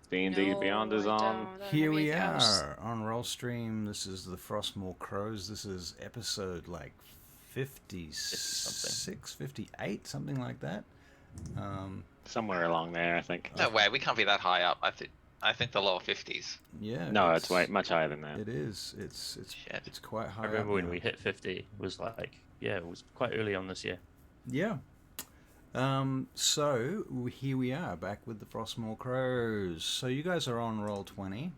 D&D No, Beyond is I on. don't Here have we any cows. are on Rollstream. This is the FROSTMOOR CROWS. This is episode like 56, 58, something like that. Somewhere along there, I think. No way, we can't be that high up. I think the lower 50s. Yeah. No, it's way much higher than that. It is. It's quite high. I remember up when now. we hit 50. It was like, yeah, it was quite early on this year. Yeah. So here we are back with the FROSTMOOR CROWS. So you guys are on roll 20.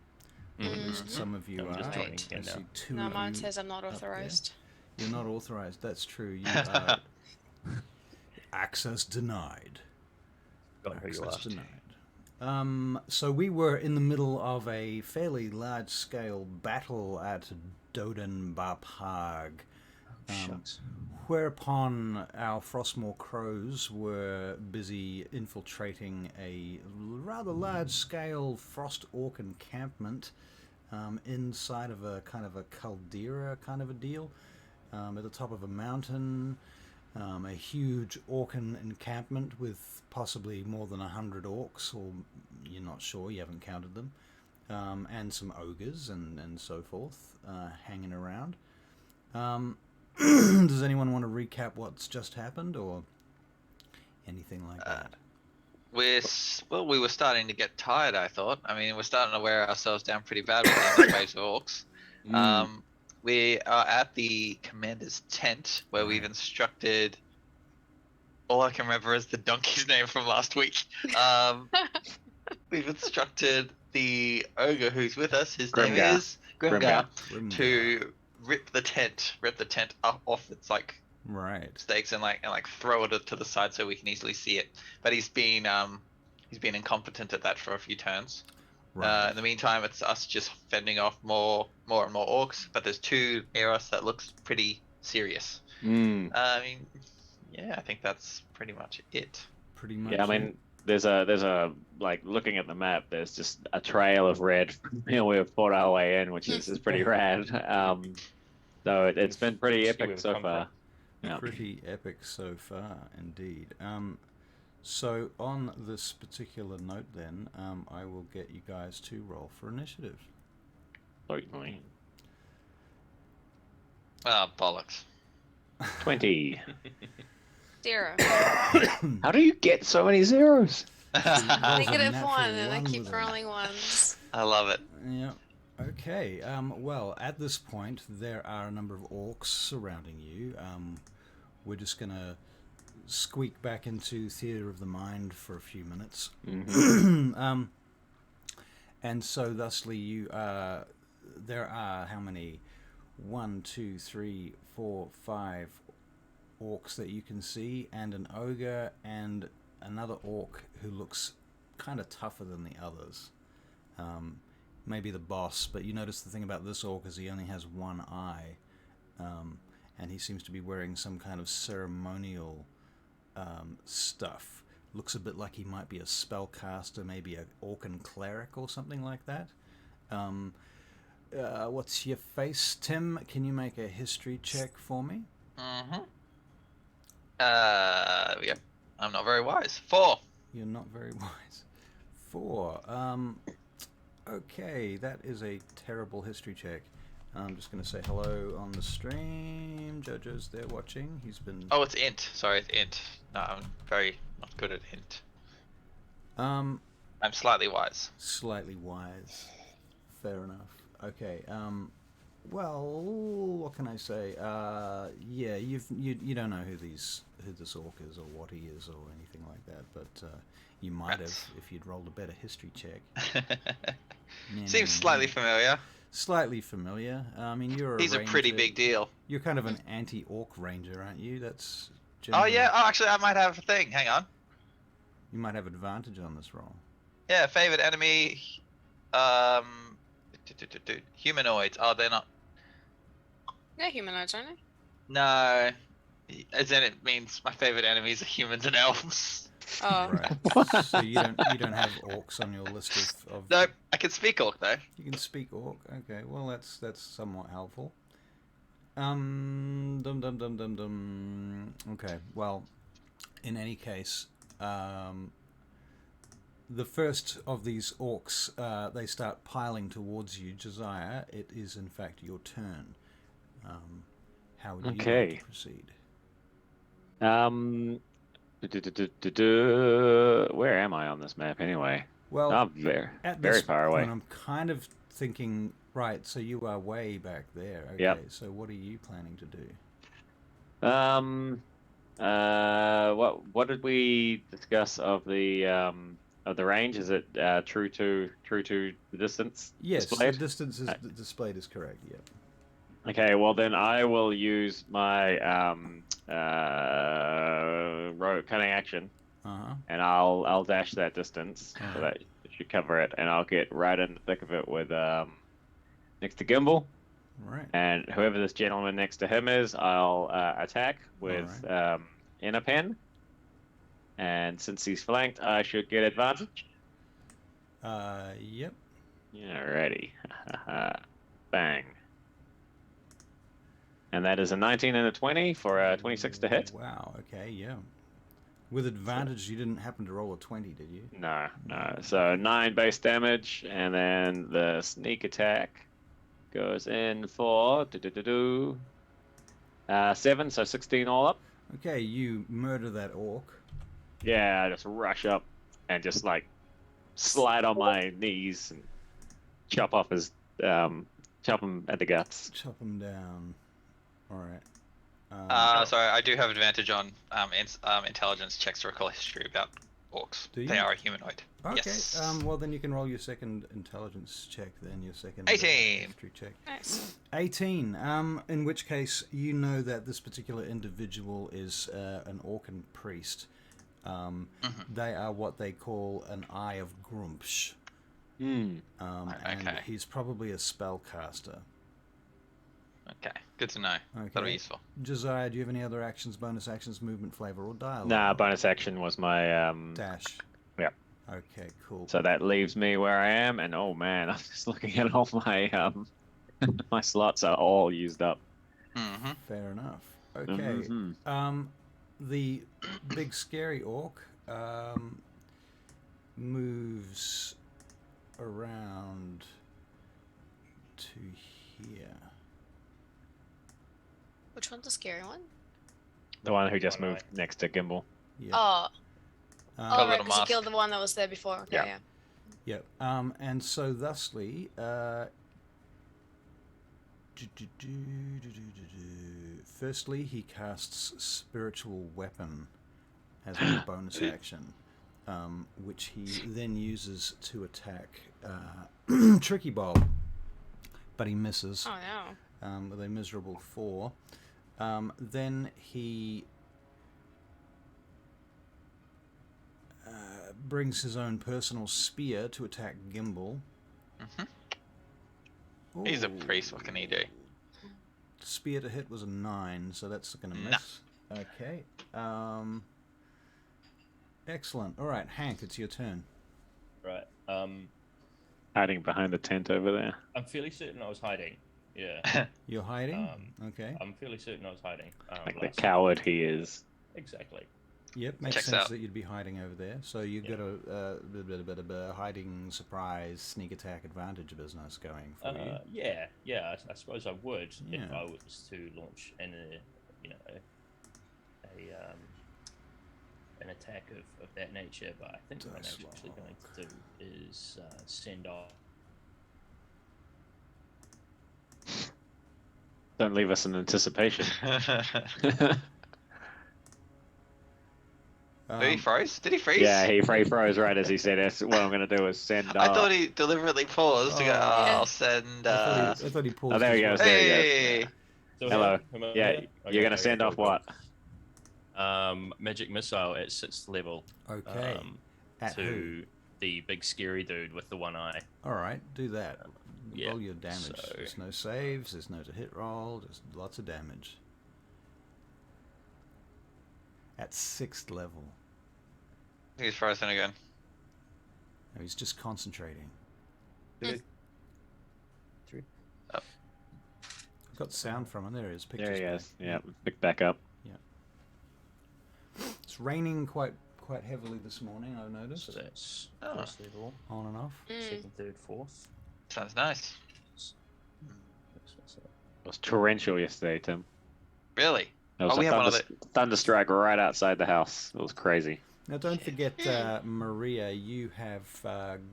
At least some of you I'm are. just joining Right. in I see now. two No, of mine you says I'm not up there. authorized. You're not authorized. That's true. You are access denied. Got who you Access are. denied. So we were in the middle of a fairly large-scale battle at Doden Ba Parg, Shucks. whereupon our FROSTMOOR CROWS were busy infiltrating a rather large-scale frost orc encampment inside of a kind of a caldera kind of a deal, at the top of a mountain. A huge orcan encampment with possibly more than 100 orcs, or you're not sure, you haven't counted them, and some ogres and so forth hanging around. Does anyone want to recap what's just happened, or anything like that? We were starting to get tired, I thought. I mean, we're starting to wear ourselves down pretty bad with the space orcs. We are at the commander's tent where we've instructed. All I can remember is the donkey's name from last week. We've instructed the ogre who's with us. His name Grimgar. is Grimgar, Grimgar. to rip the tent up off its Right. stakes and throw it to the side so we can easily see it. But he's been incompetent at that for a few turns. Right. In the meantime, it's us just fending off more and more orcs. But there's two near us that looks pretty serious. I mean, yeah, I think that's pretty much it. Pretty much. Yeah, I mean, there's a like looking at the map. There's just a trail of red from where we've fought our way in, which is pretty rad. So it's been pretty See where epic we've so come far. Yeah. Pretty epic so far, indeed. So on this particular note, then, I will get you guys to roll for initiative. Certainly. Ah, bollocks. 20. 0. How do you get so many zeros? Negative natural 1, and I one keep with a- rolling ones. I love it. Yeah. Okay. Well, at this point, there are a number of orcs surrounding you. We're just gonna squeak back into theater of the mind for a few minutes. And so, thusly, there are how many? 1, 2, 3, 4, 5 orcs that you can see, and an ogre and another orc who looks kind of tougher than the others. Maybe the boss, but you notice the thing about this orc is he only has one eye, and he seems to be wearing some kind of ceremonial stuff. Looks a bit like he might be a spellcaster, maybe an orcan cleric or something like that. What's your face, Tim? Can you make a history check for me? Yeah. I'm not very wise. 4. You're not very wise. 4. Okay, that is a terrible history check. I'm just going to say hello on the stream. Jojo's there watching. He's been... Oh, it's int. Sorry, it's int. No, I'm very not good at int. I'm slightly wise. Slightly wise. Fair enough. Okay. Well, what can I say? Yeah, you don't know who this orc is or what he is or anything like that, but you might have if you'd rolled a better history check. Seems slightly familiar. Slightly familiar. I mean, He's a pretty big deal. You're kind of an anti-orc ranger, aren't you? That's. Oh yeah. Oh, actually, I might have a thing. Hang on. You might have advantage on this roll. Yeah, favorite enemy. Humanoids. Oh, they're not. They're humanoids, aren't they? No. As in, it means my favorite enemies are humans and elves. Oh. Right. So you don't have orcs on your list of. Nope. I can speak orc though. You can speak orc. Okay. Well, that's somewhat helpful. Okay. Well, in any case, the first of these orcs, they start piling towards you. Josiah, it is in fact your turn. How would you like Okay. to proceed? Where am I on this map anyway? Well, I'm very, at very this far away. point, I'm kind of thinking, right, so you are way back there. Okay, Yep. so what are you planning to do? What did we discuss of the range? Is it true to the distance Yes, displayed? the distance is displayed is correct, yep. Okay, well then I will use my rope cutting action, Uh-huh. and I'll dash that distance, so Alright. that should cover it, and I'll get right in the thick of it with next to Gimbal, Right. and whoever this gentleman next to him is, I'll attack with inner pen, and since he's flanked, I should get advantage. Yep. Yeah, ready. Bang. And that is a 19 and a 20 for a 26 to hit. Wow, okay, yeah. With advantage, you didn't happen to roll a 20, did you? No. So 9 base damage, and then the sneak attack goes in for 7, so 16 all up. Okay, you murder that orc. Yeah, I just rush up and just like slide on my knees and chop off his chop him at the guts. Chop him down. Alright. Sorry, I do have advantage on intelligence checks to recall history about orcs. Do you? They are a humanoid. Okay, Yes. well then you can roll your second intelligence check then, your second 18. history check. Nice. 18, in which case you know that this particular individual is an Orcan priest. They are what they call an Eye of Grumpsh. And Okay. he's probably a spellcaster. Okay, good to know. Okay. That'll be useful. Josiah, do you have any other actions, bonus actions, movement, flavor, or dialogue? Nah, bonus action was my Dash. yeah. Okay, cool. So that leaves me where I am, and oh man, I'm just looking at all my my slots are all used up. Mm-hmm. Fair enough. Okay. The big scary orc moves around to here. Which one's the scary one? The one who just moved next to Gimbal. Yeah. Oh, Um, right, little because you mask. killed the one that was there before. Okay, Yeah. yeah. Yep. And so thusly, firstly, he casts Spiritual Weapon as a bonus action, which he then uses to attack Tricky Bowl, but he misses Oh no. with a miserable 4. Then he brings his own personal spear to attack Gimbal. He's a Ooh. priest. What can he do? Spear to hit was a 9, so that's going to miss. Okay. Excellent. All right, Hank, it's your turn. Right. Hiding behind the tent over there. I'm fairly certain I was hiding. Yeah. You're hiding? Okay. I'm fairly certain I was hiding. Like the last- coward he is. Exactly. Yep, makes Checks sense out. that you'd be hiding over there. So you've got a bit of a hiding, surprise, sneak attack advantage business going for you. Yeah. I suppose I would if Yeah. I was to launch an attack of that nature. But I think what I'm Dice actually going to do is send off. Don't leave us in anticipation. Did he froze? Did he freeze? Yeah, he froze right as he said, "That's what I'm going to do is send." I thought he deliberately paused to go, Oh. I'll send. I thought he paused. Oh, there he his goes. roll. There he goes. Hey! Still Hello. here? Am I Yeah, here? you're Okay, going to send off cool. what? Magic missile at 6th level. Okay. At who? To the big scary dude with the one eye. All right, do that. Yeah, Roll your damage. so- There's no saves. There's no to hit roll. Just lots of damage. At 6th level. He's frozen again. No, he's just concentrating. Dude. Got sound from him. There he is. There he Picture's is. back. Yeah, pick back up. It's raining quite quite heavily this morning, I've noticed. So that's Oh. first level, On and off. second, third, fourth. Sounds nice. It was torrential yesterday, Tim. Really? There was we a have one of thunderstrike right outside the house. It was crazy. Now, don't forget, Maria, you have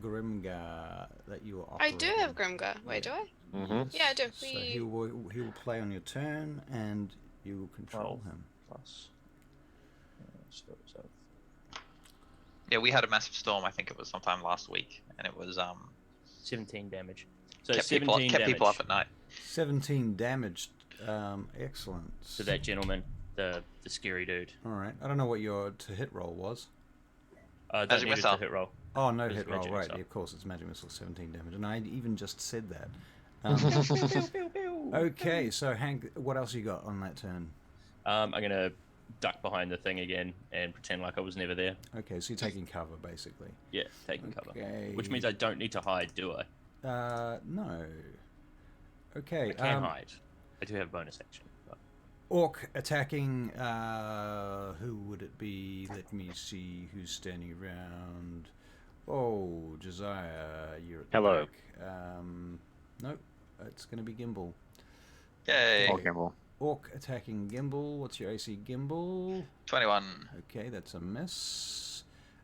Grimgar that you are I operating. do have Grimgar. Wait, do I? Mm-hmm. Yeah, I do. So he will play on your turn, and you will control 12. him. Plus. So Yeah, we had a massive storm. I think it was sometime last week, and it was 17 damage. So kept 17 people up damage at night. 17 damaged. Excellent. to that gentleman, the scary dude. All right. I don't know what your to-hit roll was. Don't Magic need a missile. hit roll. Oh, no It's hit roll, magic right. missile. Yeah, of course, it's magic missile, 17 damage. And I even just said that. Okay, so Hank, what else you got on that turn? I'm gonna duck behind the thing again and pretend like I was never there. Okay, so you're taking cover, basically. Yeah, taking cover. Okay. Which means I don't need to hide, do I? No. Okay. I can hide. I do have a bonus action. But... Orc attacking, who would it be? Let me see who's standing around. Oh, Josiah, you're at the Hello. back. Nope, it's going to be Gimbal. Yay! Oh, Gimbal. Orc attacking Gimbal. What's your AC, Gimbal? 21. Okay, that's a miss.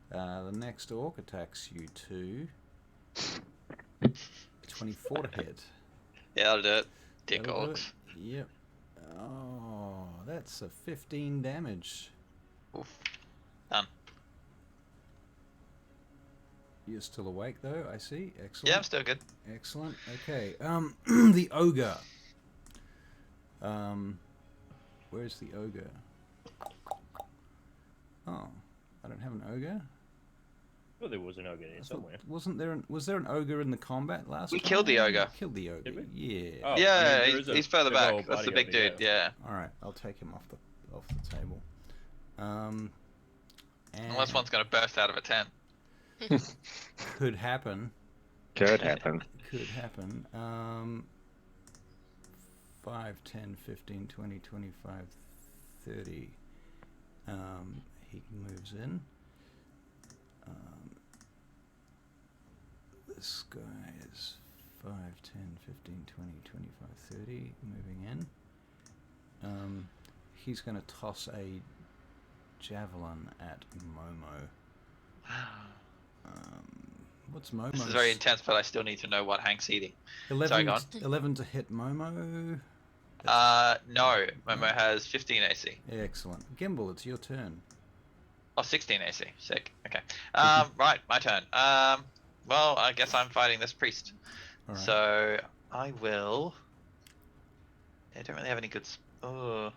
The next Orc attacks you too. 24 to hit. Yeah, that'll do it. Dick That'll do orcs. it. Yep. Oh, that's a 15 damage. Oof. Done. You're still awake though, I see. Excellent. Yeah, I'm still good. Excellent. Okay. The ogre. Where's the ogre? Oh, I don't have an ogre. Well, there was an ogre there somewhere. Wasn't there? Was there an ogre in the combat last? We time? killed the ogre. Killed the ogre. Did we? Yeah. Oh, Yeah, I mean, there is he's a further big back. old That's the buddy big over dude. there. Yeah. All right, I'll take him off the table. And Unless one's gonna burst out of a tent. could happen. Could happen. Could happen. 5, 10, 15, 20, 25, 30. He moves in. This guy is 5, 10, 15, 20, 25, 30. Moving in. He's going to toss a javelin at Momo. What's Momo? This is very intense, but I still need to know what Hank's eating. 11, Sorry, go on. 11 to hit Momo. No. Momo has 15 AC. Excellent. Gimbal, it's your turn. Oh, 16 AC. Sick. Okay. Right, my turn. Well, I guess I'm fighting this priest. All right. So I will. I don't really have any good. Oh.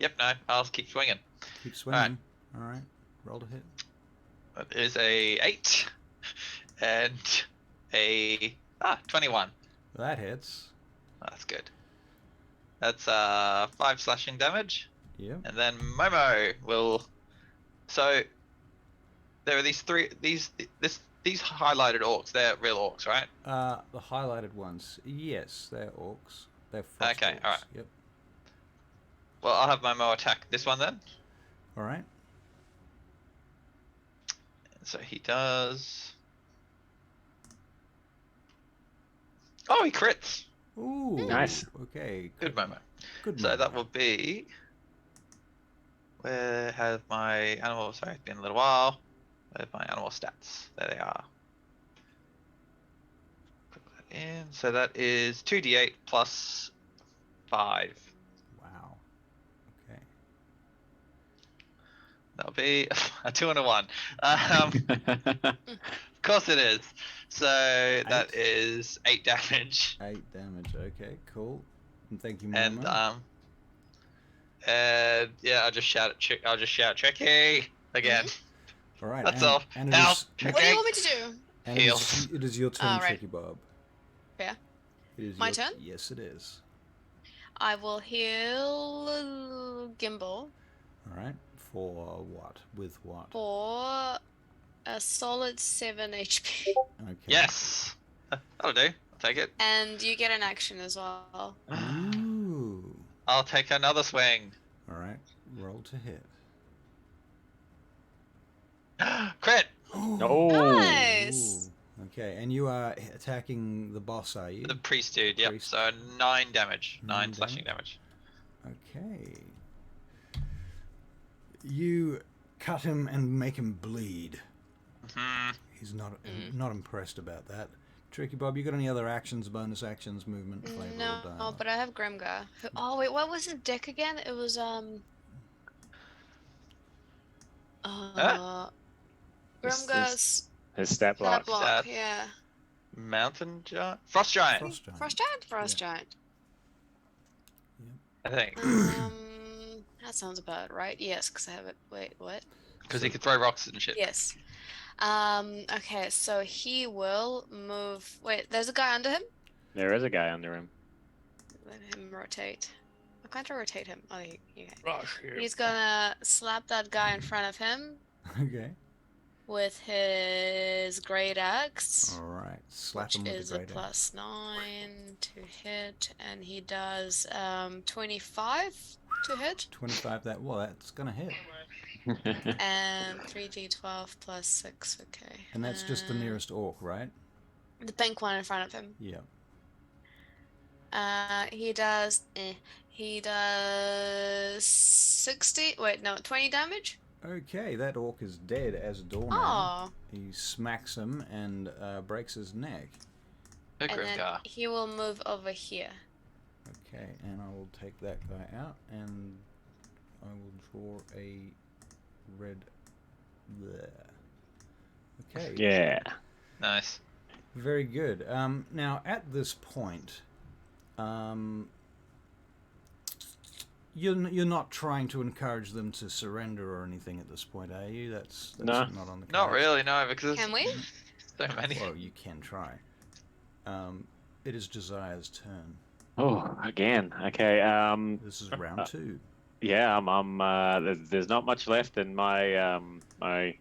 Yep. No. I'll keep swinging. Keep swinging. All right. Roll to hit. That is a 8 and a 21. That hits. That's good. That's 5 slashing damage, Yep. and then Momo will. So there are these highlighted orcs. They're real orcs, right? The highlighted ones. Yes, they're orcs. They're frost Okay, orcs. all right. Yep. Well, I'll have Momo attack this one then. All right. So he does. Oh, he crits. Ooh. Nice. Okay. Good Momo. Good. So Momo. that will be. Where have my animal? Sorry, it's been a little while. Where have my animal stats? There they are. Put that in. So that is 2d8 plus 5. Wow. Okay. That'll be a 2 and a 1. Of course it is. So that is 8 damage. 8 damage. Okay. Cool. And thank you, And Momo. yeah, I'll just shout tricky again. All right. That's and, all. And it Help! is, Tricky. What do you want me to do? and Heal. it is your turn, All right. Tricky Bob. Yeah. It is My your, turn? Yes, it is. I will heal Gimbal All right. For what? With what? for a solid 7 HP. Okay. Yes, that'll do. I'll take it. And you get an action as well. Ooh. I'll take another swing. All right. Roll to hit. Crit. Oh. Nice. Ooh. Okay, and you are attacking the boss, are you? The priest dude. Yep. Priest. So 9 damage. 9 9 slashing damage. Okay. You cut him and make him bleed. He's not impressed about that. Tricky Bob, you got any other actions, bonus actions, movement, flavor, or No, dialogue? but I have Grimgar. Oh wait, what was his deck again? It was Grimgar's His stat block. stat block. Stat. Yeah. Mountain giant. Frost giant. Frost giant. Frost giant. Frost giant. I think. That sounds about right. Yes, because I have it. Wait, what? Because he could throw rocks and shit. Yes. Okay, so he will move. Wait, there's a guy under him. There is a guy under him. Let him rotate. I can't rotate him. Oh, okay. Rush here. He's gonna slap that guy in front of him Okay. with his great axe, Alright. Slap which him with is the a great axe. +9 to hit, and he does 25 to hit, 25, that's gonna hit. and 3d12 plus 6. Okay. And that's just the nearest orc, right? The pink one in front of him. Yeah. He does 20 damage. Okay, that orc is dead as a doorman. Oh, He smacks him and breaks his neck. A and then Grimgar. he will move over here. Okay, and I will take that guy out, and I will draw a red. There. Okay. Yeah. Nice. Very good. Now, at this point, you're not trying to encourage them to surrender or anything at this point, are you? That's No. not on the cards. Not really, no, because Can we? so many. Well, you can try. It is Josiah's turn. Oh, again. Okay. This is round 2. Yeah. There's not much left in my my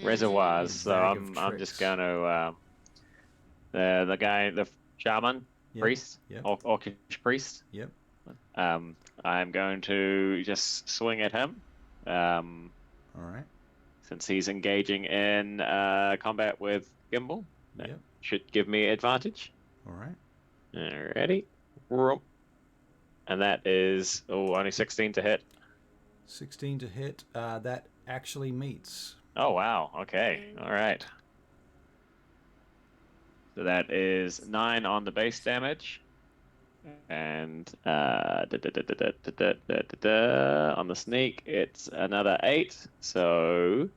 reservoirs, so Bag of I'm just tricks. going to the guy, the shaman, Yep, priest, yep. orcish priest. Yep. I'm going to just swing at him. All right. Since he's engaging in combat with Gimbal, that Yep. should give me advantage. All right. Alrighty. Whoop. And that is only 16 to hit. 16 to hit. That actually meets. Oh wow. Okay. All right. So that is 9 on the base damage, and on the sneak it's another 8. So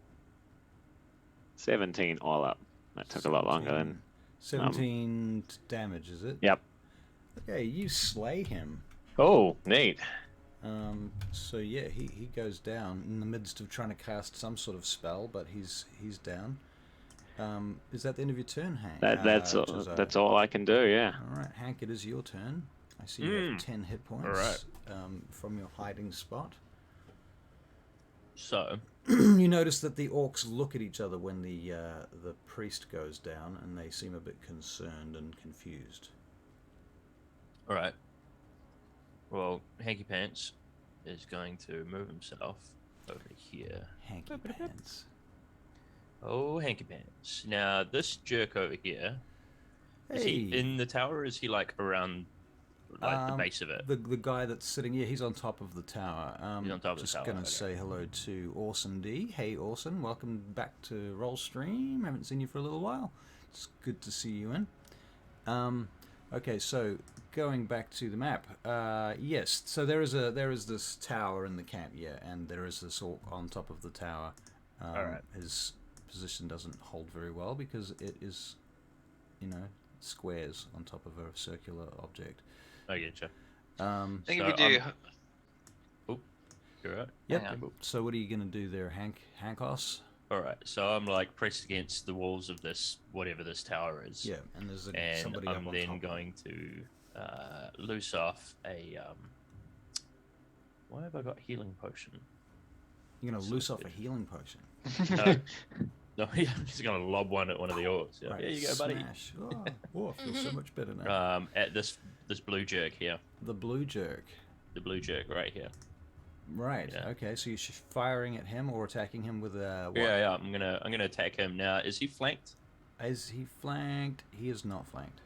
17 all up. That took a lot longer than. 17 damage, is it? Yep. Okay, you slay him. Oh, neat. So yeah, he goes down in the midst of trying to cast some sort of spell, but he's down. Is that the end of your turn, Hank? That's that's all I can do. Yeah. All right, Hank, it is your turn. I see you have 10 hit points. All right. From your hiding spot. So, You notice that the orcs look at each other when the priest goes down, and they seem a bit concerned and confused. all right. Well, Hanky Pants is going to move himself over here. Hanky pants. Oh, Hanky Pants. Now, this jerk over here, is he Hey. in the tower, or is he like around like the base of it? The guy that's sitting here, he's on top of the tower. He's on top of the just tower, gonna okay. say hello to Orson D. Hey Orson, welcome back to Rollstream. Haven't seen you for a little while. It's good to see you in. Okay, so going back to the map. Yes, so there is this tower in the camp, yeah, and there is this orc on top of the tower. Alright. His position doesn't hold very well because it is, squares on top of a circular object. I get you. I think So, if we do. You're right. Yep. Hang on. So what are you gonna do there, Hankos? All right. So I'm like pressed against the walls of this whatever this tower is. Yeah, and there's And somebody I'm up on then top. going to loose off a. Why have I got healing potion? You're gonna so loose off a good. healing potion. No, yeah, I'm just gonna lob one at one of the orcs. Yeah, Right, here you go, buddy. smash. Oh, I feel so much better now. At this blue jerk here, The blue jerk. the blue jerk right here. Right. Yeah. Okay. So you're firing at him or attacking him with a. What? Yeah, I'm gonna attack him now. Is he flanked? Is he flanked? He is not flanked.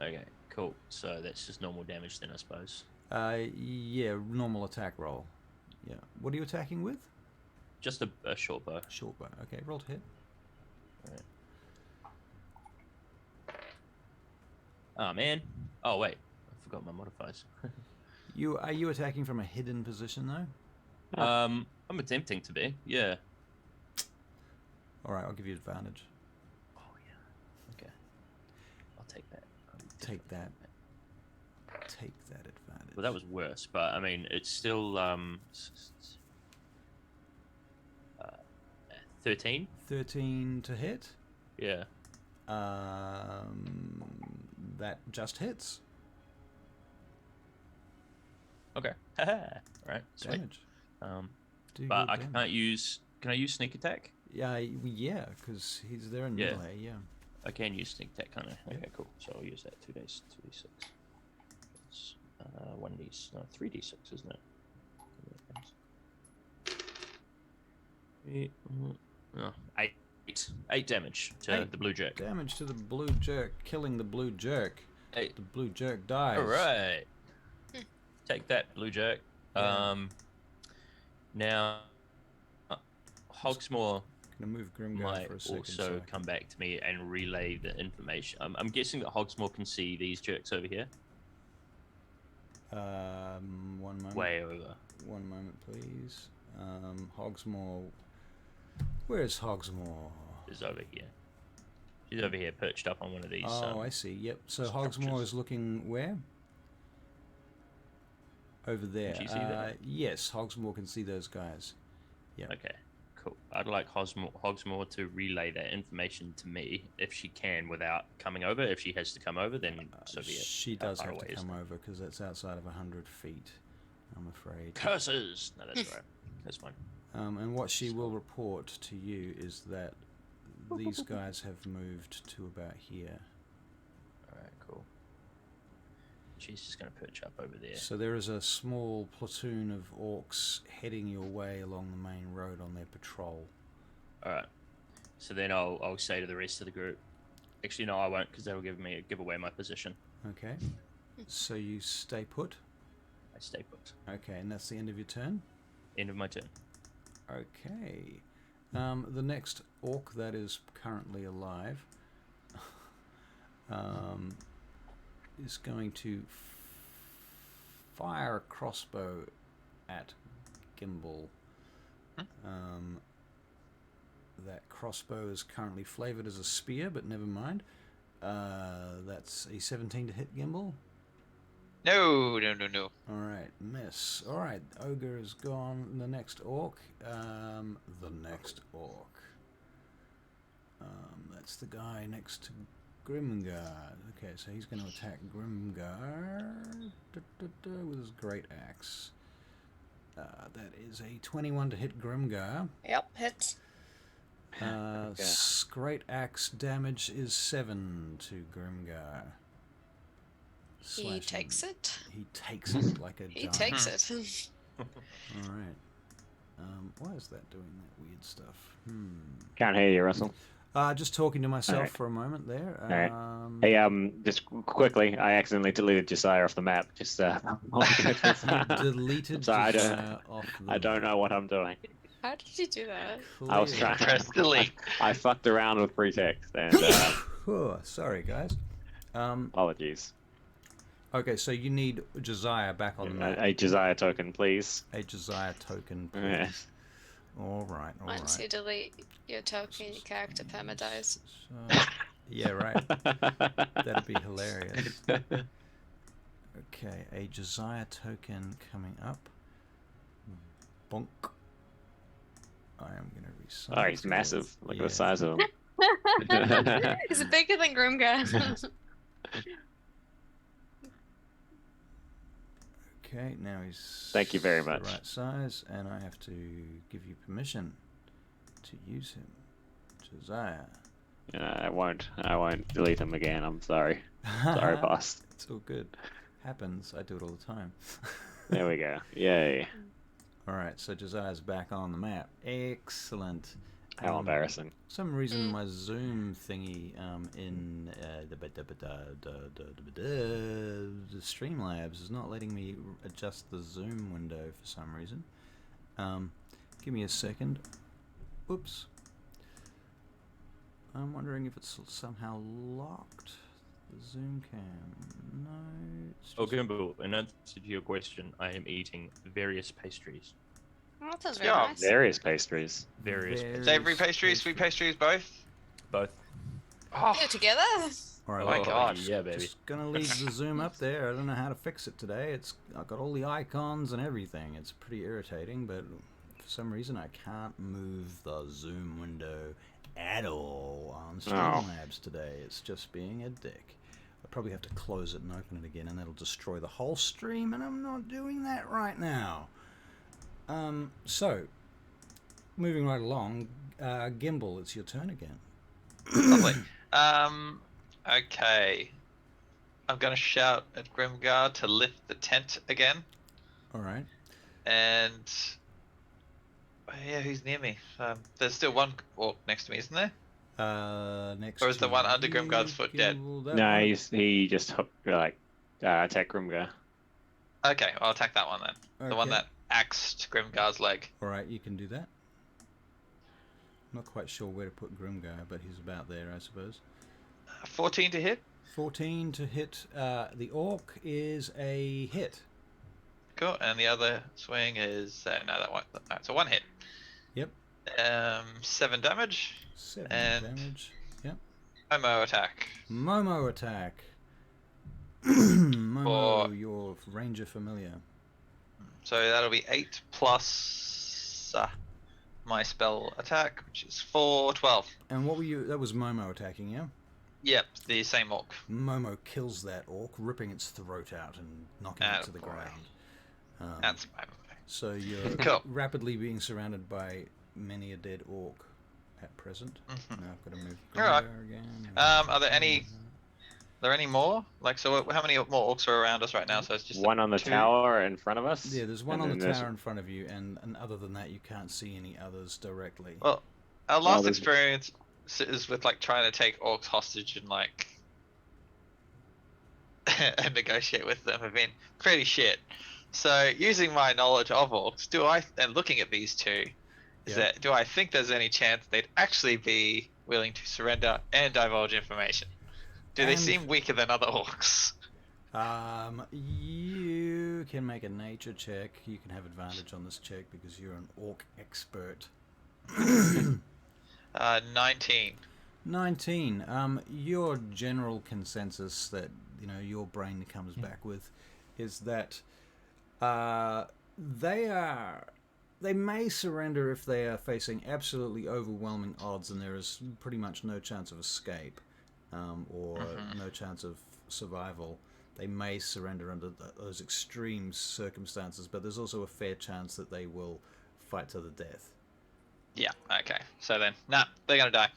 Okay, cool. So that's just normal damage then, I suppose. Yeah, normal attack roll. Yeah. What are you attacking with? Just a short bow. Short bow. Okay, roll to hit. Alright. Oh man. Oh wait, I forgot my modifiers. Are you attacking from a hidden position though? I'm attempting to be. Yeah. All right, I'll give you advantage. Oh yeah. Okay. I'll take that. Take that. Take that advantage. Well, that was worse, but I mean, it's still 13. 13 to hit. Yeah. That just hits. Okay. Right. Sweet. Damage. Do But your I damage. can't use. Can I use sneak attack? Yeah, because he's there in Yeah. melee. Yeah. I can use sneak attack, can't I? Okay, cool. So I'll use that 2d6. It's 1d, no, 3d6, isn't it? Oh, 8 damage to the blue jerk. Damage to the blue jerk, killing the blue jerk. 8. The blue jerk dies. All right. Take that, blue jerk. Yeah. Now, Hogsmore Gonna move Grimgar might for a second. also so- come back to me and relay the information. I'm guessing that Hogsmore can see these jerks over here. One moment. Way over. One moment, please. Hogsmore. Where's Hogsmore? Is over here. She's over here, perched up on one of these. Oh, I see. Yep. So structures. Hogsmore is looking where? Over there. Can she see that? Yes, Hogsmore can see those guys. Yeah. Okay, cool. I'd like Hogsmore to relay that information to me if she can without coming over. If she has to come over, then so be it. She How does far have to away is come it? over because that's outside of 100 feet. I'm afraid. Curses! No, that's right. That's fine. And what she will report to you is that these guys have moved to about here. Alright, cool. She's just going to perch up over there. So there is a small platoon of orcs heading your way along the main road on their patrol. Alright. So then I'll say to the rest of the group. Actually, no, I won't, because that'll give away my position. Okay. So you stay put. I stay put. Okay, and that's the end of your turn. End of my turn. Okay. The next orc that is currently alive is going to fire a crossbow at Gimbal. That crossbow is currently flavored as a spear, but never mind. That's a 17 to hit Gimbal. No. Alright, miss. Alright, ogre is gone. The next orc. That's the guy next to Grimgar. Okay, so he's going to attack Grimgar with his great axe. That is a 21 to hit Grimgar. Yep, hits. Great axe damage is 7 to Grimgar. He Slashing. takes it. He takes it like a He giant. takes it. All right. Why is that doing that weird stuff? Can't hear you, Russell. Just talking to myself Alright. for a moment there. Alright. Hey, just quickly, I accidentally deleted Josiah off the map. Just Deleted Sorry, Josiah off the I don't know what I'm doing. How did you do that? I was Clearly. trying. Press delete. I fucked around with pretext and Oh, sorry, guys. apologies. Okay, so you need Josiah back on the map. A Josiah token, please. A Josiah token, please. Yeah. All right, all Once you right. delete your token, your character permadies. So, yeah, right. That'd be hilarious. Okay, a Josiah token coming up. Bonk. I am going to resize. Oh, he's massive. Look at the size of him. Is it bigger than Grimgar? Okay, now he's Thank you very the much. right size, and I have to give you permission to use him. Josiah. I won't delete him again. I'm sorry. Sorry, boss. It's all good. Happens. I do it all the time. There we go. Yay. All right, so Josiah's back on the map. Excellent. How embarrassing. For some reason, my Zoom thingy in the Streamlabs is not letting me adjust the Zoom window for some reason. Give me a second. Oops. I'm wondering if it's somehow locked. The Zoom cam. No. It's Oh, just... Gimble, in answer to your question, I am eating various pastries. Oh, that sounds very Yeah. nice. Various pastries. Various Various Savory pastries, sweet pastries, both. Both. Oh, Put it together. All right, Oh my God. Yeah, baby. Just gonna leave the Zoom up there. I don't know how to fix it today. I've got all the icons and everything. It's pretty irritating, but for some reason I can't move the Zoom window at all on Streamlabs today. It's just being a dick. I'll probably have to close it and open it again, and that'll destroy the whole stream, and I'm not doing that right now. So, moving right along, Gimbal, it's your turn again. lovely. Okay. I'm gonna shout at Grimgar to lift the tent again. All right. And yeah, who's near me? There's still one orc next to me, isn't there? Next. Or is the to one under you, Grimgard's foot dead? Gimbal, that No, one. he just attacked Grimgar. Okay, I'll attack that one then. The one Okay. that axed Grimgar's leg. All right, you can do that. Not quite sure where to put Grimgar, but he's about there, I suppose. 14 to hit. 14 to hit. The orc is a hit. Cool. And the other swing is no, that one. That's a one hit. Yep. 7 damage. 7 And- damage. Yep. Homo attack. Momo attack. Momo, For- your ranger familiar. So that'll be 8 plus my spell attack, which is 4, 12. And what were you? That was Momo attacking, yeah? Yep, the same orc. Momo kills that orc, ripping its throat out and knocking it to the Attaboy. ground. That's my So you're Cool. rapidly being surrounded by many a dead orc at present. Mhm. Now I've got to move Alright. Grimgar again. Are there any more? Like, so how many more orcs are around us right now? So it's just One on the 2? tower in front of us. Yeah, there's one and on the then there's- tower in front of you, and other than that, you can't see any others directly. Well, our last there's- experience is with like trying to take orcs hostage and like and negotiate with them have been pretty shit. So using my knowledge of orcs, and looking at these two, Yeah. do I think there's any chance they'd actually be willing to surrender and divulge information? Do they And- seem weaker than other orcs? You can make a nature check. You can have advantage on this check because you're an orc expert. 19. 19. Your general consensus that your brain comes back with is that they may surrender if they are facing absolutely overwhelming odds and there is pretty much no chance of escape or no chance of survival. They may surrender under those extreme circumstances, but there's also a fair chance that they will fight to the death. Yeah, okay. So then, nah, they're gonna die.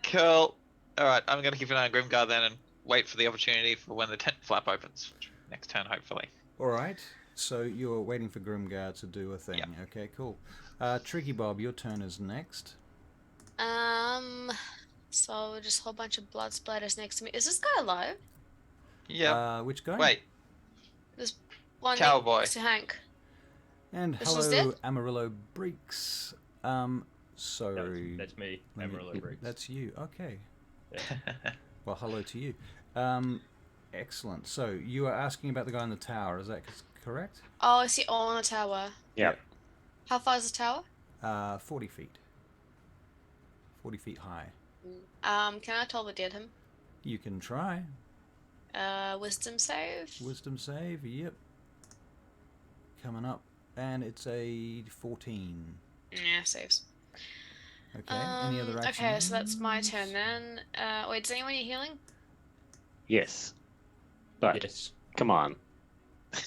Cool. Alright, I'm gonna keep an eye on Grimgar then and wait for the opportunity for when the tent flap opens. Next turn, hopefully. All right. So you're waiting for Grimgar to do a thing. Yep. Okay, cool. Tricky Bob, your turn is next. So just a whole bunch of blood splatters next to me. Is this guy alive? Yeah. Which guy? Wait, There's one Cowboy. next to Hank. And This was hello, dead? Amarillo Breeks. Sorry. That's me, Let me- Amarillo Briggs. That's you. Okay. Yeah. Well, hello to you. Excellent. So you are asking about the guy in the tower. Is that correct? Oh, I see all on the tower. Yeah. How far is the tower? 40 feet. 40 feet high. Can I Talbot him? You can try. Wisdom save. Wisdom save. Yep. Coming up. And it's a 14. Yeah, saves. Okay. Any other actions? Okay, so that's my turn then. Wait, does anyone need healing? Yes. But Yes. come on.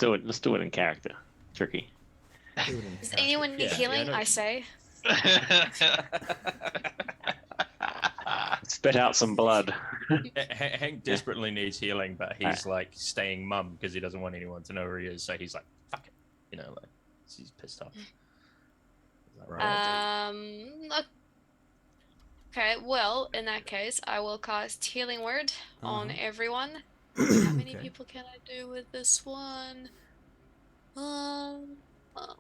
Let's do it in character. Tricky. Does anyone need Yeah, healing? no. I say. Spit out some blood. Hank desperately needs healing, but he's like staying mum because he doesn't want anyone to know where he is. So he's like, "Fuck it," He's pissed off. Is that Right. Look. Okay, well, in that case, I will cast Healing Word on everyone. How many Okay. people can I do with this one? Um, oh,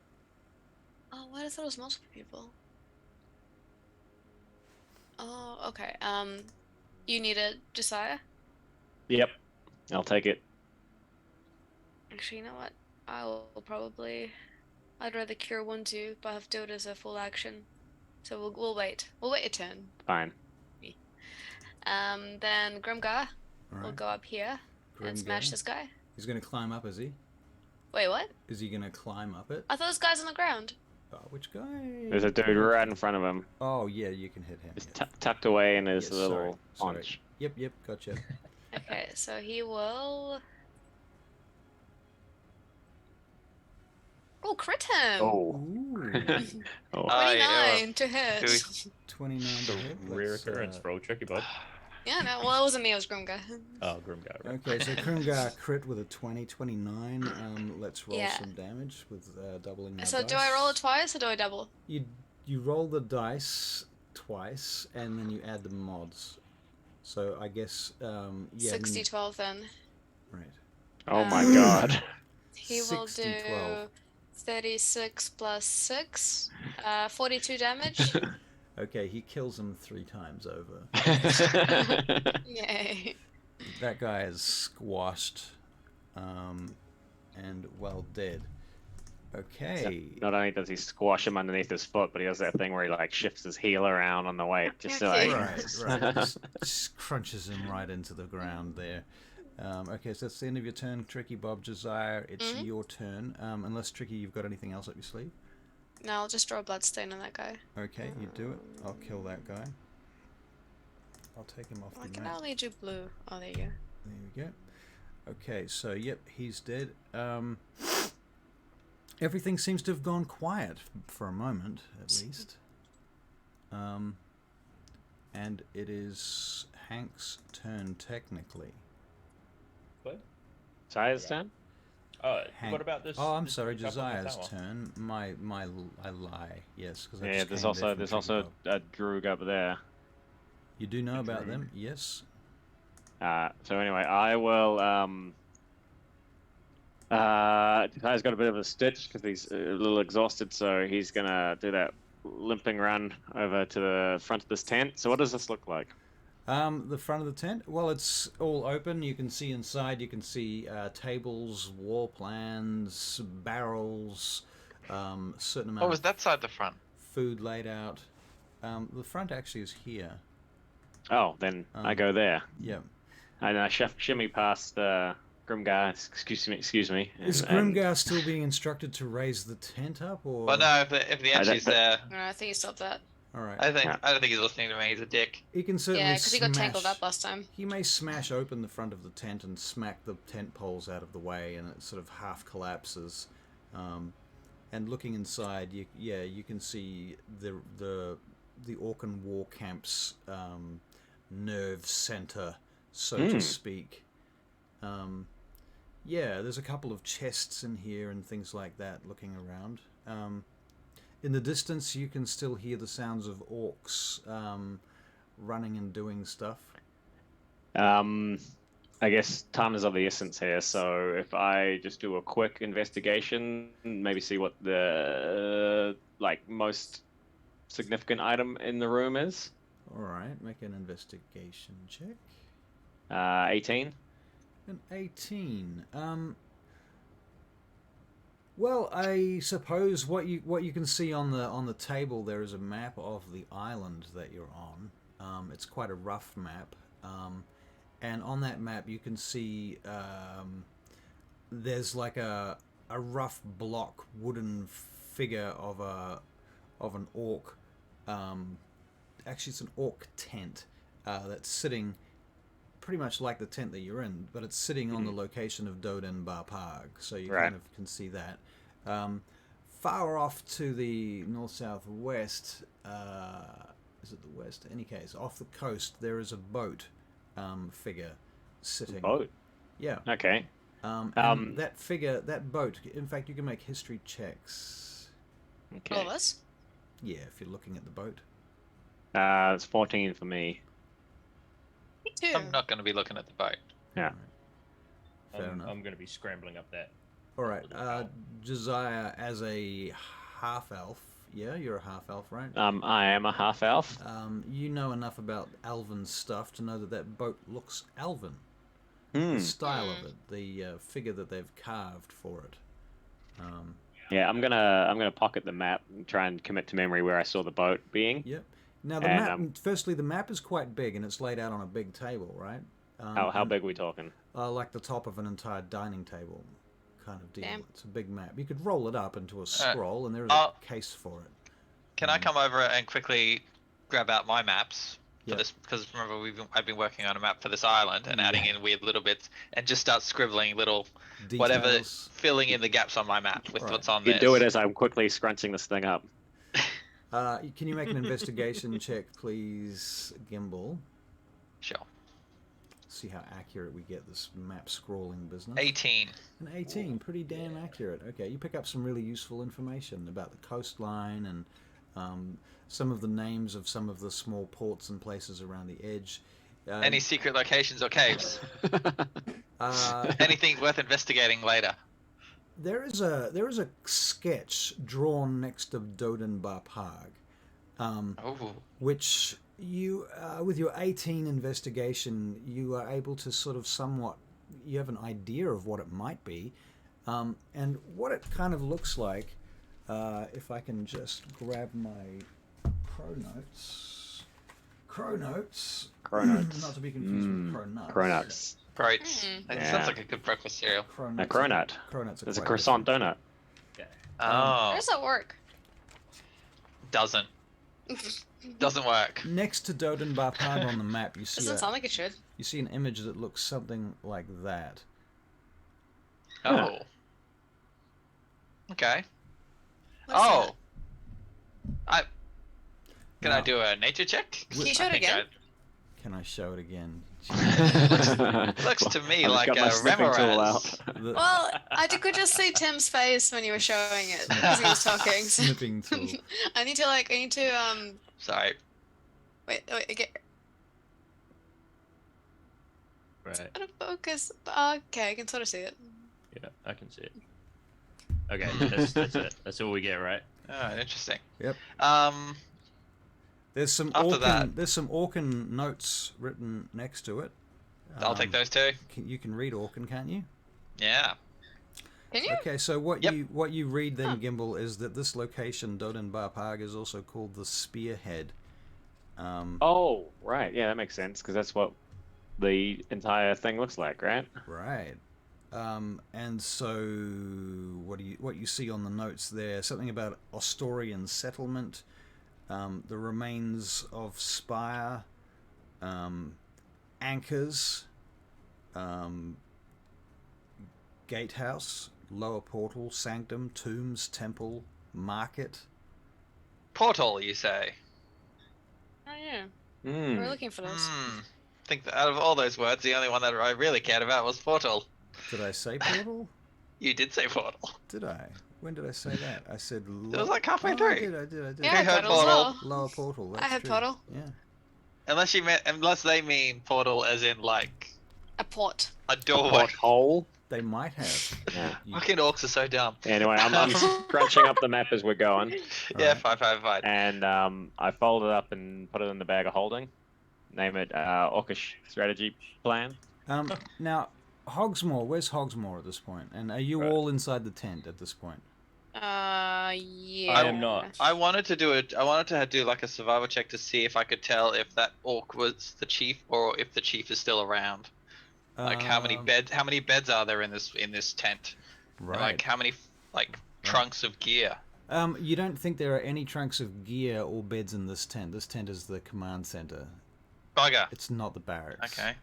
why does it was multiple people? Oh, okay. You need it, Josiah? Yep, I'll take it. Actually, you know what? I will probably. I'd rather cure wounds you, but I have to do it as a full action. So we'll wait. We'll wait a turn. Fine. Then Grimgar All will right. go up here and smash Grimgar. this guy. He's going to climb up, is he? Wait, what? Is he going to climb up it? I thought this guy's on the ground. Oh, which guy? There's a dude right in front of him. Oh, yeah, you can hit him. Just Yeah. tucked away in his Yes, little sorry. haunch. Yep, gotcha. Okay, so he will. Oh, crit him! Oh. Ooh. Oh. 29 to hit. do 29 It's to a hit. rare Let's, occurrence for old Tricky Bob. Yeah, no, well, it wasn't me, it was Grimgar. Oh, Grimgar. Right. Okay, so Krimgar crit with a 29. Let's roll Yeah. some damage with doubling our So dice. do I roll it twice or do I double? You roll the dice twice, and then you add the mods. So I guess, yeah. 60 12 then. Right. Oh my Um, god. He will 60, do 12. 36 plus 6, 42 damage. Okay, he kills him 3 times over. Yay. That guy is squashed, and well dead. Okay. Not only does he squash him underneath his foot, but he does that thing where he like shifts his heel around on the weight, just so Okay. Right. Just crunches him right into the ground there. Okay, so that's the end of your turn, Tricky Bob. Josiah, it's your turn. Unless, Tricky, you've got anything else up your sleeve? No, I'll just draw a bloodstain on that guy. Okay, you do it. I'll kill that guy. I'll take him off I the can map. only do blue. Oh, there you go. There we go. Okay, so yep, he's dead. Everything seems to have gone quiet for a moment, at least. And it is Hank's turn, technically. What? Josiah's turn? Hank. What about this? Oh, I'm this sorry, jump on the Josiah's tower? turn. I lie. Yes, because Yeah, there's also a Droog up there. You do know about Droog. them? Yes. So anyway, I will. Josiah's got a bit of a stitch because he's a little exhausted, so he's gonna do that limping run over to the front of this tent. So what does this look like? The front of the tent? Well, it's all open. You can see inside. You can see tables, wall plans, barrels, certain amount What was of that side the front? food laid out. The front actually is here. Oh, then I go there. Yeah. And I shimmy past Grimgar. Excuse me. Is Grimgar still being instructed to raise the tent up, or? Well, no, if the entry's there, No, I think he stopped that. All right. I don't think he's listening to me. He's a dick. He can certainly Yeah, because he got tangled smash- up last time. He may smash open the front of the tent and smack the tent poles out of the way, and it sort of half collapses. And looking inside, you can see the Orcan War Camp's nerve center, so to speak. There's a couple of chests in here and things like that. Looking around. In the distance, you can still hear the sounds of orcs running and doing stuff. I guess time is of the essence here, so if I just do a quick investigation, maybe see what the most significant item in the room is. All right, make an investigation check. 18. An 18. Well, I suppose what you can see on the table there is a map of the island that you're on. It's quite a rough map, and on that map you can see there's like a rough block wooden figure of an orc. Actually, it's an orc tent that's sitting pretty much like the tent that you're in, but it's sitting on the location of Doden Ba Parg, so you kind of can see that. Far off to the north-southwest, is it the west? In any case, off the coast, there is a boat figure sitting. Boat? Yeah. Okay. And that figure, that boat. In fact, you can make history checks. Okay. All of us? Yeah, if you're looking at the boat. It's 14 for me. Me too. I'm not going to be looking at the boat. Yeah. Fair enough. I'm going to be scrambling up that. All right, Josiah, as a half elf. Yeah, you're a half elf, right? I am a half elf. You know enough about elven stuff to know that that boat looks elven. Hmm. The style of it, the figure that they've carved for it. Yeah, I'm gonna pocket the map and try and commit to memory where I saw the boat being. Yep. Now the And, map. Firstly, the map is quite big and it's laid out on a big table, right? How big are we talking? Like the top of an entire dining table, kind of deal. Damn. It's a big map. You could roll it up into a scroll, and there is I'll- a case for it. Can I come over and quickly grab out my maps for Yeah. this? Because remember, I've been working on a map for this island and adding in weird little bits, and just start scribbling little whatever, Details. filling in the gaps on my map with Right. what's on You there. do it as I'm quickly scrunching this thing up. Can you make an investigation check, please, Gimbal? Sure. See how accurate we get this map scrolling business. 18. An 18, pretty damn accurate. Okay, you pick up some really useful information about the coastline and some of the names of some of the small ports and places around the edge. Any secret locations or caves? Uh, Anything worth investigating later? there is a sketch drawn next to Doden Ba Parg, Oh. which you, with your 18 investigation, you are able to sort of somewhat, you have an idea of what it might be, and what it kind of looks like. If I can just grab my Cronotes. Cronotes. Not to be confused with Cronuts. Cronuts. Great. Mm. That Yeah. sounds like a good breakfast cereal. A cronut. Cronuts are There's a quite croissant donut. Oh. How does that work? Doesn't work. different. Next to Doden Ba Parg on the map, you see Doesn't sound like it should. you see an image that looks something like that. Oh. Okay. What's Oh. Can I Now- do a nature check? Can you show it I think again? Can I show it again? Looks to me I've like got my a sniffing tool Remoraz. out. The Well, I could just see Tim's face when you were showing it because he was talking. So snipping tool. I need to Sorry. wait, get Right. out of focus. Okay, I can sort of see it. Yeah, I can see it. Okay, that's it. That's all we get, right? Oh, interesting. Yep. After There's some Orcan notes written next to it. I'll take those two. You can read Orcan, can't you? Yeah. Can you? Okay, so what Yep. you read then, Gimbal, is that this location, Doden Ba Parg, is also called the Spearhead. Oh, right. Yeah, that makes sense because that's what the entire thing looks like, right? Right. And so what you see on the notes there, something about Ostorian settlement, the remains of spire, anchors, gatehouse, lower portal, sanctum, tombs, temple, market. Portal, you say? Oh yeah, Mm. we're looking for those. I think that out of all those words, the only one that I really cared about was portal. Did I say portal? You did say portal. Did I? When did I say that? I said. It was like halfway through. I did. Yeah, You heard portal as portal. well. Lower portal. I That's heard true. portal. Yeah. Unless they mean portal as in like A port. a doorway. Porthole. They might have. Yeah. You- Fucking orcs are so dumb. Anyway, I'm scrunching up the map as we're going, Yeah, Alright. fine. and I fold it up and put it in the bag of holding. Name it Orcish Strategy Plan. Now, Hogsmoor. Where's Hogsmoor at this point? And are you Right. all inside the tent at this point? Yeah. I am not. I wanted to do like a survival check to see if I could tell if that orc was the chief or if the chief is still around. Like how many beds are there in this tent? And, Right. like how many trunks of gear? You don't think there are any trunks of gear or beds in this tent? This tent is the command center. Bugger. It's not the barracks. Okay.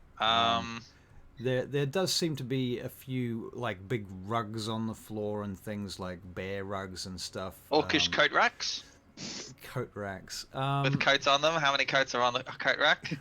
There does seem to be a few like big rugs on the floor and things like bear rugs and stuff. Orcish coat racks. Coat racks. With coats on them. How many coats are on the coat rack?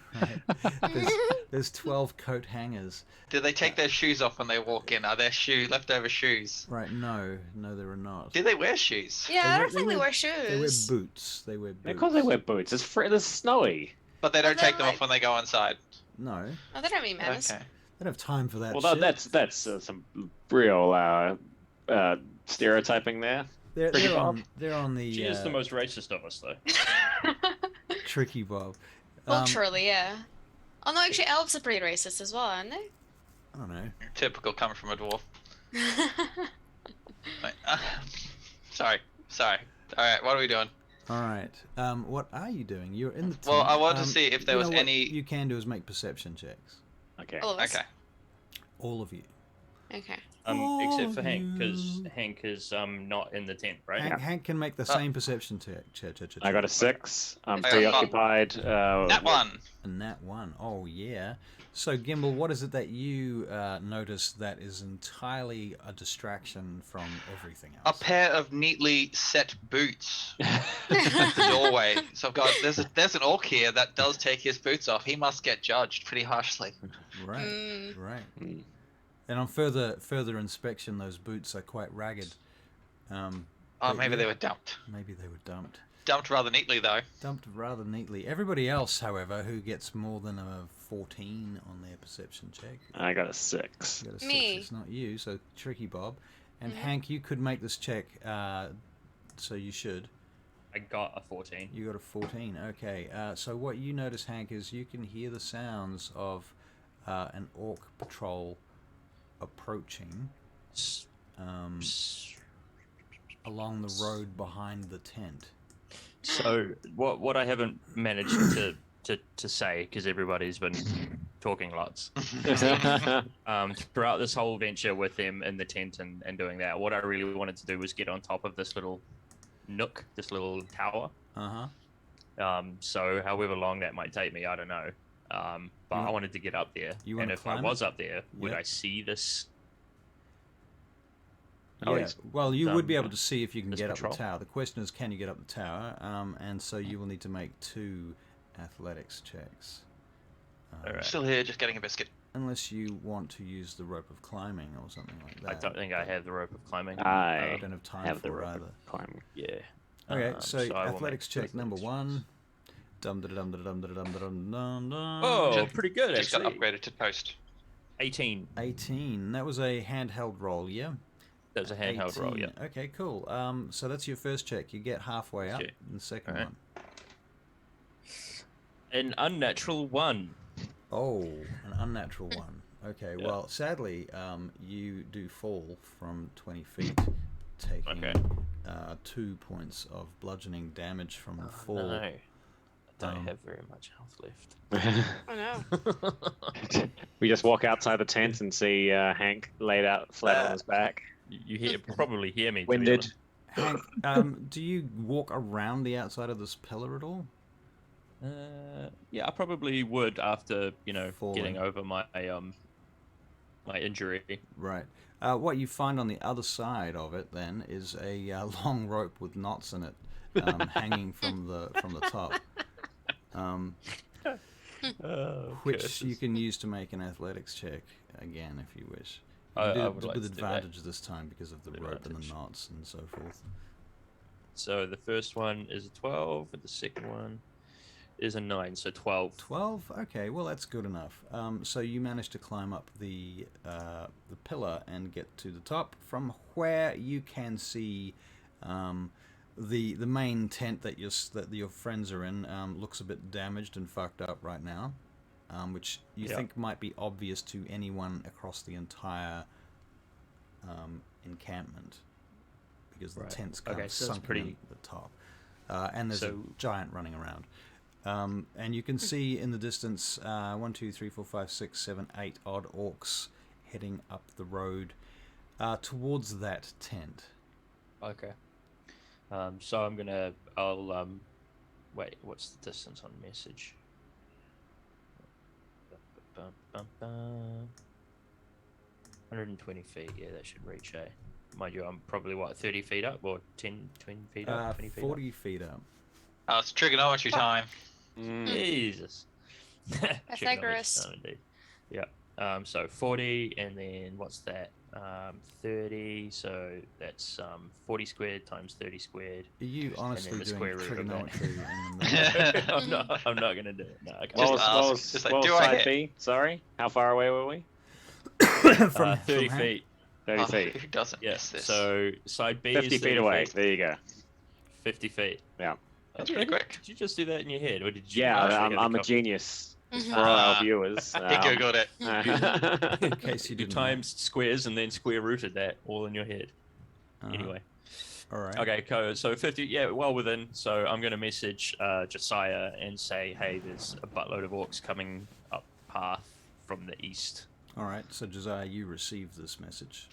There's 12 coat hangers. Do they take their shoes off when they walk in? Are there leftover shoes? Right, no, there are not. Do they wear shoes? Yeah, I don't think they wear They wear shoes. boots. They wear boots. Of course they wear boots. It's snowy. But they don't they're take them like- off when they go inside. No, Oh, they don't mean manners. Okay. they don't have time for that Well, shit. that's some real stereotyping there. They're Tricky on the She is the most racist of us, though. Tricky Bob. Culturally, yeah. Oh no, actually, elves are pretty racist as well, aren't they? I don't know. Typical coming from a dwarf. Wait, sorry. Alright, what are we doing? All right. What are you doing? You're in the tent. Well, I wanted to see if there you was know what any... you can do is make perception checks. Okay. All of us. Okay. All of you. Okay. Except for Hank, because you. Hank is not in the tent, right? Hank can make the same perception check. I got a 6. I'm I got preoccupied. That one! And that one. Oh, yeah. So, Gimbal, what is it that you notice that is entirely a distraction from everything A else? pair of neatly set boots at the doorway. So I've got... There's an orc here that does take his boots off. He must get judged pretty harshly. Right, Mm. right. Mm. And on further inspection, those boots are quite ragged. Oh, But maybe yeah. they were dumped. Maybe they were dumped. Dumped rather neatly, though. Dumped rather neatly. Everybody else, however, who gets more than a 14 on their perception check, I got a 6. you got a 6. Me. It's not you, so Tricky Bob. And Mhm. Hank, you could make this check, so you should. I got a 14. You got a 14. Okay. So what you notice, Hank, is you can hear the sounds of an orc patrol approaching um, along the road behind the tent. So what I haven't managed to say, because everybody's been talking lots, throughout this whole venture with them in the tent and doing that, what I really wanted to do was get on top of this little nook, this little tower. So however long that might take me, I don't know. But I wanted to get up there. You And wanna if I climb was it? up there, would Yeah. I see this? Oh, Yeah. he's Well, you would be done able to see if you can this get up patrol. the tower. The question is, can you get up the tower? And so you will need to make 2 athletics checks. Alright. Still here, just getting a biscuit. Unless you want to use the rope of climbing or something like that. I don't think I have the rope of climbing. I I don't have time have the for it rope either. climbing. Yeah. Okay, so I will athletics make check number athletics 1. Dum da dum da dum da dum da dum dum dum. Oh, Just- pretty good Just got actually. upgraded to post. 18. 18. That was a handheld roll, yeah? That was a handheld roll, yeah. 18. Okay, cool. So that's your first check. You get halfway up Okay. in the second Alright. one. An unnatural 1. Oh, an unnatural one. Okay, Yeah. well, sadly, you do fall from 20 feet, taking Okay. 2 points of bludgeoning damage from the fall. No, I don't Um, have very much health left. Oh no. We just walk outside the tent and see Hank laid out flat on his back. You probably hear me. to be Winded. honest. Hank, do you walk around the outside of this pillar at all? Yeah, I probably would after Falling. getting over my my injury. Right. What you find on the other side of it then is a long rope with knots in it, hanging from the top, which you can use to make an athletics check again if you wish. You I can do would it like with to do that. advantage this time because of the rope and the Advantage. knots and so forth. So the first one is a 12, and the second one is a 9, so 12. 12. Okay, well that's good enough. So you manage to climb up the pillar and get to the top, from where you can see the main tent that your friends are in. Looks a bit damaged and fucked up right now, which you Yeah. think might be obvious to anyone across the entire encampment, because the Right. tent's kind Okay, of so that's sunken pretty- in at the top, and there's a So- giant running around. And you can see in the distance 1, 2, 3, 4, 5, 6, 7, 8 odd orcs heading up the road towards that tent. Okay. So I'll wait, what's the distance on message? 120 feet, yeah, that should reach, eh? mind you, I'm probably what 30 feet up or 10, 20 feet up, 20 feet 40 feet up. Oh, it's trigonometry time. up. Mm. Jesus. Pythagoras. Trigonometry time indeed. Yeah. So 40, and then what's that? 30. So that's 40 squared times 30 squared. Are you honestly the doing square root of that. trigonometry in the I'm not gonna do it. No, I can't. What Just was, ask. what was, Just like, what was do I side hit? B? Sorry, how far away were we? from 30 Hank? feet. 30 Oh, feet. who doesn't Yeah. miss this? So side B 50 is feet 30 away. feet. There you go. 50 feet. Yeah. That's pretty quick. Did you just do that in your head, or did you? Yeah, actually have I'm the a genius. Mhm. For all our Ah. viewers. He googled it. In case you You didn't times squares and then square rooted that all in your head. know. Anyway. All right. Okay, so 50, yeah, well within. So I'm going to message Josiah and say, hey, there's a buttload of orcs coming up path from the east. All right. So Josiah, you receive this message.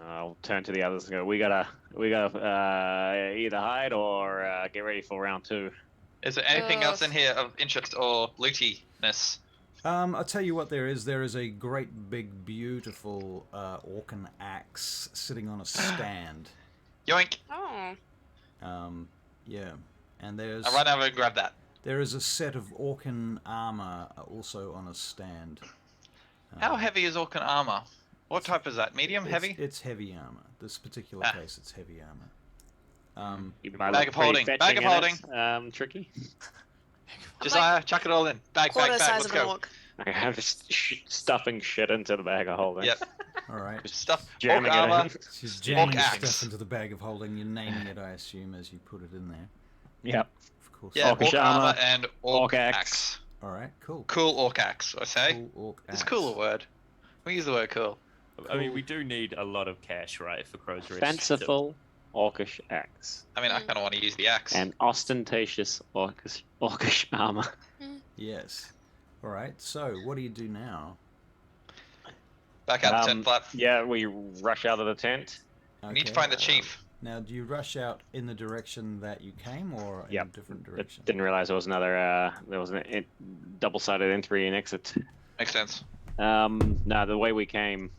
I'll turn to the others and go, we gotta either hide or get ready for round 2. Is there anything else in here of interest or lootiness? I'll tell you what there is. There is a great big beautiful orcan axe sitting on a stand. Yoink! Oh. Yeah, and there's I run over and grab that. there is a set of orcan armor also on a stand. How heavy is Orcan armor? What type is that? Medium, heavy? It's heavy armor. This particular Ah. case, it's heavy armor. You might Bag look of pretty holding, fetching bag of in it, Tricky. Josiah, chuck it all in. Bag, Quarter bag, bag, size let's of an go. orc. I'm just stuffing shit into the bag of holding. Yep, All right. just stuff. Orc Jamming it armor. in. She's jamming axe. stuff into the bag of holding. You're naming it, I assume, as you put it in there. Yep. Of course. Yeah, Orcish orc armor armor, and orc orc axe. axe. All right. Cool. Cool orc axe, I say. Cool orc It's axe. cool a word. We use the word cool. I mean, we do need a lot of cash, right, for Crow's Rest. Fanciful orcish axe I mean, I kind of want to use the axe. and ostentatious orcish armor. Yes. All right. So, what do you do now? Back out the tent flap. Yeah, we rush out of the tent. We need to Okay. find the chief. Now, do you rush out in the direction that you came, or in Yep. a different direction? Didn't realize there was another. There was a double-sided entry and exit. Makes sense. No, the way we came.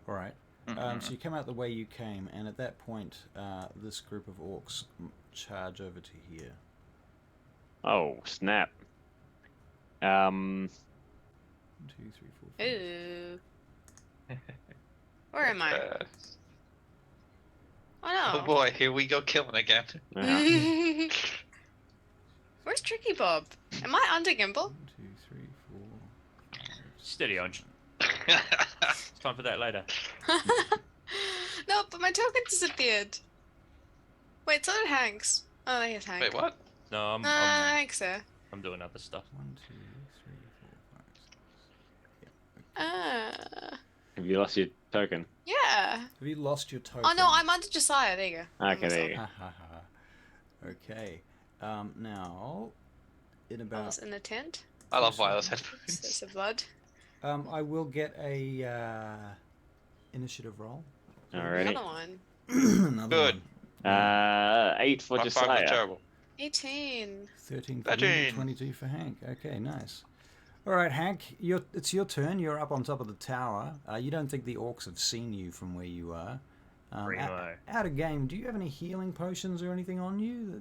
All right. So you come out the way you came, and at that point, this group of orcs charge over to here. Oh snap. 1, 2, 3, 4, 5. Ooh. Where am I? Oh Oh boy, here we go killing again. Yeah. no. Where's Tricky Bob? Am I under Gimbal? 1, 2, 3, 4, 5. Steady on. It's time for that later. No, but my token disappeared. Wait, so did Hank's. Oh, here's Hank. Wait, what? No, I'm Hank's there. doing other stuff. 1, 2, 3, 4, 5, 6. Yeah. Have you lost your token? Yeah. Have you lost your token? Oh no, I'm under Josiah. There you go. Okay, there you go. Ha ha ha. Okay. Now, in I about was in the tent. I love wireless There's headphones. the blood. I will get a initiative roll. Alrighty. Another one. Another Good. one. 8 for High five was Josiah. terrible. 18. 13 for me, 13. 22 for Hank. Okay, nice. All right, Hank, it's your turn. You're up on top of the tower. You don't think the orcs have seen you from where you are. Primo. Out of game, do you have any healing potions or anything on you?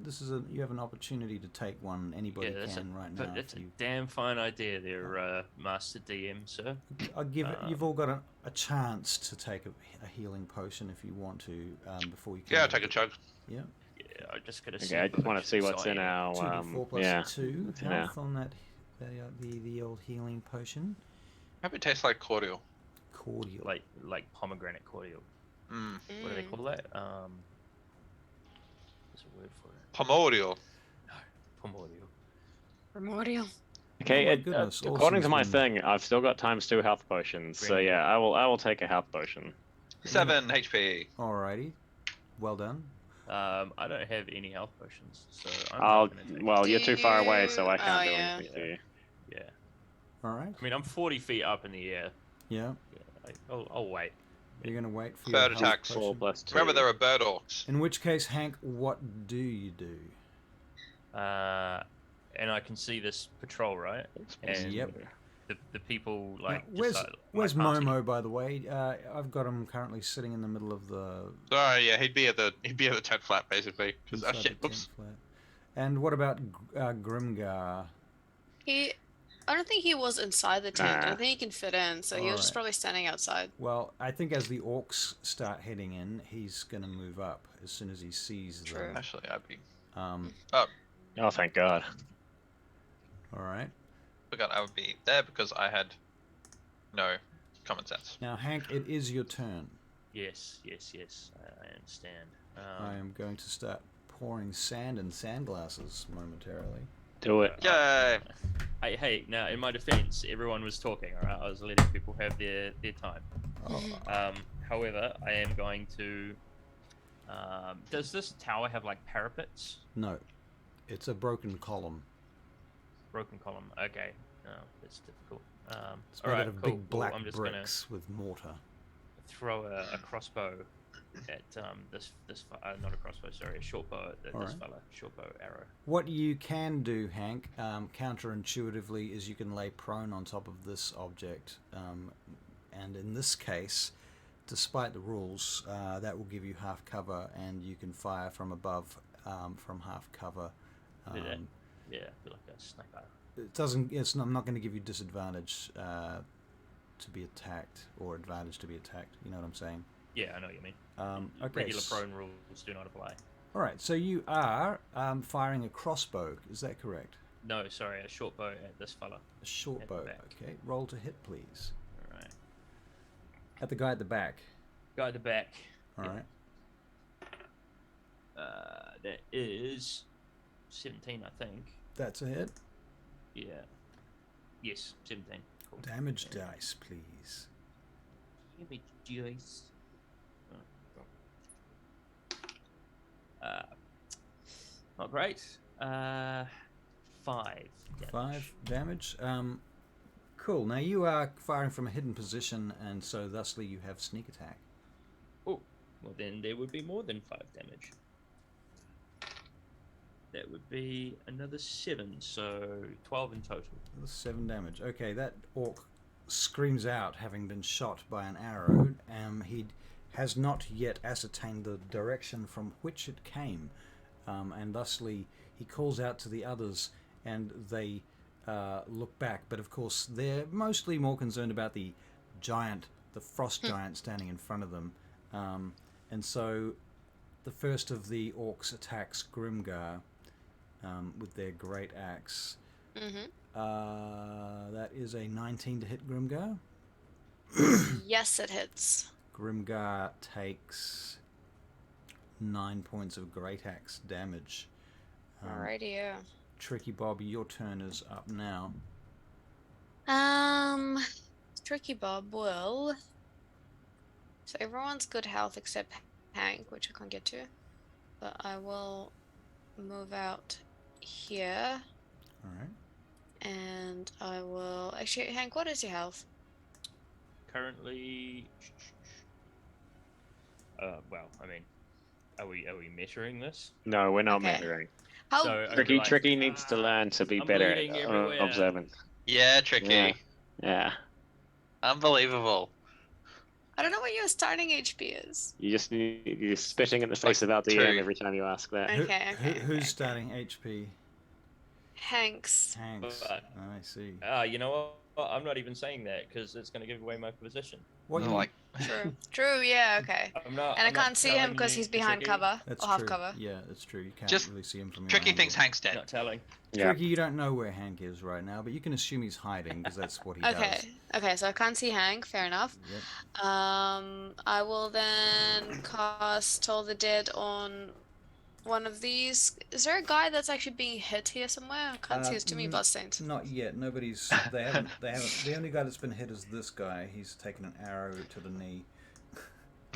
You have an opportunity to take one. Anybody Yeah, that's can right now. That's if a you, damn fine idea there, Master DM, sir. I'll give it. You've all got a chance to take a healing potion if you want to before you. Can Yeah, I'll take a chug. Yeah. Yeah, I just gotta see. Okay, I just want to see what's in our. 2d4 plus yeah. 2 what's in our- health on that. The old healing potion. Hope it tastes like cordial. Cordial. like pomegranate cordial. Mm. What do they call that? There's a word for it. Pomodial. Primordial. Primordial. Okay, Oh my goodness, according to my Alston's thing, I've still got ×2 health potions. So Bring it. yeah, I will take a health potion. 7 HP. Alrighty. Well done. I don't have any health potions, so I'm I'll. not gonna take Well, you're Do too far away, you- so I can't oh, do yeah. anything to you. Yeah. Alright. I mean, I'm 40 feet up in the air. Yeah. Yeah, I'll wait. You're gonna wait for Bird your attacks. health 4 potion. +2. Remember, there are bird orcs. In which case, Hank, what do you do? And I can see this patrol, right? And Yep. the people like Now, just like, Where's party. Momo, by the way? I've got him currently sitting in the middle of the Yeah, he'd be at the tent flap basically. 'Cause- inside shit, the tent whoops. flat. And what about Grimgar? I don't think he was inside the tent. I Nah. don't think he can fit in, so he was just Alright. probably standing outside. Well, I think as the orcs start heading in, he's going to move up as soon as he sees True. them. Actually, I'd be. Oh, thank God. All right. Forgot I would be there because I had no common sense. Now, Hank, it is your turn. Yes. I understand. I am going to start pouring sand in sandglasses momentarily. Do it. Yay! Hey, now in my defense, everyone was talking. All right, I was letting people have their time. Oh, However, I am going to. Does this tower have like parapets? no. It's a broken column. Broken column. Okay. No, that's difficult. It's All made right, out of cool, big black I'm just bricks with mortar. gonna throw a crossbow at this not a crossbow, sorry, a short bow at this Alright. fella. Short bow arrow. What you can do, Hank, counterintuitively, is you can lay prone on top of this object. And in this case, despite the rules, that will give you half cover, and you can fire from above from half cover. Yeah, I feel like a sniper. It doesn't. I'm not going to give you disadvantage to be attacked or advantage to be attacked. You know what I'm saying? Yeah, I know what you mean. Okay. Regular prone rules do not apply. All right. So you are firing a crossbow. Is that correct? No, sorry, a short bow at this fella. A short At the bow. back. Okay. Roll to hit, please. All right. At the guy at the back. Guy at the back. All right. That is 17, I think. That's a hit. Yeah. Yes, 17. Cool. Damage dice, please. Damage dice. Not great. 5 damage. 5 damage. Cool. Now you are firing from a hidden position, and so thusly you have sneak attack. Oh, well then there would be more than 5 damage. That would be another 7, so 12 in total. That's 7 damage. Okay, that orc screams out, having been shot by an arrow. He has not yet ascertained the direction from which it came, and thusly he calls out to the others, and they look back. But of course, they're mostly more concerned about the giant, the frost giant standing in front of them. And so the first of the orcs attacks Grimgar with their great axe. That is a 19 to hit Grimgar. Yes, it hits. Grimgar takes 9 points of great axe damage. Alrighty, yeah. Tricky Bob, your turn is up now. Tricky Bob will. So everyone's good health except Hank, which I can't get to. But I will move out here, All right. and I will actually. Hank, what is your health? Currently, well, I mean, are we measuring this? No, we're not Okay. measuring. How? So, okay, Tricky, like, Tricky needs to learn to be I'm better bleeding at everywhere. observant. Yeah, tricky. Yeah. Yeah. Unbelievable. I don't know what your starting HP is. You're spitting in the face of our two. DM every time you ask that. Okay, okay, Who's okay. starting HP? Hank's. Hanks. But- I see. You know what? I'm not even saying that because it's going to give away my position. What I'm you like, True. True. Yeah. Okay. I'm not. And I I'm not can't see him telling because you, he's behind Tricky. cover That's or half true. cover. Yeah, that's true. You can't Just really see him from your tricky angle. thinks Hank's dead. Not telling. Yeah. Tricky, you don't know where Hank is right now, but you can assume he's hiding because that's what he Okay. does. Okay. So I can't see Hank. Fair enough. Yep. I will then cast Toll the Dead on one of these. Is there a guy that's actually being hit here somewhere? I can't see. There's too many bloodstains. Not yet. Nobody's. They haven't. The only guy that's been hit is this guy. He's taken an arrow to the knee.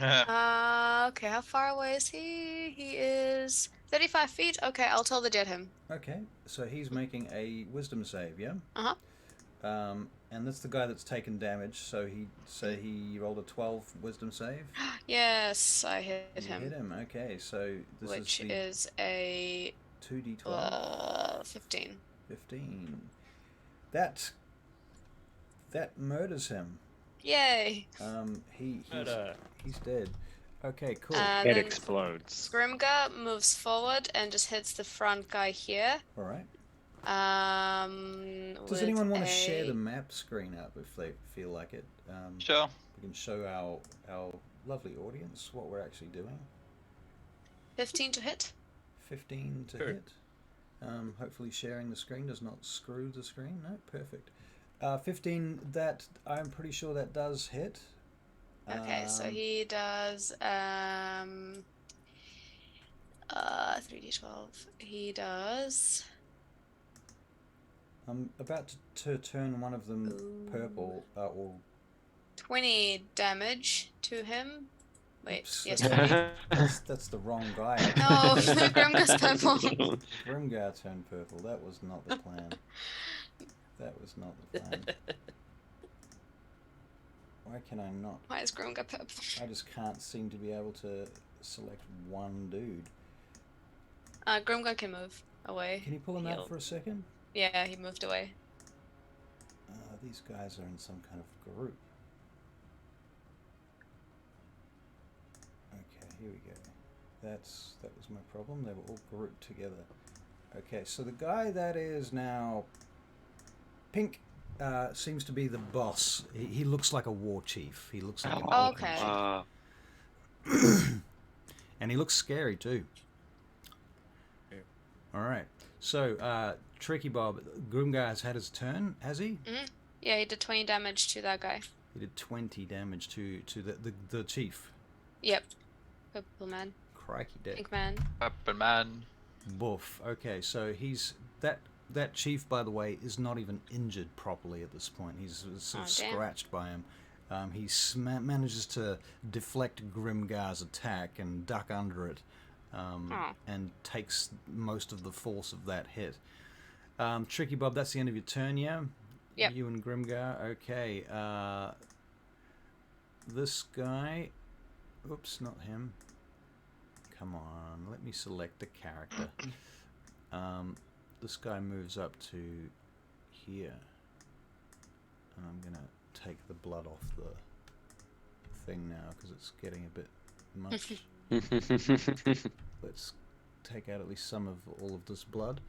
Okay. How far away is he? He is 35 feet. Okay. I'll Toll the Dead him. Okay, so he's making a wisdom save, yeah. Uh-huh. And that's the guy that's taken damage. So he rolled a 12 wisdom save. Yes, I hit You him. hit him. Okay, so this Which is the is a 2d12. 15. 15. That murders him. Yay! He's dead. Okay, cool. It Then explodes. Grimgar moves forward and just hits the front guy here. All right. Does With anyone want to share a- the map screen up if they feel like it? Sure. We can show our lovely audience what we're actually doing. 15 to hit? 15 to Sure. hit. Hopefully sharing the screen does not screw the screen. No, perfect. 15, that I'm pretty sure that does hit. Okay, so he does 3d12. He does I'm about to turn one of them purple, or 20 damage to him. Wait, oops, yes, that's, 20. that's the wrong guy. No, Grimgar's purple. Grimgar turned purple. That was not the plan. That was not the plan. Why can I not? Why is Grimgar purple? I just can't seem to be able to select one dude. Grimgar can move away. Can you pull him He'll- out for a second? Yeah, he moved away. These guys are in some kind of group. Okay, here we go. That was my problem. They were all grouped together. Okay, so the guy that is now pink seems to be the boss. He looks like a war chief. He looks like an Oh, orc okay. chief. And he looks scary too. All right. So, Tricky Bob, Grimgar has had his turn, has he? Yeah, he did 20 damage to that guy. He did 20 damage to the chief. Yep. Purple man. Crikey deck. Pink man. Weapon man. Boof. Okay, so he's that chief, by the way, is not even injured properly at this point. He's sort of damn. scratched by him. He manages to deflect Grimgar's attack and duck under it, and takes most of the force of that hit. Tricky Bob, that's the end of your turn, yeah? Yep. You and Grimgar. Okay. This guy. Oops, not him. Come on, let me select the character. This guy moves up to here. And I'm gonna take the blood off the thing now because it's getting a bit much. Let's take out at least some of all of this blood.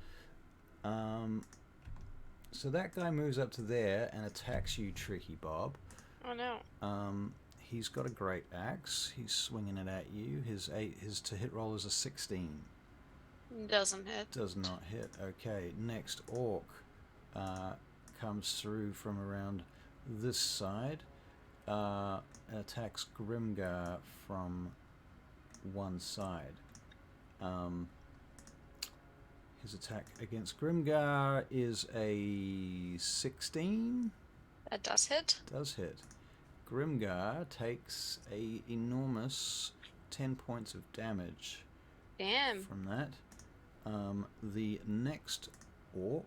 So that guy moves up to there and attacks you, Tricky Bob. Oh no. He's got a great axe. He's swinging it at you. His to hit roll is a 16. Doesn't hit. Does not hit. Okay, next orc comes through from around this side. Attacks Grimgar from one side. His attack against Grimgar is a 16. That does hit. Does hit. Grimgar takes a enormous 10 points of damage Damn. from that. The next orc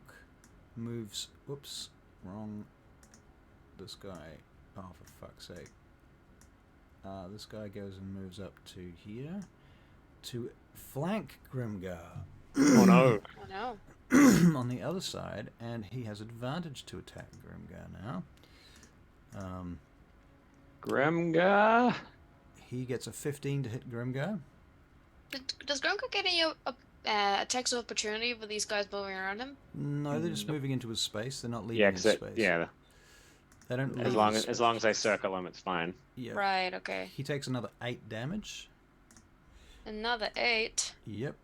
moves. Whoops, wrong. This guy. Oh, for fuck's sake. This guy goes and moves up to here to flank Grimgar. Oh no. Oh no. On the other side, and he has advantage to attack Grimgar now. Grimgar. He gets a 15 to hit Grimgar. Does Grimgar get any attacks of opportunity with these guys moving around him? No, they're just moving into his space. They're not leaving Yeah, his 'cause space. yeah. They don't leave As long as I circle him, it's fine. Yeah. Right, okay. He takes another 8 damage. Another 8. Yep.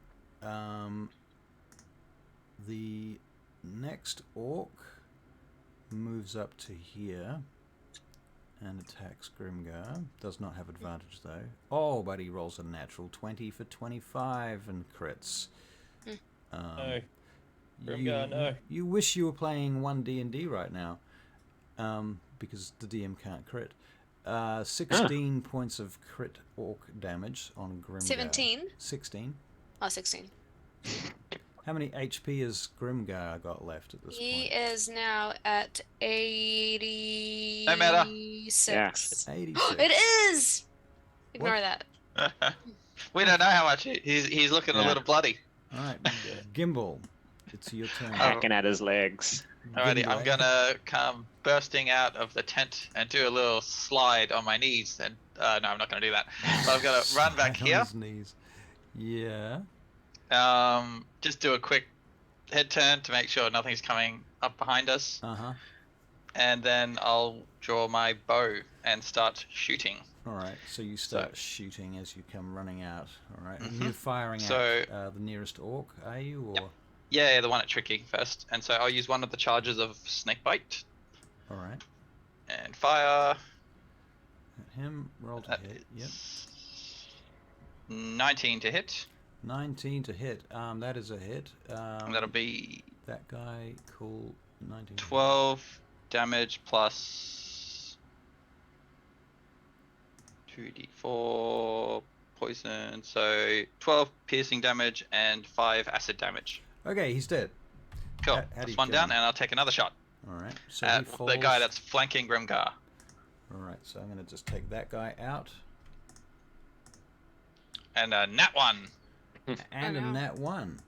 The next orc moves up to here and attacks Grimgar. Does not have advantage though. Oh, but he rolls a natural 20 for 25 and crits. No. Grimgar, no. You wish you were playing 1 D&D right now, because the DM can't crit. 16 points of crit orc damage on Grimgar. 17? 16. Oh, 16. How many HP has Grimgar got left at this He point? is now at 86. No matter. Yeah. 86. It is! Ignore What? that. We don't know how much he's looking a Yeah. little bloody. Alright, Gimbal. It's your turn. Hacking at his legs. Alrighty, I'm Gimble. gonna come bursting out of the tent and do a little slide on my knees. And no, I'm not gonna do that. But I'm gonna run back Slide on here. his knees. Yeah. Just do a quick head turn to make sure nothing's coming up behind us, Uh-huh. and then I'll draw my bow and start shooting. All right. So you start shooting as you come running out. All right. And Mhm. you're firing So- at the nearest orc, are you? Or Yep. Yeah, the one at tricking first. And so I'll use one of the charges of snakebite all right. and fire. At him. Roll to That hit. Yep. is 19 to hit. 19 to hit. That is a hit. And that'll be That guy. Cool. 19. 12 damage plus 2d4 poison. So 12 piercing damage and 5 acid damage. Okay, he's dead. Cool. How do That's you one kill down, him? and I'll take another shot All right. So he at falls. the guy that's flanking Grimgar. All right. So I'm going to just take that guy out. And a nat 1. And a no. nat 1.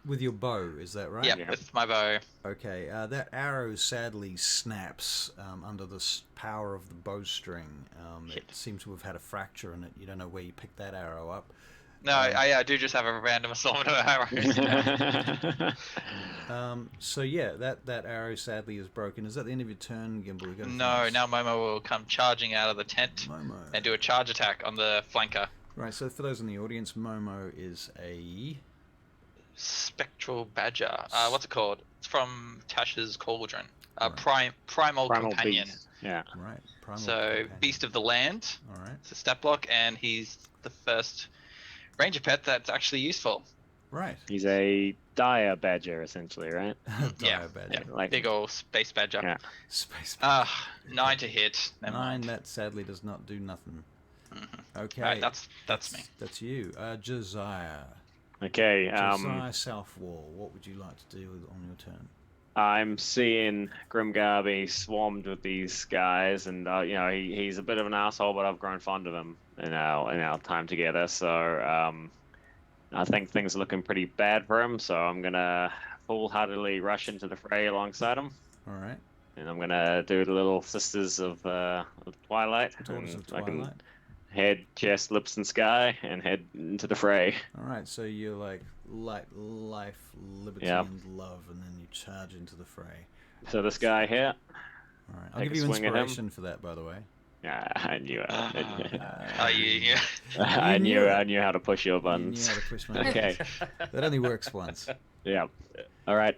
With your bow, is that right? Yep, Yeah. with my bow. Okay, that arrow sadly snaps under the power of the bowstring. It Shit. seems to have had a fracture in it. You don't know where you picked that arrow up. No, I do just have a random assortment of arrows. So yeah, that arrow sadly is broken. Is that the end of your turn, Gimbal? You got anything No, else? now Momo will come charging out of the tent Momo. and do a charge attack on the flanker. Right, so for those in the audience, Momo is a... Spectral badger. What's it called? It's from Tasha's Cauldron. Right. Primal companion. beast. Yeah. Right, primal So companion. beast of the land. All right, It's a stat block, and he's the first ranger pet that's actually useful. right. He's a dire badger, essentially, right? Yeah, Dire badger. yeah. Like- Big ol' space badger. Yeah. Space 9 to hit. Never 9, mind. that sadly does not do nothing. Mhm. Okay. Alright, that's me. That's you. Josiah. Okay. Josiah Southwall, what would you like to do on your turn? I'm seeing Grimgar be swarmed with these guys, and he's a bit of an asshole, but I've grown fond of him in our time together. So I think things are looking pretty bad for him. So I'm gonna full-heartedly rush into the fray alongside him, All right. and I'm gonna do the little Sisters of Twilight. Daughters and of I can Twilight. head, chest, lips, and sky, and head into the fray. All right, so you're like light, life, liberty, Yeah. and love, and then you charge into the fray. So this guy here. All right. I'll Take give a you swing at him. inspiration for that, by the way. Yeah, I knew it. Yeah. I knew how to push your You knew buttons. how to push my Okay. That only works once. Yeah. All right.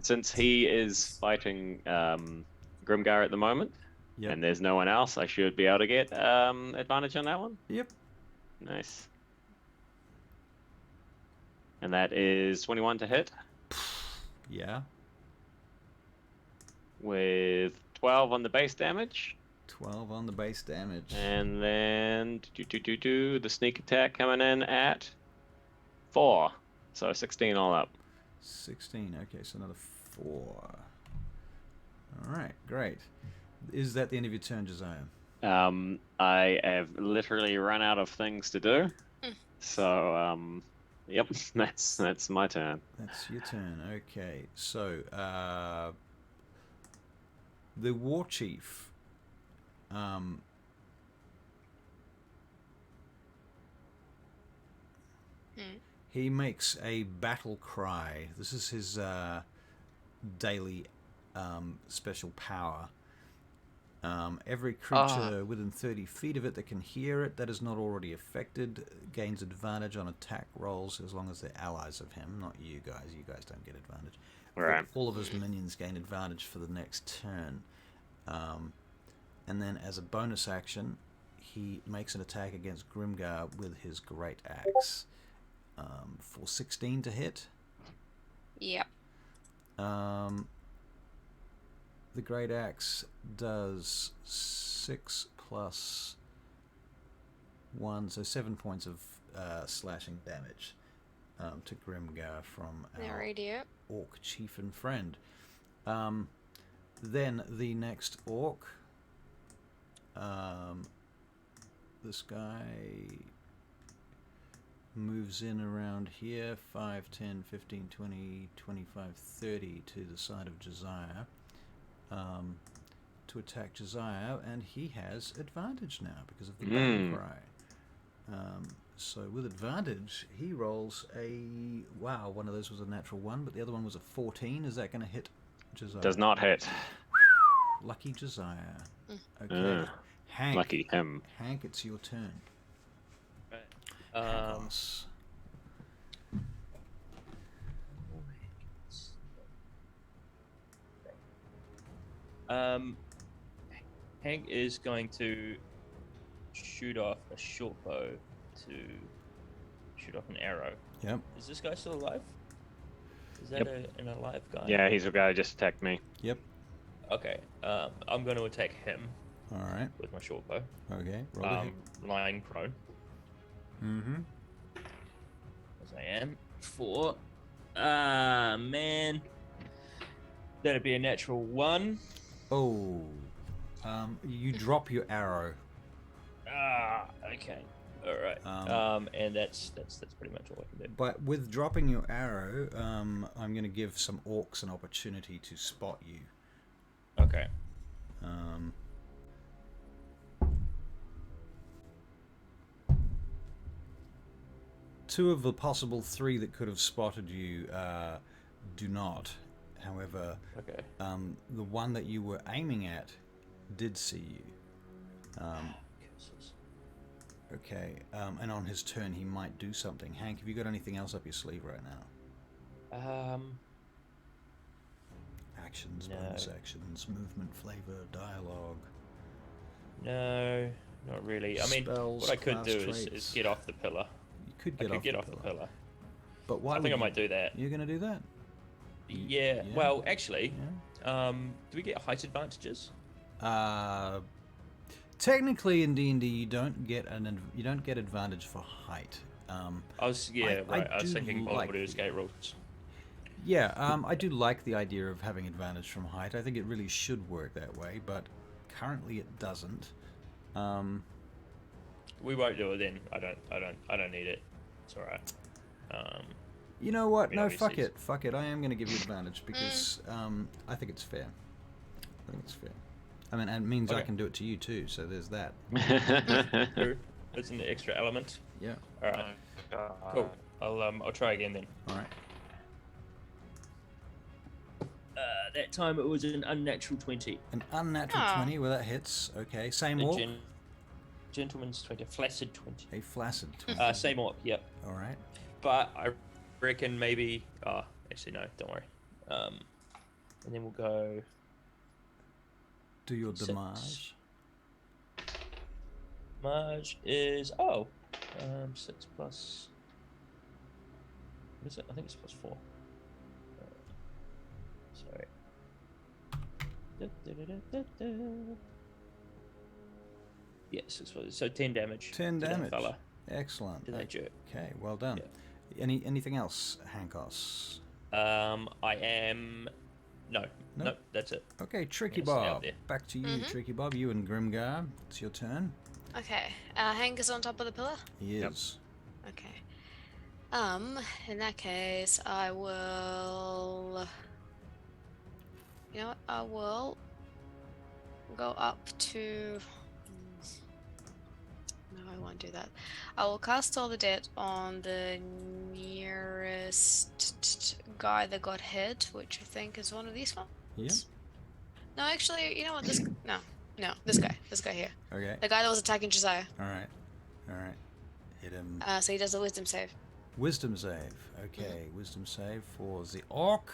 Since he is fighting Grimgar at the moment, Yep. and there's no one else, I should be able to get advantage on that one. Yep. Nice. And that is 21 to hit Yeah. with 12 on the base damage, 12 on the base damage. and then the sneak attack coming in at 4, so 16 all up. 16. Okay, so another 4. All right, great. Is that the end of your turn, Josiah? I have literally run out of things to do. So, yep, that's my turn. That's your turn. Okay, so the war chief. He makes a battle cry. This is his daily special power. Every creature within 30 feet of it that can hear it, that is not already affected, gains advantage on attack rolls as long as they're allies of him, not you guys. You guys don't get advantage. Right. All of his minions gain advantage for the next turn. And then as a bonus action, he makes an attack against Grimgar with his great axe. For 16 to hit. Yep. The great axe does 6 plus 1, so 7 points of slashing damage to Grimgar from our Idiot. orc chief and friend. Then the next orc. This guy. moves in around here, 5, 10, 15, 20, 25, 30 to the side of Josiah, to attack Josiah, and he has advantage now because of the battle cry. So with advantage, he rolls a... Wow, one of those was a natural 1, but the other one was a 14. Is that going to hit Josiah? Does not hit. Lucky Josiah. Okay. Hank. Lucky him. Hank, it's your turn. Right. Hank is going to shoot off a short bow to shoot off an arrow. Yep. Is this guy still alive? Is that an alive guy? Yeah, he's the guy who just attacked me. Yep. Okay. I'm going to attack him. All right. With my short bow. Okay. Roll the hit. Lying prone. Mm-hmm. As I am. 4. Man. That'd be a natural 1. Oh. You drop your arrow. Okay. All right. And that's pretty much all I can do. But with dropping your arrow, I'm going to give some orcs an opportunity to spot you. Okay. Two of the possible 3 that could have spotted you do not. However, okay. The one that you were aiming at did see you. Okay, and on his turn he might do something. Hank, have you got anything else up your sleeve right now? Actions, No. bonus actions, movement, flavor, dialogue. No, not really. I mean, Spells, what I could class do traits. is get off the pillar. You could I get could off, get the off pillar. the pillar. But why I think I would might do that. You're going to do that? Yeah. Yeah. Well, actually, Yeah. do we get height advantages? Technically in D&D you don't get advantage for height. I was I was do thinking like Baldur's Gate rules. Yeah, I do like the idea of having advantage from height. I think it really should work that way, but currently it doesn't. We won't do it then. I don't need it. It's all right. You know what? I mean, No, obviously fuck it. Fuck it. I am going to give you advantage because I think it's fair. I think it's fair. I mean, and it means I Okay. can do it to you too, so there's that. True. It's an extra element. Yeah. All right. Cool. I'll try again then. All right. That time it was an unnatural 20. An unnatural 20, well that hits. Okay, same A orc. Gentleman's 20. A flaccid 20. A flaccid 20. Same orc, yep. All right. But I reckon maybe... Oh, actually no, don't worry. And then we'll go... Do your 6. damage. Damage is... 6 plus... What is it? I think it's plus 4. Sorry. Yeah, 6 plus... So 10 damage. 10 to that damage. Fella. Excellent. To that jerk. Okay, well done. Yeah. Anything else, Hankos? I am... No, that's it. Okay, Tricky Yes, out Bob. there. Back to you, Tricky Bob. You and Grimgar. It's your turn. Okay. Hank is on top of the pillar? He is. Okay. In that case, I will... You know what? I will go up to... No, I won't do that. I will cast all the debt on the nearest guy that got hit, which I think is one of these ones. Yeah. No, actually, you know what? This this guy here, Okay. the guy that was attacking Josiah. All right. All right. Hit him. So he does a wisdom save. Wisdom save. Okay, wisdom save for the orc.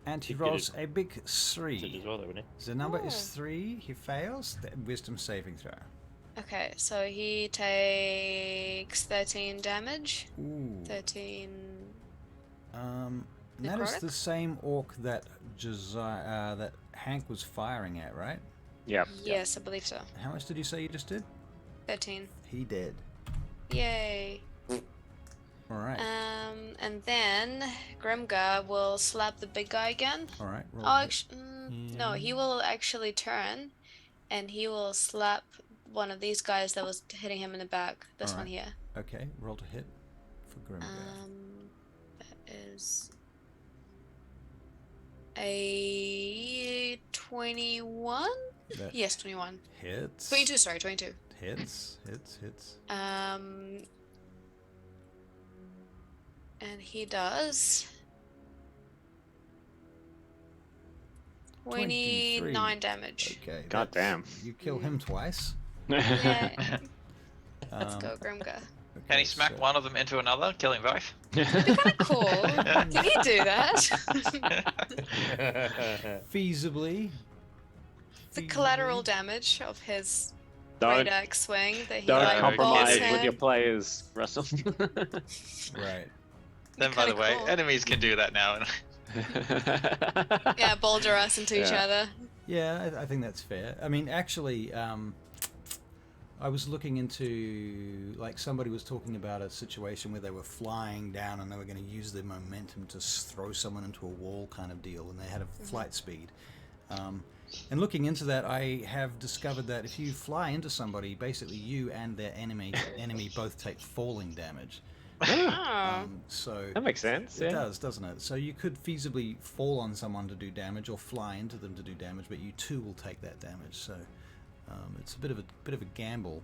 And he He did rolls a big Did 3. as well, though, wouldn't The number Oh. is 3. He fails the wisdom saving throw. Okay, so he takes 13 damage. Ooh. 13. That is Necrotic? the same orc that Josiah, that Hank was firing at, right? Yep. Yes, I believe so. How much did you say you just did? 13. He did. Yay. All right. And then Grimgar will slap the big guy again. All right. Roll Oh, a hit. actually, no, he will actually turn, and he will slap one of these guys that was hitting him in the back. This one Alright. here. Okay. Roll to hit Grimgar. That is a 21. That Yes, 21. hits. 22. Sorry, 22. Hits. And he does 29 damage. Okay. God damn. You kill him twice. Yeah. Let's go, Grimgar. Can he smack one of them into another, killing both? That'd be kind of cool. Can he do that? Feasibly. The collateral damage of his Don't great axe swing that he don't like compromise balls with your him. players, Russell. Right. Then, by the Kinda way, cool. enemies can do that now. Yeah, boulder us into each Yeah. other. Yeah, I think that's fair. I mean, actually, I was looking into, like, somebody was talking about a situation where they were flying down and they were going to use their momentum to throw someone into a wall kind of deal, and they had a flight speed. And looking into that, I have discovered that if you fly into somebody, basically you and their enemy both take falling damage. Oh. So That makes sense. it Yeah. does, doesn't it? So you could feasibly fall on someone to do damage, or fly into them to do damage, but you too will take that damage. So it's a bit of a gamble.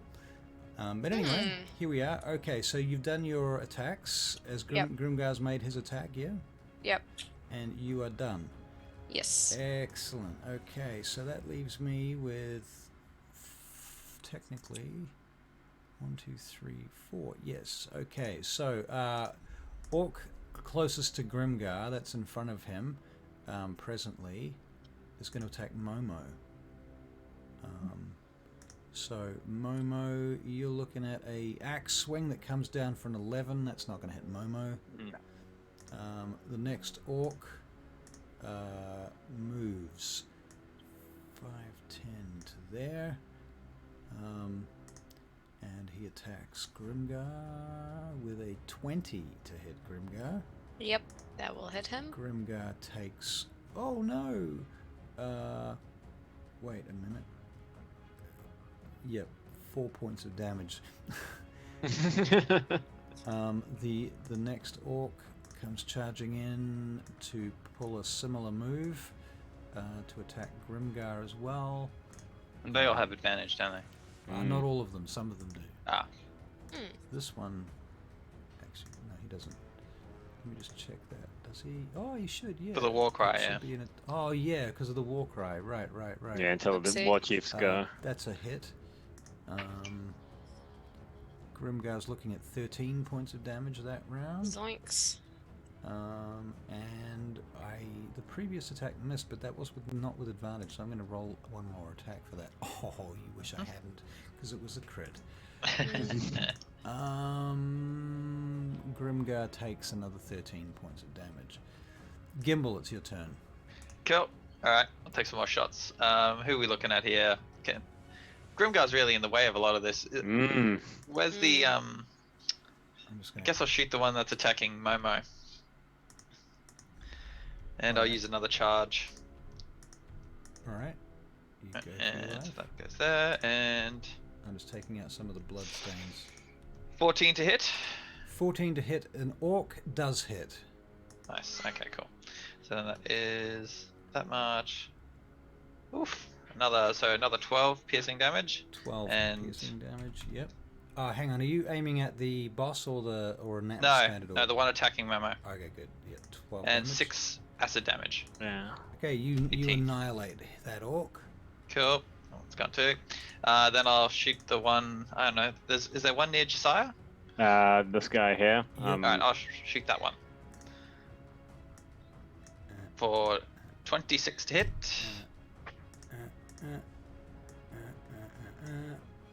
But anyway, here we are. Okay, so you've done your attacks as Yep. Grimgar's made his attack, yeah, Yep. and you are done. Yes. Excellent. Okay, so that leaves me with technically 1, 2, 3, 4. Yes. Okay. So orc closest to Grimgar, that's in front of him, presently, is going to attack Momo. So Momo, you're looking at a axe swing that comes down for an 11. That's not going to hit Momo. No. The next orc moves 5, 10 to there, and he attacks Grimgar with a 20 to hit Grimgar. Yep. That will hit him. Grimgar takes, oh no, wait a minute. Yep, 4 points of damage. The next orc comes charging in to pull a similar move to attack Grimgar as well. And they all have advantage, don't they? Not all of them, some of them do. Ah. This one, actually, no, he doesn't. Let me just check that. Does he? Oh, he should, yeah. For the war cry, It should yeah. be in a, oh, yeah, because of the war cry. Right. Yeah, until the Oopsie. war chiefs go. That's a hit. Grimgar's looking at 13 points of damage that round. Zoinks. And the previous attack missed, but that was not with advantage, so I'm going to roll one more attack for that. Oh, you wish I hadn't, because it was a crit. Grimgar takes another 13 points of damage. Gimbal, it's your turn. Cool. Alright, I'll take some more shots. Who are we looking at here? Okay. Grimgar's really in the way of a lot of this. Where's the, I'm just I going guess I'll shoot the one that's attacking Momo. And I'll use another charge. Alright. You go for And your life. that goes there, and I'm just taking out some of the blood stains. 14 to hit. 14 to hit. An orc does hit. Nice, okay, cool. So then that is that much. Oof. Another 12 piercing damage. 12 And- piercing damage, yep. Hang on, are you aiming at the boss or a No, standard orc? no, the one attacking Momo. Okay, good. Yeah, 12 And damage. 6 acid damage. Yeah. Okay, you 18. annihilate that orc. Cool. Oh, it's got 2. Then I'll shoot the one. I don't know. Is there one near Josiah? This guy here. Alright, I'll shoot that one. For 26 to hit.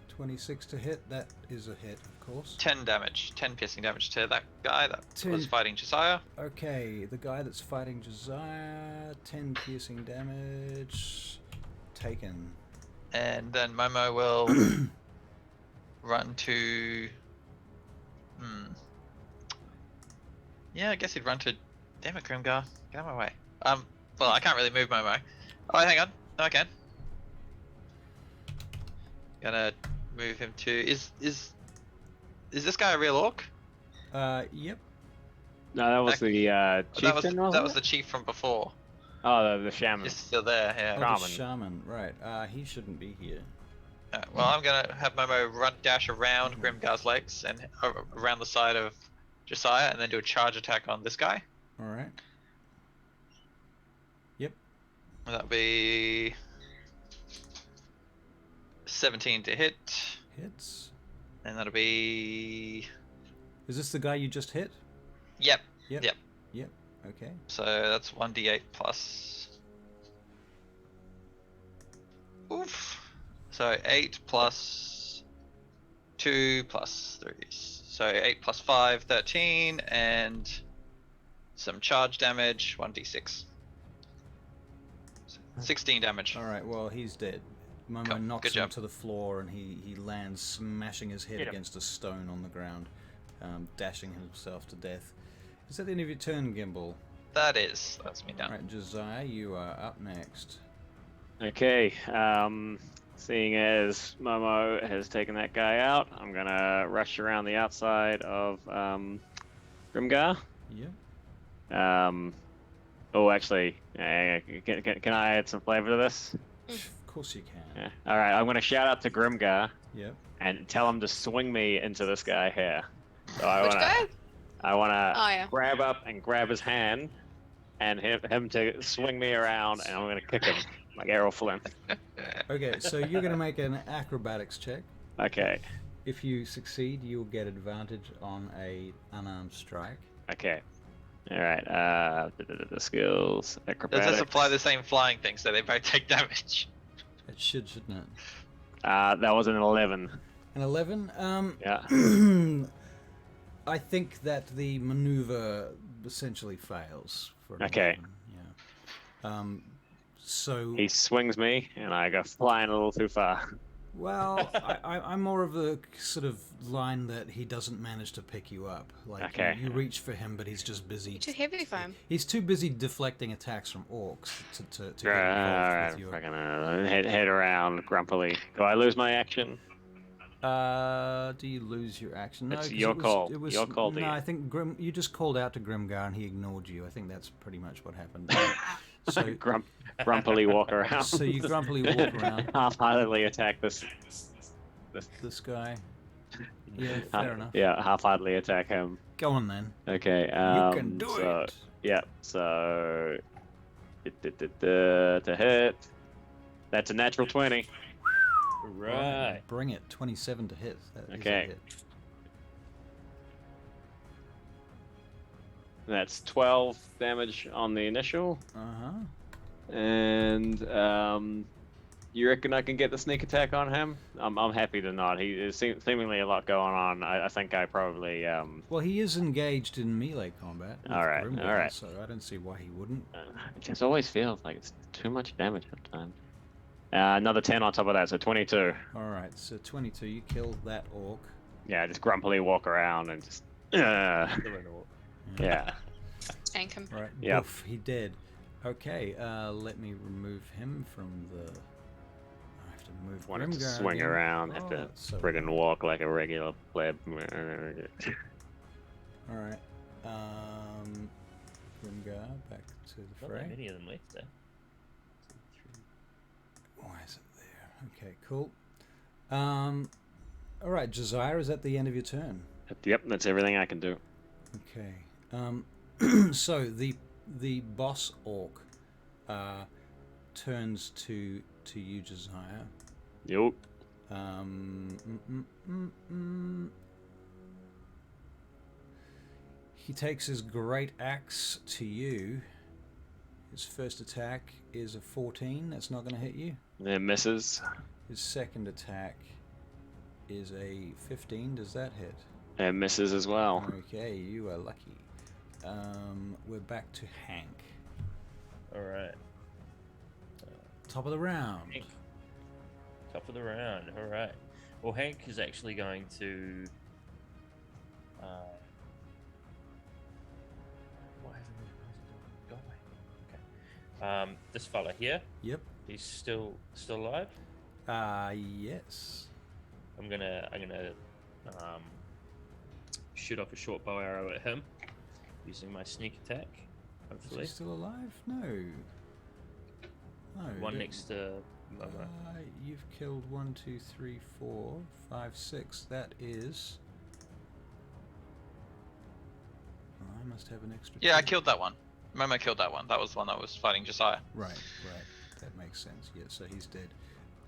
26 to hit. That is a hit, of course. 10 damage. 10 piercing damage to that guy that 10. was fighting Josiah. Okay, the guy that's fighting Josiah, 10 piercing damage. Taken. And then Momo will run to. Yeah, I guess he'd run to. Damn it, Grimgar. Get out of my way. Well, I can't really move Momo. Oh, hang on. No, I can. Gonna move him to. Is this guy a real orc? Yep. No, that was the chieftain. That was the chief from before. Oh, the shaman. He's still there. Yeah. Oh, the Shaman. shaman, right. He shouldn't be here. Well, I'm gonna have Momo dash around Grimgar's legs and around the side of Josiah, and then do a charge attack on this guy. All right. Yep. That'll be 17 to hit, Hits. and that'll be. Is this the guy you just hit? Yep. Yep. Yep. Yep. Okay. So that's 1d8 plus. Oof. So 8 plus 2 plus 3. So 8 plus 5, 13, and some charge damage, 1d6. 16 damage. All right. Well, he's dead. Momo Cool. knocks Good him job. to the floor, and he lands, smashing his head Hit him. against a stone on the ground, dashing himself to death. Is that the end of your turn, Gimbal? That's me All down. right, Josiah, you are up next. Okay. Seeing as Momo has taken that guy out, I'm gonna rush around the outside of Grimgar. Yep. Oh, actually, can I add some flavor to this? Of course you can. Yeah. All right. I'm gonna shout out to Grimgar Yep. and tell him to swing me into this guy here. So Which guy? I wanna Oh, yeah. grab up and grab his hand, and him to swing me around, and I'm gonna kick him like Errol Flynn. Okay, so you're going to make an acrobatics check. Okay. If you succeed, you'll get advantage on a unarmed strike. Okay. All right. The skills Does acrobatics. this apply the same flying thing so they both take damage? It shouldn't it? That was an 11. An 11? Yeah. I think that the maneuver essentially fails. For an Okay. 11, yeah. So... He swings me, and I go flying a little too far. Well, I'm more of the sort of line that he doesn't manage to pick you up. Like, Okay. you reach for him, but he's just busy. Too heavy for him. He's too busy deflecting attacks from orcs to get All involved right. with your... I'm gonna head around grumpily. Do I lose my action? Do you lose your action? No, It's 'cause your it was, call. It was, Your call, No, dear. I think you just called out to Grimgar and he ignored you. I think that's pretty much what happened. So, Grumpily walk around. so you grumpily walk around Half-heartedly attack this this guy. Yeah, fair enough. Yeah, half-heartedly attack him. Go on then. Okay. You can do so, it. Yeah. So to hit. That's a natural 20. Right. Bring it. 27 to hit. That is a Okay. hit. That's 12 damage on the initial. Uh-huh. And you reckon I can get the sneak attack on him? I'm happy to not. There's seemingly a lot going on. I think I probably Well, he is engaged in melee combat. with All right, Grimgar, all right. So I don't see why he wouldn't. it just always feels like it's too much damage at times. Another 10 on top of that, so 22. All right, so 22. You killed that orc. Yeah, just grumpily walk around and just yeah. Tank him. Right. Yep. Boof, he dead. Okay, let me remove him from the... I have to move Wanted to Grimgar swing again. around, Oh, have to that's so friggin' weird. walk like a regular pleb. All right. Grimgar, back to the Not fray. that many of them left there. Why is it there? Okay, cool. All right, Josiah, is that the end of your turn? Yep, that's everything I can do. Okay. So the boss orc turns to you, Josiah. Yup. He takes his great axe to you. His first attack is a 14. That's not going to hit you. It misses. His second attack is a 15. Does that hit? It misses as well. Okay, you are lucky. We're back to Hank. All right. Top of the round. Hank. Top of the round. All right. Well, Hank is actually going to. Why hasn't it gone away? Okay. This fella here. Yep. He's still alive. Yes. I'm gonna shoot off a short bow arrow at him using my sneak attack. Is Hopefully, he still alive? No. No. one don't- next to Momo. You've killed 1, 2, 3, 4, 5, 6. That is. Oh, I must have an extra. Yeah, I two. killed that one. Momo killed that one. That was the one that was fighting Josiah. Right. That makes sense. Yeah, so he's dead.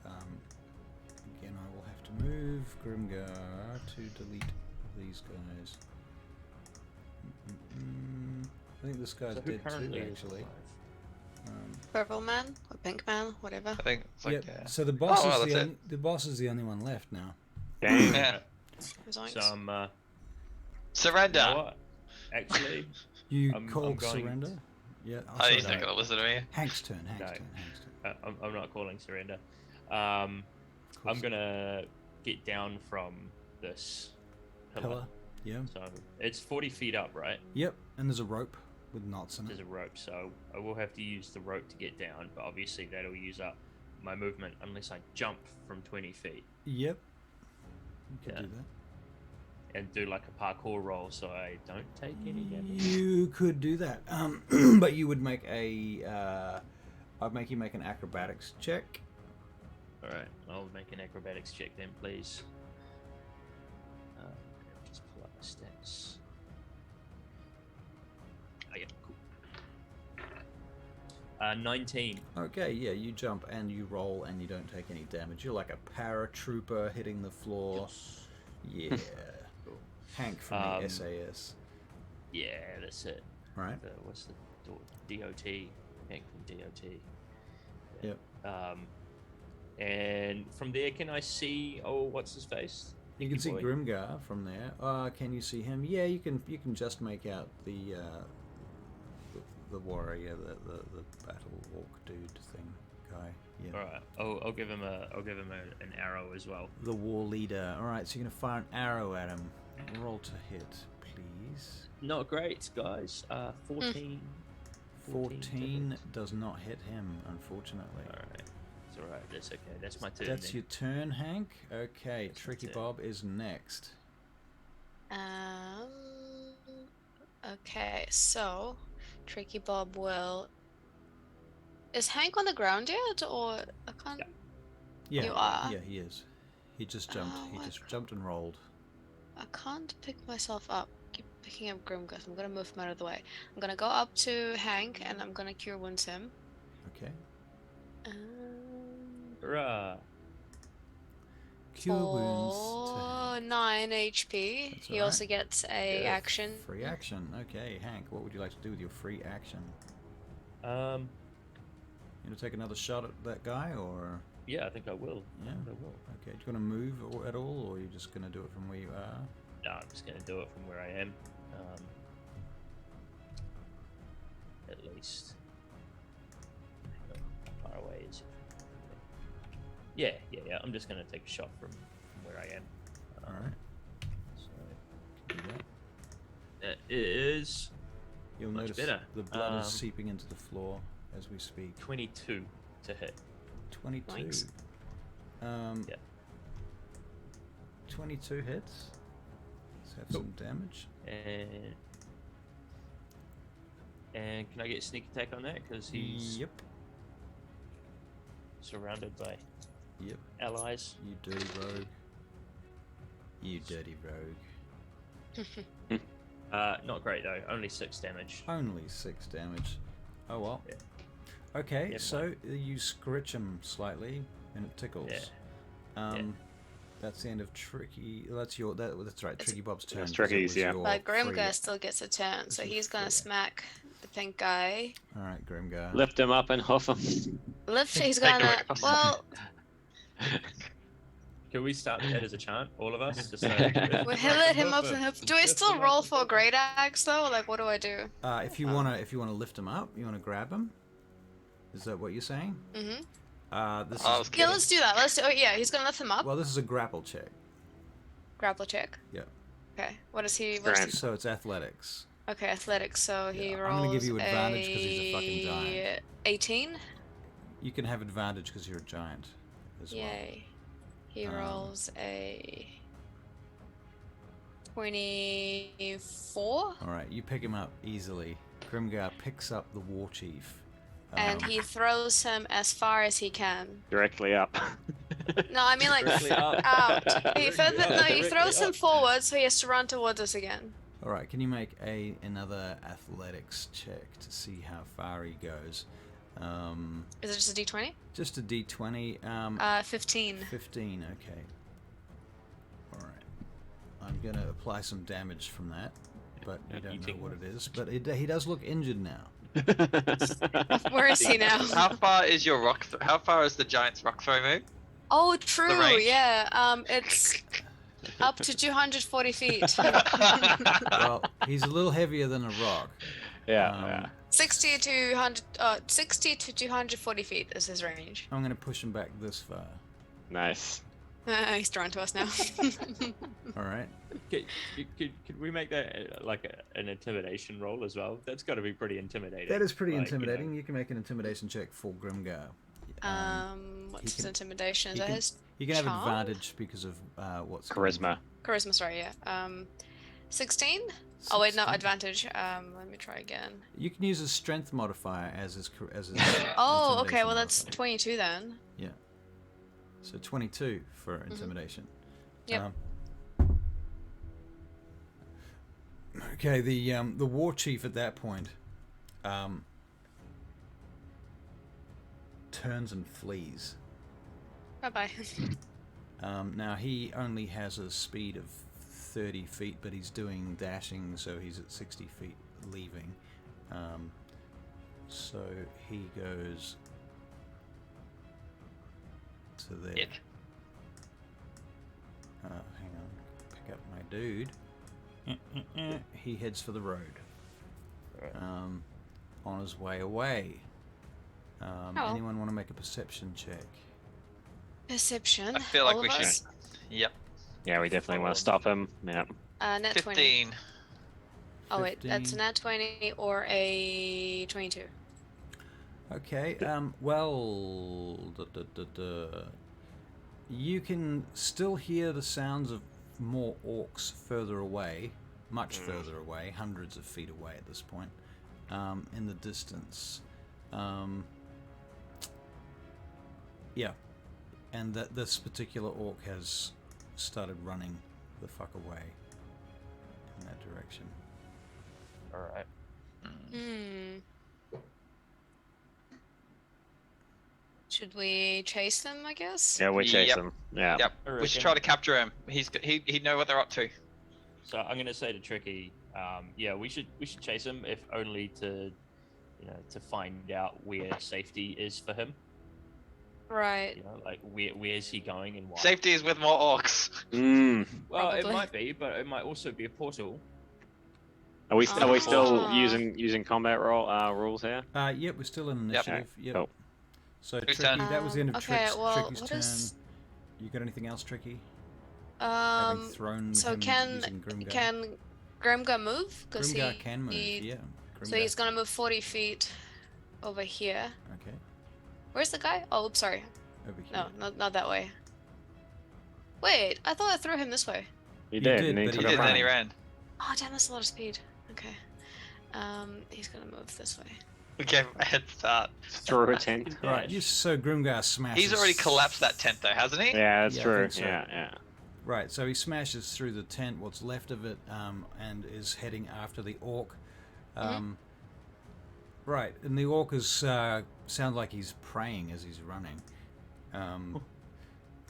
Again, I will have to move Grimgar to delete these guys. I think this guy's So who dead too, currently is actually. alive? Purple man or pink man, whatever. I think it's like, Yep. yeah. So the boss Oh, well, is that's it. the boss is the only one left now. Damn. Yeah. Zoinks. So I'm. Surrender! You know what? Actually, You I'm call going surrender? Yeah. Oh, he's sorry, not gonna listen to me. Hank's turn. No. Hank's turn. I'm not calling surrender. I'm Of course. gonna get down from this Pillar. Yeah. So it's 40 feet up, right? Yep. And there's a rope with knots in There's it. a rope, so I will have to use the rope to get down, but obviously that'll use up my movement unless I jump from 20 feet Yep. You could Yeah. do that. and do like a parkour roll so I don't take any damage. You could do that, but you would make a. I'd make you make an acrobatics check. Alright, I'll make an acrobatics check then, please. Just pull up my stats. Oh, yeah, cool. 19. Okay, yeah, you jump and you roll and you don't take any damage. You're like a paratrooper hitting the floor. Yeah. Cool. Hank from the SAS. Yeah, that's it. Right. What's the DOT? Hank from DOT. Yep. And from there, can I see? Oh, what's his face? You can see Boy. Grimgar from there. Can you see him? Yeah, you can. You can just make out the warrior, the battle orc dude thing guy. Yeah. All right. I'll give him an arrow as well. The war leader. All right, so you're gonna fire an arrow at him. Roll to hit, please. Not great, guys. 14. 14 does not hit him, unfortunately. All right. It's all right. That's okay. That's my turn. That's then. your turn, Hank. Okay, That's my Tricky turn. Bob is next. Okay, so Tricky Bob will. Is Hank on the ground yet, or I can't? Yeah, You are? yeah, he is. He just jumped. Oh He my just jumped and rolled. I can't pick myself up. Keep picking up Grimgar. I'm gonna move him out of the way. I'm gonna go up to Hank and I'm gonna cure wounds him. Okay. Hurrah. Cure wounds to For Hank. 9 HP. That's He alright. also gets a Yeah, action. Free action. Okay, Hank, what would you like to do with your free action? You gonna take another shot at that guy, or Yeah, I think I will. Yeah. I think I will. okay? Do you want to move at all, or are you just gonna do it from where you are? No, I'm just gonna do it from where I am. At least. How far away is it? Yeah. I'm just gonna take a shot from where I am. All right. So Do that. that is You'll Much notice better. the blood is Um, seeping into the floor as we speak. 22 to hit. 22. Thanks. Yeah. 22 hits. Let's have Cool. some damage. And can I get a sneak attack on that? Because he's Yep. surrounded by Yep. allies. You dirty rogue. You dirty rogue. Not great though. Only 6 damage. Only 6 damage. Oh well. Yeah. Okay, Yeah, so you scritch him slightly, and it tickles. Yeah. That's the end of Tricky. That's your. That's right. It's- Tricky Bob's turn. That's 'cause it Tricky's, was yeah. your But free- Grimgar still gets a turn, so This is he's gonna free. smack the pink guy. All right, Grimgar. Lift him up and hoof him. Lift. He's Take him gonna. across. Well, Can we start that as a chant, all of us? Just we'll let him up and do I still roll for a great axe though? Like, what do I do? If you wanna lift him up, you wanna grab him. Is that what you're saying? Mm-hmm. This I is was Okay, let's do that. Let's do. Oh yeah, he's gonna lift him up. well. This is a grapple check. Grapple check. Yeah. Okay. What is he? What's Strength. So it's athletics. okay, athletics. So he Yeah, I'm rolls. gonna give you advantage 'cause he's a fucking giant. 18. You can have advantage because you're a giant. As well. Yay. He Um, rolls a 24. All right, you pick him up easily. Grimgar picks up the war chief. And he throws him as far as he can. Directly up. No, I mean like Directly up. out. He Directly up, he throws directly him up. forward, so he has to run towards us again. All right, can you make another athletics check to see how far he goes? Is it just a d20? Just a d20. 15. 15. Okay. All right. I'm gonna apply some damage from that, but you don't know what it is. But he does look injured now. Where is he now? How far is your rock? How far is the giant's rock throw move? Oh, true. range? Yeah. It's up to 240 feet. Well, he's a little heavier than a rock. Yeah. 60 to 240 feet is his range. I'm gonna push him back this far. Nice. He's drawn to us now. All right. Could we make that an intimidation roll as well? That's got to be pretty intimidating. That is pretty Like, you know. intimidating. You can make an intimidation check for Grimgar. What's his can- intimidation? Is he that can- his You can have charm? advantage because of what's Charisma. Charisma, sorry, yeah. 16? Oh wait, no, 16. advantage. Let me try again. You can use a strength modifier as his. Oh, okay, intimidation well that's modifier. 22 then. Yeah. So 22 for intimidation. Yep. Okay, the war chief at that point turns and flees. Bye bye. Now he only has a speed of 30 feet, but he's doing dashing, so he's at 60 feet leaving. So he goes to there. Dick. Hang on, pick up my dude. He heads for the road. On his way away. Anyone want to make a perception check? Perception. I feel like all we of should. us? Yep. Yeah, we definitely want to stop him. Yeah. Nat 20. 15. Oh wait, that's a 15. nat 20 or a 22. Okay, well, you can still hear the sounds of more orcs further away, much further away, hundreds of feet away at this point, in the distance. Yeah, and that this particular orc has started running the fuck away in that direction. All right. Should we chase them, I guess? Yeah, we chase Yep. him. Yeah. Yep. I We should reckon- try to capture him. He'd know what they're up to. So I'm gonna say to Tricky, yeah, we should chase him, if only to, to find out where safety is for him. Right. You know, like where's he going and why. Safety is with more orcs. Well, it Probably. might be, but it might also be a portal. Are we still Ah. using combat rules here? Yep, we're still in initiative. Yep. Cool. So Whose Tricky, turn? that was the end of Okay, well, Tricky's what turn. is- You got anything else, Tricky? Having thrown So him can using Grimgar. Grimgar move? Because Grimgar can move, yeah. So Grimgar- he's gonna move 40 feet over here. Okay, Where's the guy? Oh, oops, sorry. over here. No, not that way. Wait, I thought I threw him this way. You You did, did, and he but took He a did, and then run. he ran. Oh, damn, that's a lot of speed. Okay. He's gonna move this way. We gave him a head start. Through a tent. Right, so Grimgar smashes. He's already collapsed that tent, though, hasn't he? Yeah, that's Yeah, I true. think so. Yeah. Right, so he smashes through the tent, what's left of it, and is heading after the orc. Right, and the orc is sounds like he's praying as he's running.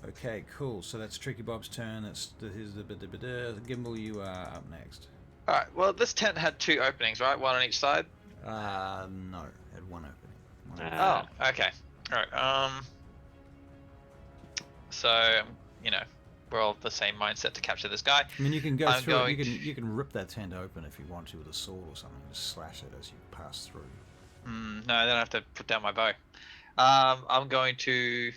Okay, cool. So that's Tricky Bob's turn. That's here's the Gimbal. You are up next. Alright, well, this tent had 2 openings, right? One on each side? No, had one opening. Oh, okay. Alright, so, we're all the same mindset to capture this guy. I mean, you can go I'm through it. going You can rip that tent open if you want to with a sword or something. Just slash it as you pass through. No, then I have to put down my bow. I'm going to...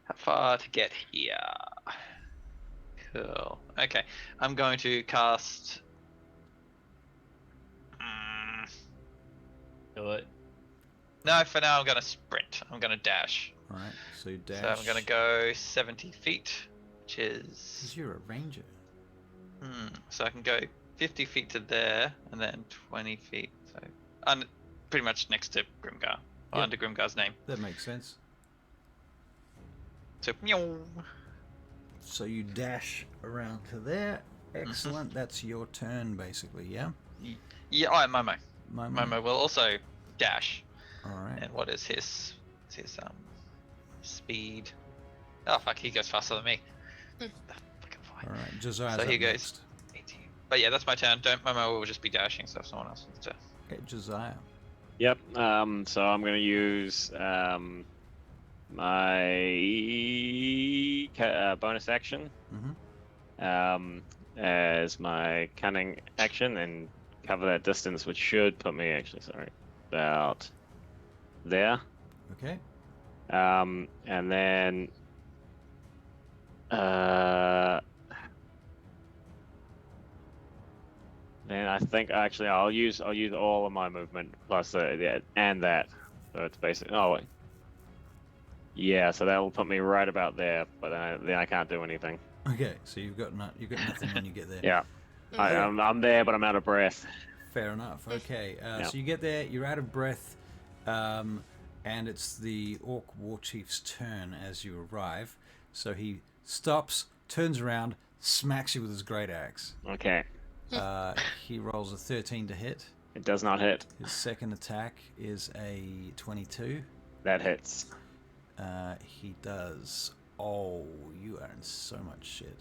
How far to get here? Cool. Okay, I'm going to cast... Do it. No, for now I'm going to sprint. I'm going to dash. All right, so you dash. So I'm going to go 70 feet, which is... Because you're a ranger. So I can go 50 feet to there, and then 20 feet. So, pretty much next to Grimgar, or Yep. under Grimgar's name. That makes sense. So, meow. So you dash around to there. Excellent. That's your turn, basically. Yeah. Yeah, oh, Momo. Momo. Momo will also dash. All right. And what is his speed? Oh fuck, he goes faster than me. Fucking fine. All right. Josiah's So up here goes. next. 18. But yeah, that's my turn. Momo will just be dashing, so if someone else wants to. Okay, Josiah. Yep. So I'm gonna use my bonus action as my cunning action and cover that distance, which should put me about there. Okay. And then I think actually I'll use all of my movement plus that and that. So it's basically yeah. So that will put me right about there, but then I can't do anything. Okay. So you've got nothing when you get there. Yeah. I'm there, but I'm out of breath. Fair enough. Okay. So you get there. You're out of breath, and it's the Orc War Chief's turn as you arrive. So he stops, turns around, smacks you with his great axe. Okay. He rolls a 13 to hit. It does not hit. His second attack is a 22. That hits. He does. Oh, you are in so much shit.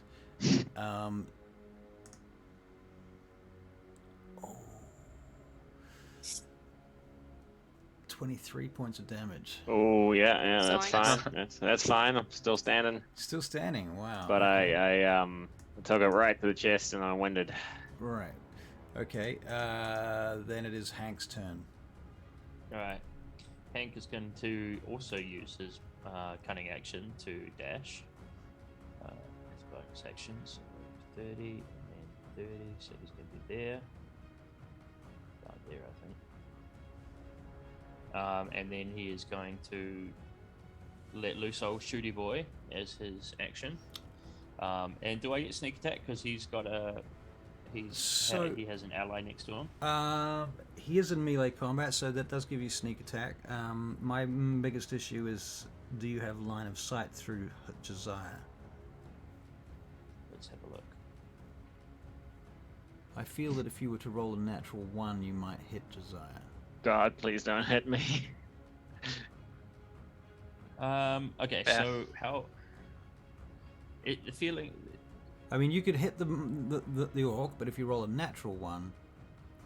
23 points of damage. Oh yeah, that's Zoinks. fine. That's fine. I'm still standing. Still standing. Wow. But I took it right to the chest and I winded. Right. Okay. Then it is Hank's turn. Alright. Hank is going to also use his cunning action to dash. His bonus action, so 30 and then 30, so he's going to be there. Right there, I think. And then he is going to let loose old Shooty Boy as his action. And do I get sneak attack because he's got he has an ally next to him? He is in melee combat, so that does give you sneak attack. My biggest issue is, do you have line of sight through Josiah? Let's have a look. I feel that if you were to roll a natural 1, you might hit Josiah. God, please don't hit me. Okay, Yeah. so how the feeling? I mean, you could hit the orc, but if you roll a natural 1,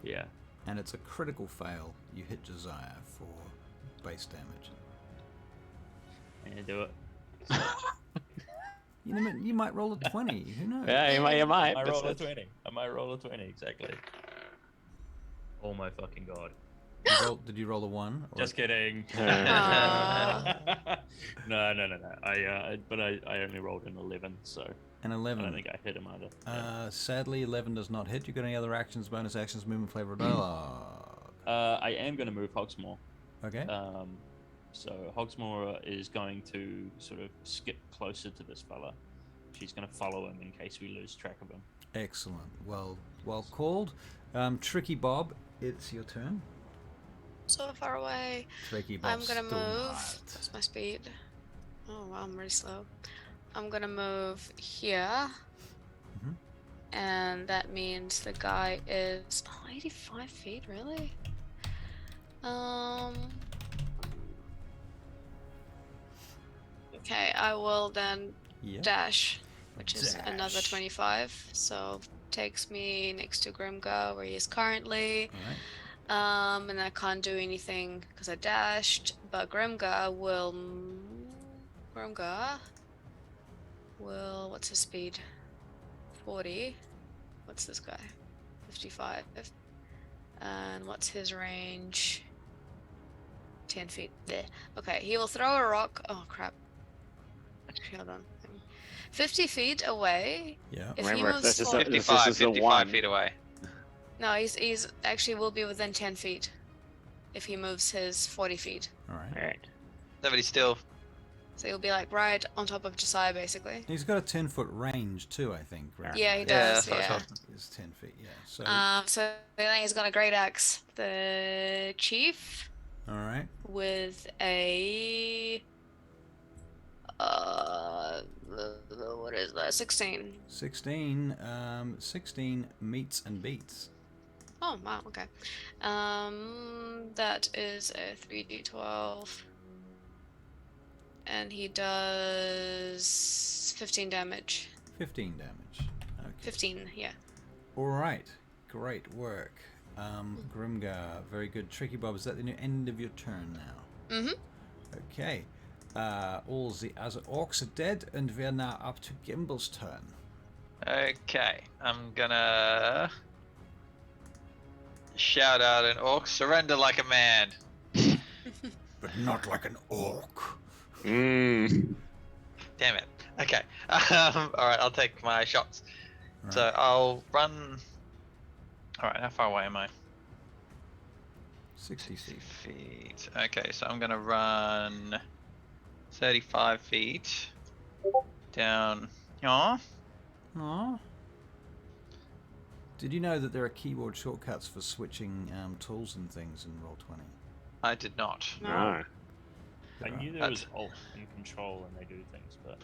Yeah. and it's a critical fail, you hit Josiah for base damage. And do it. You might roll a 20. Who knows? Yeah, you might. I roll a 20. I might roll a 20 exactly. Oh my fucking god. Did you roll a 1? Or Just kidding. Aw. No. I only rolled an 11, so an I 11. don't think I hit him either. Yeah. Sadly, 11 does not hit. You got any other actions, bonus actions, movement, flavor, dialogue? I am going to move Hogsmoor. Okay. So Hogsmoor is going to sort of skip closer to this fella. She's going to follow him in case we lose track of him. Excellent. Well called. Tricky Bob, it's your turn. So far away. Tricky I'm Bob's gonna still move. not. What's my speed? Oh wow, I'm really slow. I'm gonna move here. Mhm. And that means the guy is 85 feet, really? Okay, I will then Yeah. dash, which is another Dash. 25. So takes me next to Grimgar where he is currently. All right. And I can't do anything because I dashed, but Grimgar will, what's his speed? 40. What's this guy? 55. And what's his range? 10 feet. There. Okay, he will throw a rock. Oh crap. Actually, hold on. 50 feet away. Yeah. If Remember, he if moves this is forward- a- 55 one. feet away. No, he's actually will be within 10 feet if he moves his 40 feet. All right. All right. No, but he's still So he'll be like right on top of Josiah, basically. He's got a 10-foot range too, I think. Right? Yeah, he Yeah, does. that's what I Yeah. thought. It's 10 feet. Yeah. So. So I think he's got a great axe. The chief All right. with a what is that? 16. 16. 16 meets and beats. Oh wow. Okay. That is a 3d12, and he does 15 damage. 15 damage. Okay. 15. Yeah. All right. Great work. Grimgar, very good. Tricky Bob, is that the end of your turn now? Mhm. Okay. All the other orcs are dead, and we're now up to Gimble's turn. Okay, I'm gonna shout out an orc, surrender like a man. But not like an orc. Mm. Damn it. Okay. Alright, I'll take my shots. Right. So I'll run. Alright, how far away am I? 60 feet. Feet. Okay, so I'm gonna run 35 feet down. Aw. Aww. Did you know that there are keyboard shortcuts for switching tools and things in Roll20? I did not. No. I knew there was Alt and Control and they do things, but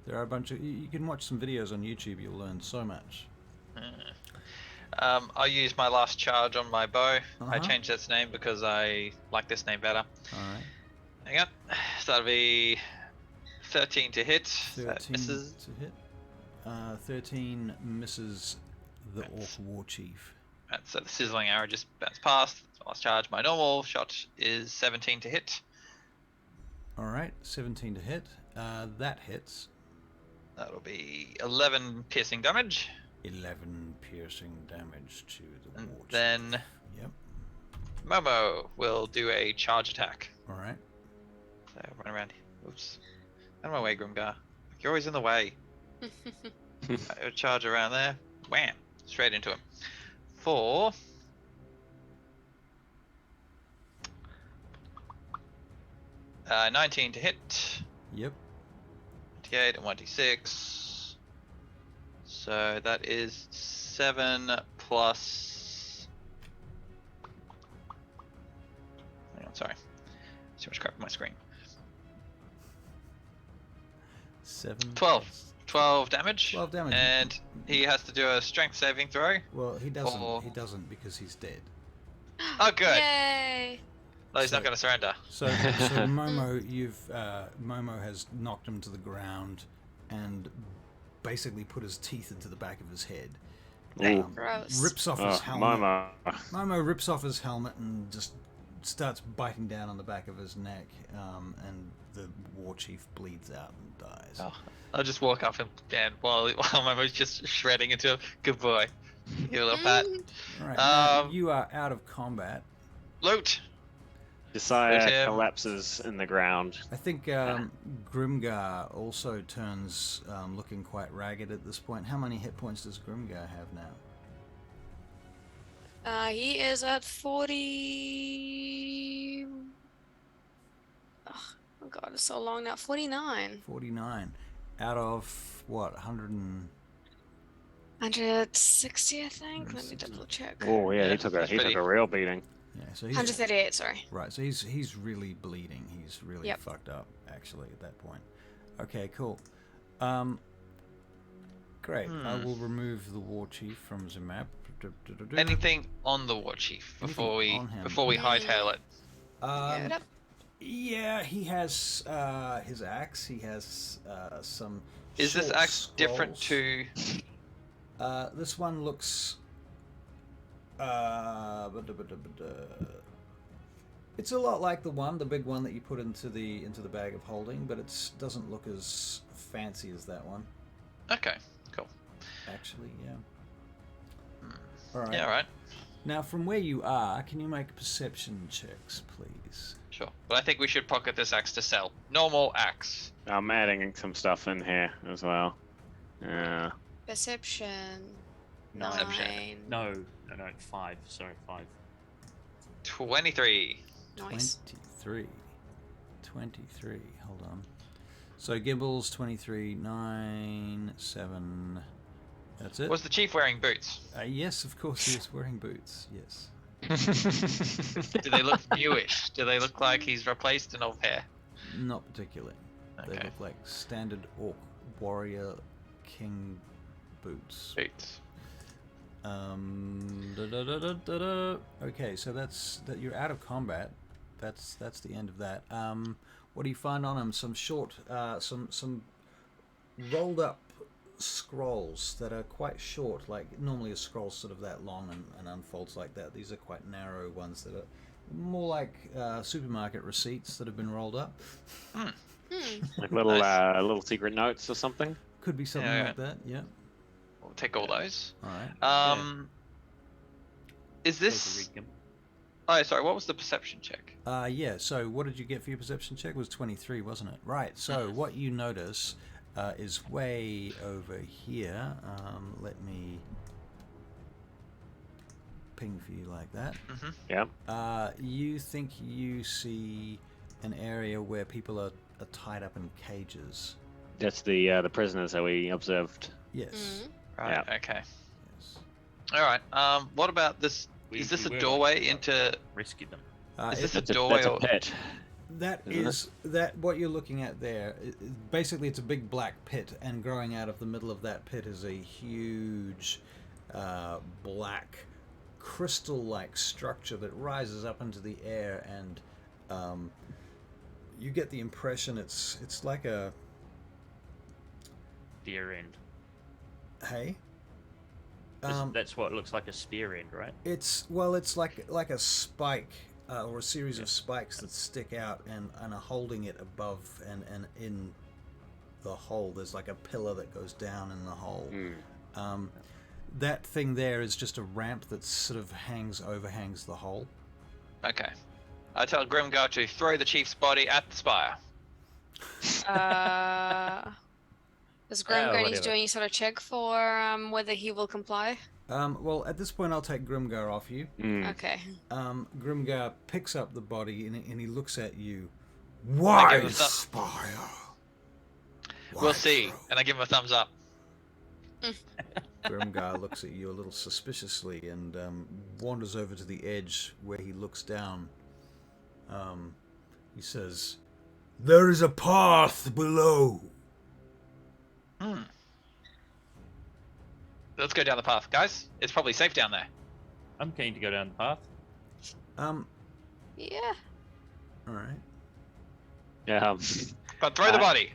There are a bunch of... You can watch some videos on YouTube, you'll learn so much. I'll use my last charge on my bow. I Uh-huh. changed its name because I like this name better. Alright. Hang on. So that'll be 13 to hit. 13 That misses. to hit. 13 misses the Orc War Chief. Right, so the sizzling arrow just bounced past. Last charge. My normal shot is 17 to hit. Alright, 17 to hit. That hits. That'll be 11 piercing damage. 11 piercing damage to the And War then Chief. Yep. Momo will do a charge attack. Alright. So run around. Oops. Out of my way, Grimgar. You're always in the way. I'll charge around there. Wham! Straight into him. For 19 to hit. Yep. 28 and 1d6. So that is 7 plus. Hang on, sorry. Too much crap on my screen. 7. 12. plus- 12 damage. 12 damage. And he has to do a strength saving throw. Well, he doesn't. Or- He doesn't because he's dead. Oh, good. Yay! No, he's So- not going to surrender. So Momo, Momo has knocked him to the ground and basically put his teeth into the back of his head. Ooh. Gross. Rips off his Oh, helmet. Momo. Momo rips off his helmet and just starts biting down on the back of his neck, and the war chief bleeds out and dies. Oh, I'll just walk up and while Momo's just shredding into him. Good boy. Give you a little pat. All right, now Um, you are out of combat. Loot. Josiah There's him. collapses in the ground. I think Grimgar also turns looking quite ragged at this point. How many hit points does Grimgar have now? He is at 40. Oh god, it's so long now. 49. 49. Out of what? 160, I think. Let me 160. double check. Oh yeah, Yeah, he took a that's pretty- real beating. Yeah, so he's 138. Sorry. right. So he's really bleeding. He's really Yep. fucked up actually at that point. Okay, cool. Great. I will remove the war chief from the map. Anything on the war chief before we on him? hightail it? Give it up. Yeah, he has his axe. He has some. Is this short axe different scrolls. to? This one looks. It's a lot like the big one that you put into the bag of holding, but it doesn't look as fancy as that one. Okay, cool. Actually, yeah. All right. Yeah, all right. Now, from where you are, can you make perception checks, please? Sure. But I think we should pocket this axe to sell. Normal axe. I'm adding some stuff in here as well. Perception. No. 9. no, 5. Sorry, 5. 23. Nice. 23. Hold on. So Gimbals 23, 9, 7. That's it. Was the chief wearing boots? Yes, of course he was wearing boots. Yes. Do they look newish? Do they look like he's replaced an old pair? Not particularly. They Okay. look like standard orc warrior king boots. Boots. Okay, so that's that. You're out of combat. That's the end of that. What do you find on him? Some short, some rolled up scrolls that are quite short. Like normally a scroll's sort of that long and unfolds like that. These are quite narrow ones that are more like supermarket receipts that have been rolled up. Like little Nice. little secret notes or something. Could be something Yeah. like that. Yeah. We'll take all those. All right. Is this? Oh, sorry. What was the perception check? Yeah, so what did you get for your perception check? It was 23, wasn't it? Right, so what you notice is way over here. Let me ping for you like that. Yeah. You think you see an area where people are tied up in cages. That's the prisoners that we observed. Yes. Right. Yeah. Okay. Yes. All right. What about this? Is this a doorway into? Rescue them? Is It's- this a That's doorway? a pit. That Isn't is that what you're looking at there. Basically, it's a big black pit, and growing out of the middle of that pit is a huge black crystal-like structure that rises up into the air, and you get the impression it's like a Spear end. hey. That's what looks like a spear end, right? It's like a spike or a series of spikes that stick out and are holding it above and in the hole. There's like a pillar that goes down in the hole. That thing there is just a ramp that sort of overhangs the hole. Okay. I tell Grimgar to throw the chief's body at the spire. Does Grimgar need to whatever. do any sort of check for whether he will comply? Well, at this point, I'll take Grimgar off you. Okay. Grimgar picks up the body and he looks at you. I Why give him a thu- spire? We'll Why see. throne? And I give him a thumbs up. Grimgar looks at you a little suspiciously and wanders over to the edge where he looks down. He says, "There is a path below." Let's go down the path, guys. It's probably safe down there. I'm keen to go down the path. Yeah. All right. Yeah. But throw the body.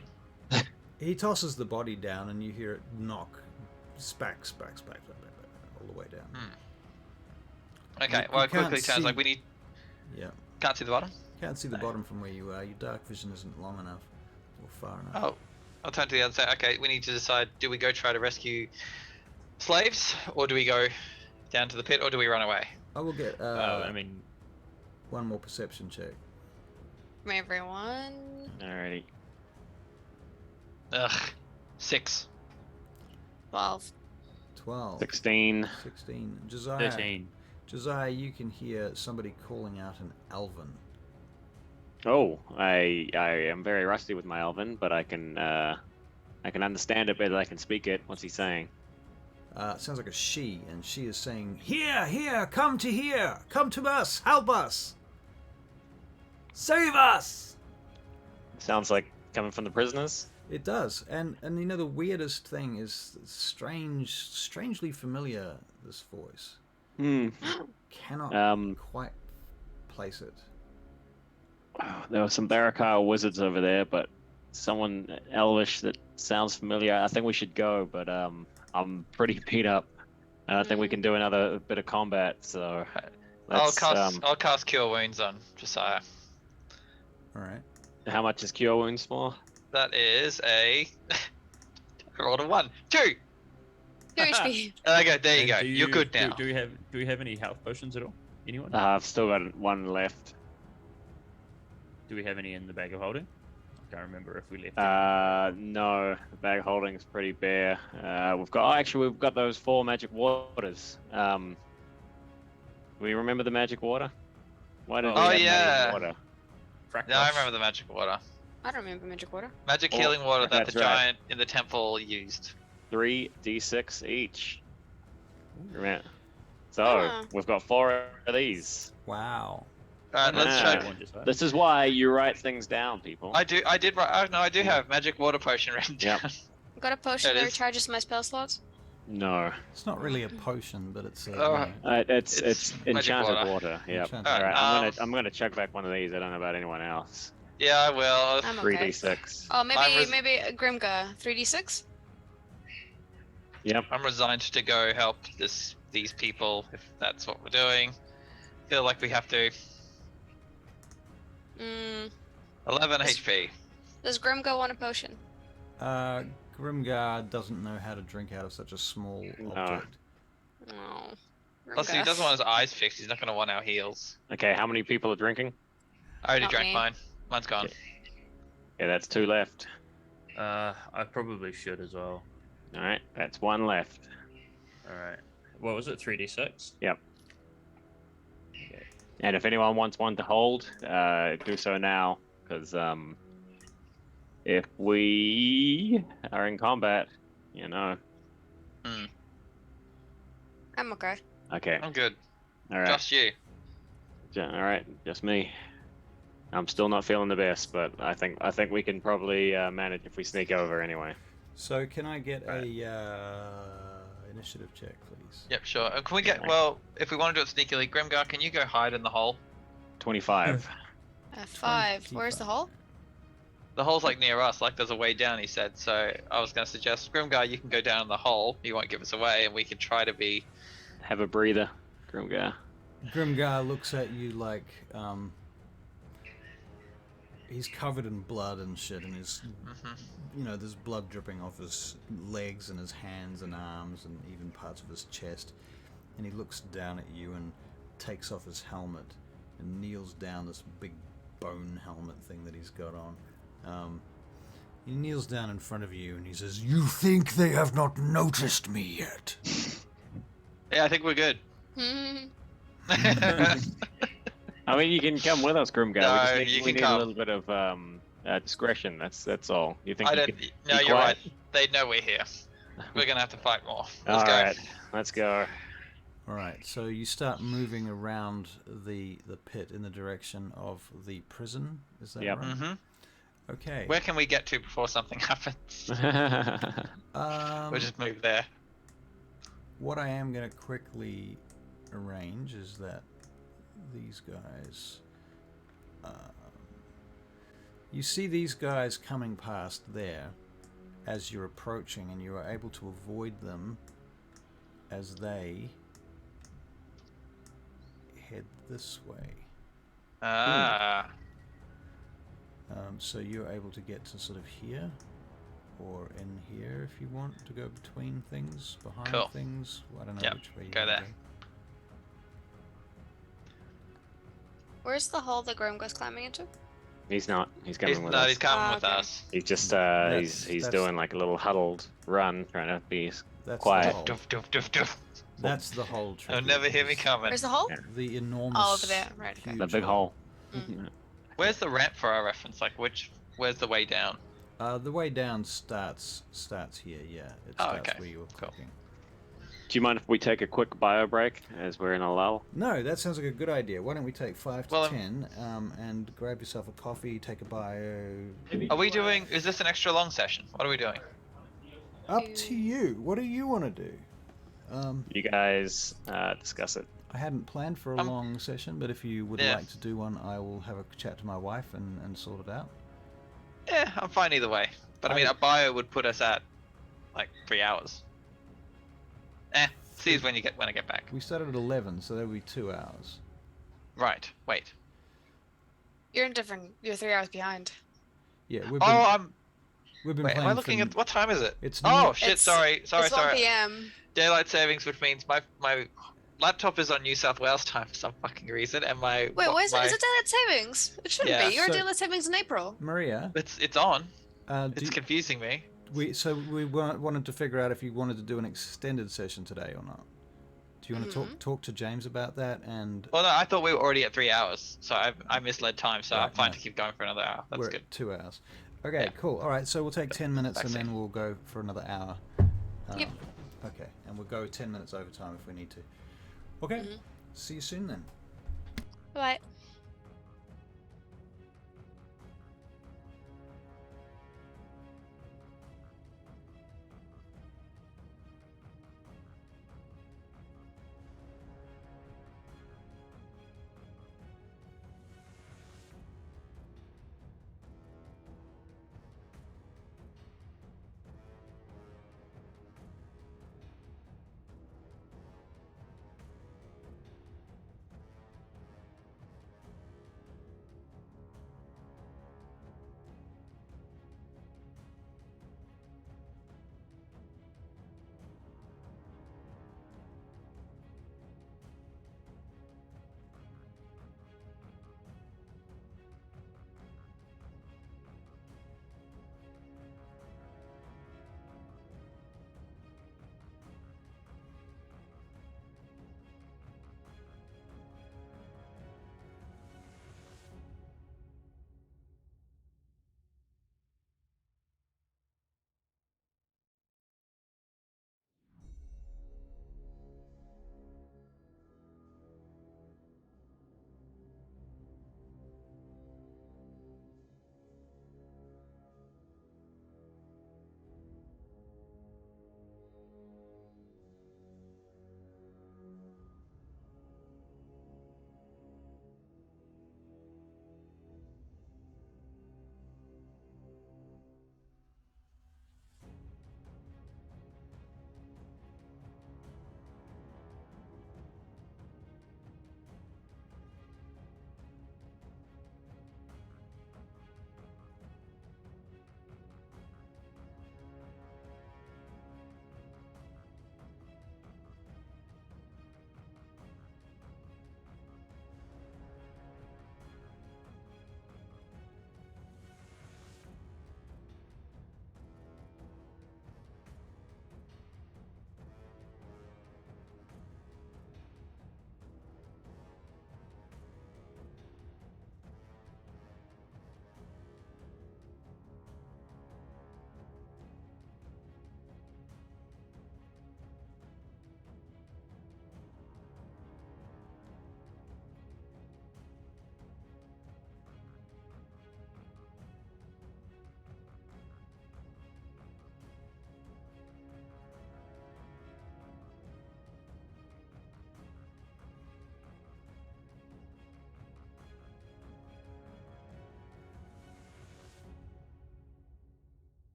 He tosses the body down, and you hear it knock, spack, all the way down. Okay. You Well, it can't quickly sounds see- like we need. Yeah. Can't see the bottom. Can't see the bottom from where you are. Your dark vision isn't long enough or far enough. Oh, I'll turn to the other side. Okay, we need to decide: do we go try to rescue slaves, or do we go down to the pit, or do we run away? I will get I mean, one more perception check. From everyone. Alrighty. Ugh. 6. 12. 12. 16. 16. Josiah. 13. Josiah, you can hear somebody calling out an Elven. Oh, I am very rusty with my Elven, but I can understand it better than I can speak it. What's he saying? It sounds like a she, and she is saying, here, come to us, help us, save us." Sounds like coming from the prisoners. It does, and you know the weirdest thing is strangely familiar. This voice cannot quite place it. There were some Barakar wizards over there, but someone Elvish that sounds familiar. I think we should go, but I'm pretty beat up. I don't think we can do another bit of combat, so I'll let's, cast Cure Wounds on Josiah. All right. how much is Cure Wounds for? That is a. I rolled a 1. 2! 2 HP. Okay, there you And go. do You're good now. Do we have any health potions at all? Anyone? I've still got one left. Do we have any in the bag of holding? I can't remember if we left. No, the bag holding is pretty bare. We've got those 4 magic waters. We remember the magic water? Why did we Oh, have yeah. magic water? Frack Yeah, I buffs. remember the magic water. I don't remember magic water. Magic Oh, healing water that that's the right. giant in the temple used. 3d6 each. Right. So Ah. we've got 4 of these. Wow. Alright, let's Ah. try. One just left. This is why you write things down, people. I did write. Oh, no, I do have magic water potion written Yep. down. Got a potion It that is. recharges my spell slots. No. It's not really a potion, but it's Oh. It's It's magic enchanted water. water. Yep. Enchanted. All right. Alright, I'm gonna chuck back one of these. I don't know about anyone else. Yeah, I will. I'm okay. 3d6. Oh, I'm maybe Grimgar. 3d6? Yep. I'm resigned to go help these people if that's what we're doing. Feel like we have to. Mm. 11 Yes. HP. Does Grimgar want a potion? Grimgar doesn't know how to drink out of such a small No. object. No. Plus, he Grimgar. doesn't want his eyes fixed. He's not going to want our heals. Okay. How many people are drinking? I already Not drank me. mine. Mine's gone. Yeah, that's 2 left. I probably should as well. All right. That's 1 left. All right. What was it? 3d6. Yep. Okay. And if anyone wants one to hold, do so now, because if we are in combat, you know. I'm okay. Okay. I'm good. All right. Just you. All right. Just me. I'm still not feeling the best, but I think we can probably manage if we sneak over anyway. So can I get Right. a initiative check, please? Yep, sure. Can we get, well, if we want to do it sneakily, Grimgar, can you go hide in the hole? 25. 5. Where's the hole? The hole's like near us, like there's a way down, he said. So I was going to suggest, Grimgar, you can go down in the hole. You won't give us away, and we can try to be. Have a breather, Grimgar. Grimgar looks at you like he's covered in blood and shit, and his there's blood dripping off his legs and his hands and arms and even parts of his chest. And he looks down at you and takes off his helmet and kneels down, this big bone helmet thing that he's got on. He kneels down in front of you and he says, "You think they have not noticed me yet?" Yeah, I think we're good. I mean, you can come with us, Grimgar. No, we just you need, can we need come. a little bit of discretion. That's all. You think? I you don't. could No, be you're quiet? right. They know we're here. We're gonna have to fight more. All Let's go. right, let's go. Alright, so you start moving around the pit in the direction of the prison, is that Yep. right? Okay. Where can we get to before something happens? We'll just move there. What I am going to quickly arrange is that these guys... you see these guys coming past there as you're approaching, and you are able to avoid them as they head this way. Ah. So you're able to get to sort of here, or in here if you want to go between things, behind Cool. things. I don't know Yep, which way you go wanna there. Where's the hole that Grimgar's climbing into? He's not. He's coming with No, us. he's coming Ah, with okay. us. He's just he's that's- doing like a little huddled run, trying to be That's quiet. the hole. Doof, doof, doof, doof. That's the whole trick. They'll never hear me coming. Where's the hole? Yeah. The enormous. Oh, over there. Right, okay. huge the big hole. Where's the ramp for our reference? Like, where's the way down? The way down starts here. Yeah, it Oh, starts okay. where you were Cool. clicking. Do you mind if we take a quick bio break as we're in a lull? No, that sounds like a good idea. Why don't we take 5 to Well, 10 and grab yourself a coffee, take a bio. Are we doing? Is this an extra long session? What are we doing? Up to you. What do you want to do? You guys discuss it. I hadn't planned for a long session, but if you would Yeah. like to do one, I will have a chat to my wife and sort it out. Yeah, I'm fine either way. But I mean, a bio would put us at like 3 hours. See when I get back. We started at 11, so that would be 2 hours. Right. Wait. You're 3 hours behind. Yeah, we've been, Oh, we've been Wait, playing am I looking for, at what time is it? It's Oh new- shit! It's- Sorry. It's 1 p.m. Daylight savings, which means my laptop is on New South Wales time for some fucking reason, and my Wait, what, is it daylight savings? It shouldn't Yeah. be. You're So- at daylight savings in April. Maria, It's on. do It's confusing me. we wanted to figure out if you wanted to do an extended session today or not. Do you want to talk to James about that? And Well, no, I thought we were already at 3 hours, so I misled time. So Right, I'm fine no. to keep going for another hour. That's we're good. at 2 hours. Okay, Yeah. cool. All right, so we'll take 10 minutes and Vaccine. then we'll go for another hour. Yep. Okay, and we'll go 10 minutes overtime if we need to. Okay, see you soon then. Bye.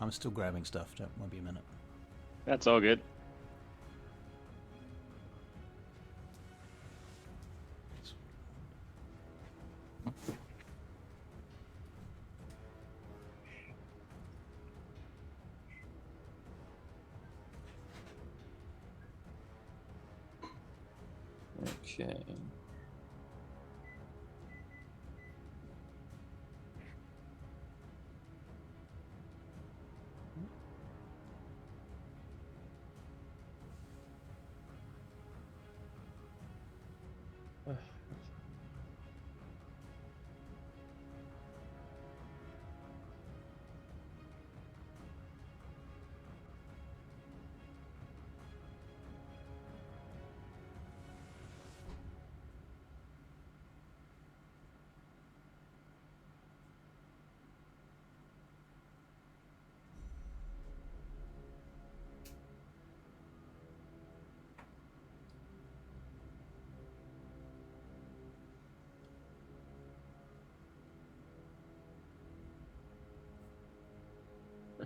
I'm still grabbing stuff. Won't be a minute. That's all good. Okay.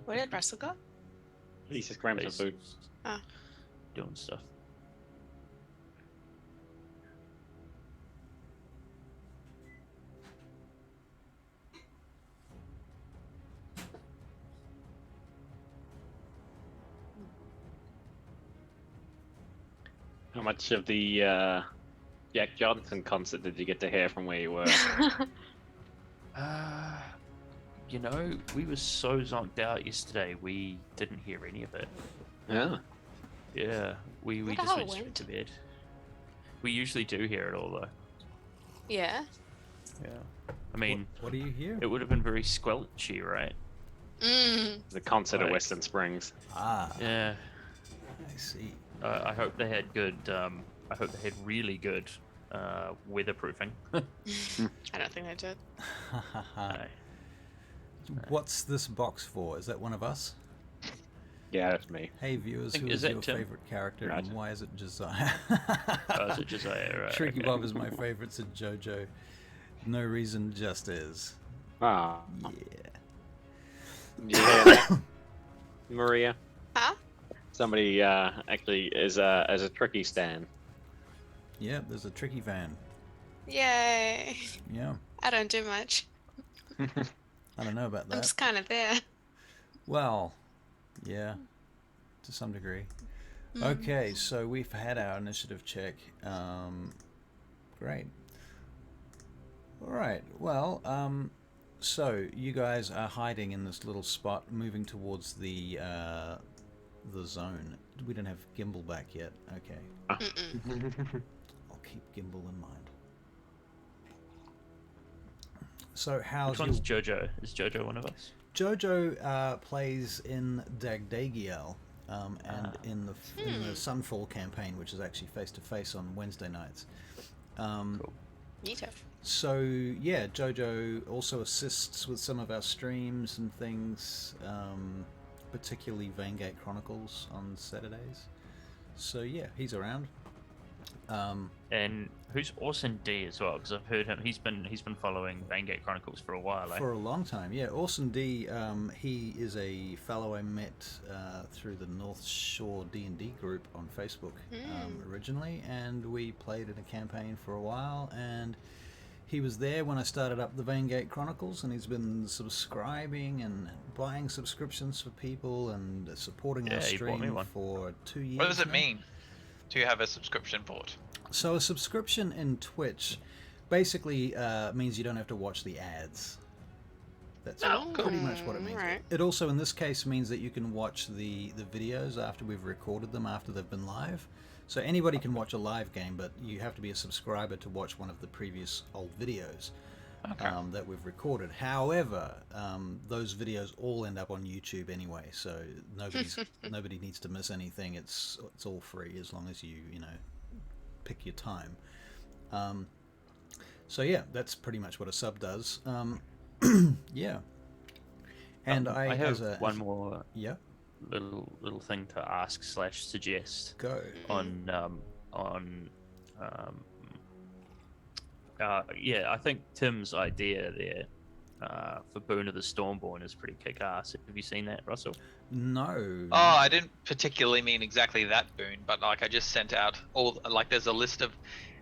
Where did Russell go? He's just grabbing some food. Ah. Doing stuff. How much of the Jack Johnson concert did you get to hear from where you were? You know, we were so zonked out yesterday, we didn't hear any of it. Yeah. Yeah, we Wonder just how went it straight went. to bed. We usually do hear it all, though. Yeah. Yeah. I mean, What do you hear? it would have been very squelchy, right? The concert at Right. Western Springs. Ah, Yeah. I see. I hope they had good. I hope they had really good weatherproofing. I don't think they did. No. What's this box for? Is that one of us? Yeah, that's me. Hey viewers, Think- who is is that your Tim? favorite character and Gotcha. why is it Josiah? Oh, is it Josiah? Right, Tricky okay. Bob is my favorite, said Jojo. No reason, just is. Ah, Yeah. you hear that, Maria? Huh? Somebody actually is as a tricky stan. Yeah, there's a tricky van. Yay. Yeah. I don't do much. I don't know about I'm that. just kind of there. Well, yeah, to some degree. Okay, so we've had our initiative check. Great. All right. Well, so you guys are hiding in this little spot, moving towards the zone. We don't have Gimbal back yet. Okay. I'll keep Gimbal in mind. So how's Which one's your... Jojo? Is Jojo one of us? Jojo plays in Dagdagiel and in the Sunfall campaign, which is actually face-to-face on Wednesday nights. Cool. Neato. So, yeah, Jojo also assists with some of our streams and things, particularly Vangate Chronicles on Saturdays. So, yeah, he's around. And who's Orson D as well? Because I've heard him. He's been following Vangate Chronicles for a while. For a long time, yeah. Orson D, he is a fellow I met through the North Shore D&D group on Facebook originally, and we played in a campaign for a while, and he was there when I started up the Vangate Chronicles, and he's been subscribing and buying subscriptions for people and supporting our he bought me stream one. for 2 years. What does it now. mean to have a subscription port? So a subscription in Twitch basically means you don't have to watch the ads. That's pretty much what it means. Right. It also, in this case, means that you can watch the videos after we've recorded them, after they've been live. So anybody can watch a live game, but you have to be a subscriber to watch one of the previous old videos that we've recorded. However, those videos all end up on YouTube anyway, so nobody needs to miss anything. It's all free as long as you pick your time. So yeah, that's pretty much what a sub does. Yeah. And I have as one more yeah, little thing to ask / suggest go. on yeah, I think Tim's idea there for Boon of the Stormborn is pretty kick-ass. Have you seen that, Russell? No. Oh, I didn't particularly mean exactly that boon, but like I just sent out all like there's a list of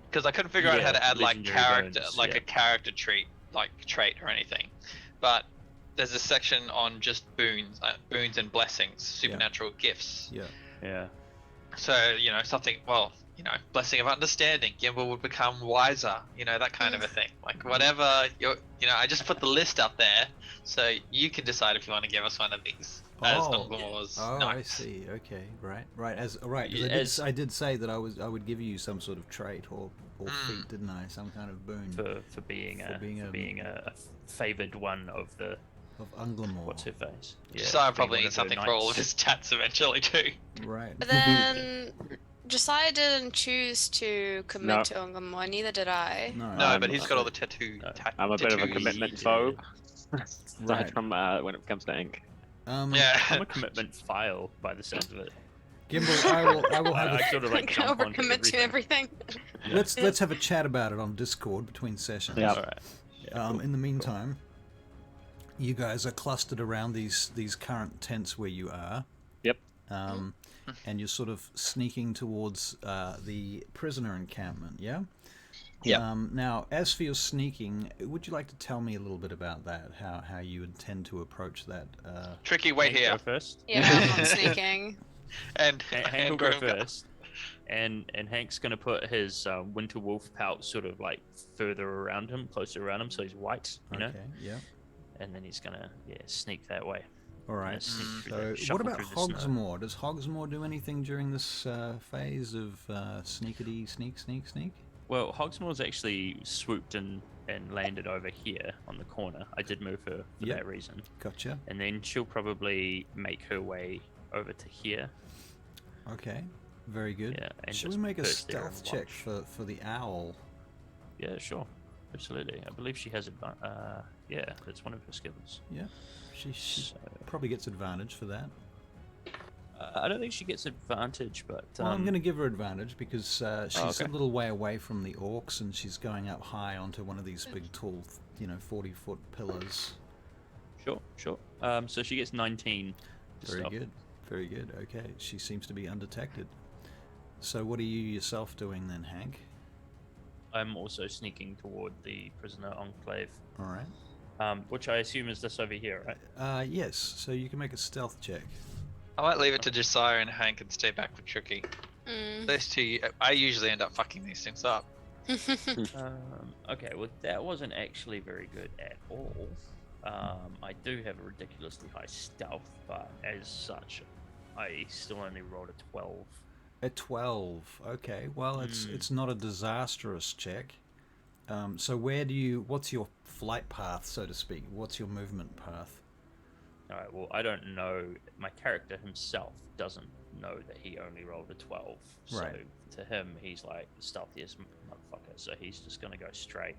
because I couldn't figure out how Yeah, to add like legendary character boons, like yeah. a character trait or anything, but there's a section on just boons and blessings, supernatural gifts. Yeah. Yeah. So something blessing of understanding. Gimbal would become wiser. That kind of a thing. Like whatever I just put the list up there so you can decide if you want to give us one of these. As Unglamore's I knights. see. Okay, right. 'cause Yeah, I did say that I would give you some sort of trait or feat, didn't I? Some kind of boon For being a favored one of the Unglamore. what's her face? Yeah, Josiah being probably one needs of her something for all of knights. his tats eventually too. Right. But then Josiah didn't choose to commit No. to Ongomore, neither did I. No, but he's got all the tattoo. I'm a bit of a tattoos. commitment Yeah. phobe. Right. Aside from when it comes to ink. I'm Yeah. a commitment file by the sounds of it. Gimbal, I will have I a, sort of like Can jump onto overcommit to everything. let's have a chat about it on Discord between sessions. Yeah. Alright. Yeah, cool. In the meantime, you guys are clustered around these current tents where you are. Yep. And you're sort of sneaking towards the prisoner encampment, yeah? Yeah. Now, as for your sneaking, would you like to tell me a little bit about that? How you intend to approach that? Tricky, wait Hank here. go first. Yeah, I'm not sneaking. And Hank will go Grimgar. first, and Hank's gonna put his winter wolf pelt sort of like further around him, closer around him, so he's white, you know. Okay, yeah. And then he's gonna sneak that way. All right. Sneak through So, the- shuffle what about through the snow. Hogsmoor? Does Hogsmoor do anything during this phase of sneakity, sneak? Well, Hogsmoor's actually swooped and landed over here on the corner. I did move her for Yep. that reason. Gotcha. And then she'll probably make her way over to here. Okay. Very good. Yeah, and Should we just make a perch there and stealth check watch. for the owl? Yeah, sure. Absolutely. I believe she has yeah, that's one of her skills. Yeah. She So, probably gets advantage for that. I don't think she gets advantage, but Well, I'm going to give her advantage because she's a okay. little way away from the orcs and she's going up high onto one of these big, tall, 40-foot pillars. Sure. So she gets 19. to Very stealth. good. Very good. Okay. She seems to be undetected. So what are you yourself doing then, Hank? I'm also sneaking toward the prisoner enclave, All right. which I assume is this over here, right? Yes. So you can make a stealth check. I might leave it to Josiah and Hank and stay back with Tricky. Those two, I usually end up fucking these things up. Okay, well that wasn't actually very good at all. I do have a ridiculously high stealth, but as such, I still only rolled a 12. A 12. Okay. Well, it's not a disastrous check. So what's your flight path, so to speak? What's your movement path? Alright, well I don't know, my character himself doesn't know that he only rolled a 12. So Right. to him, he's like the stealthiest motherfucker, so he's just gonna go straight.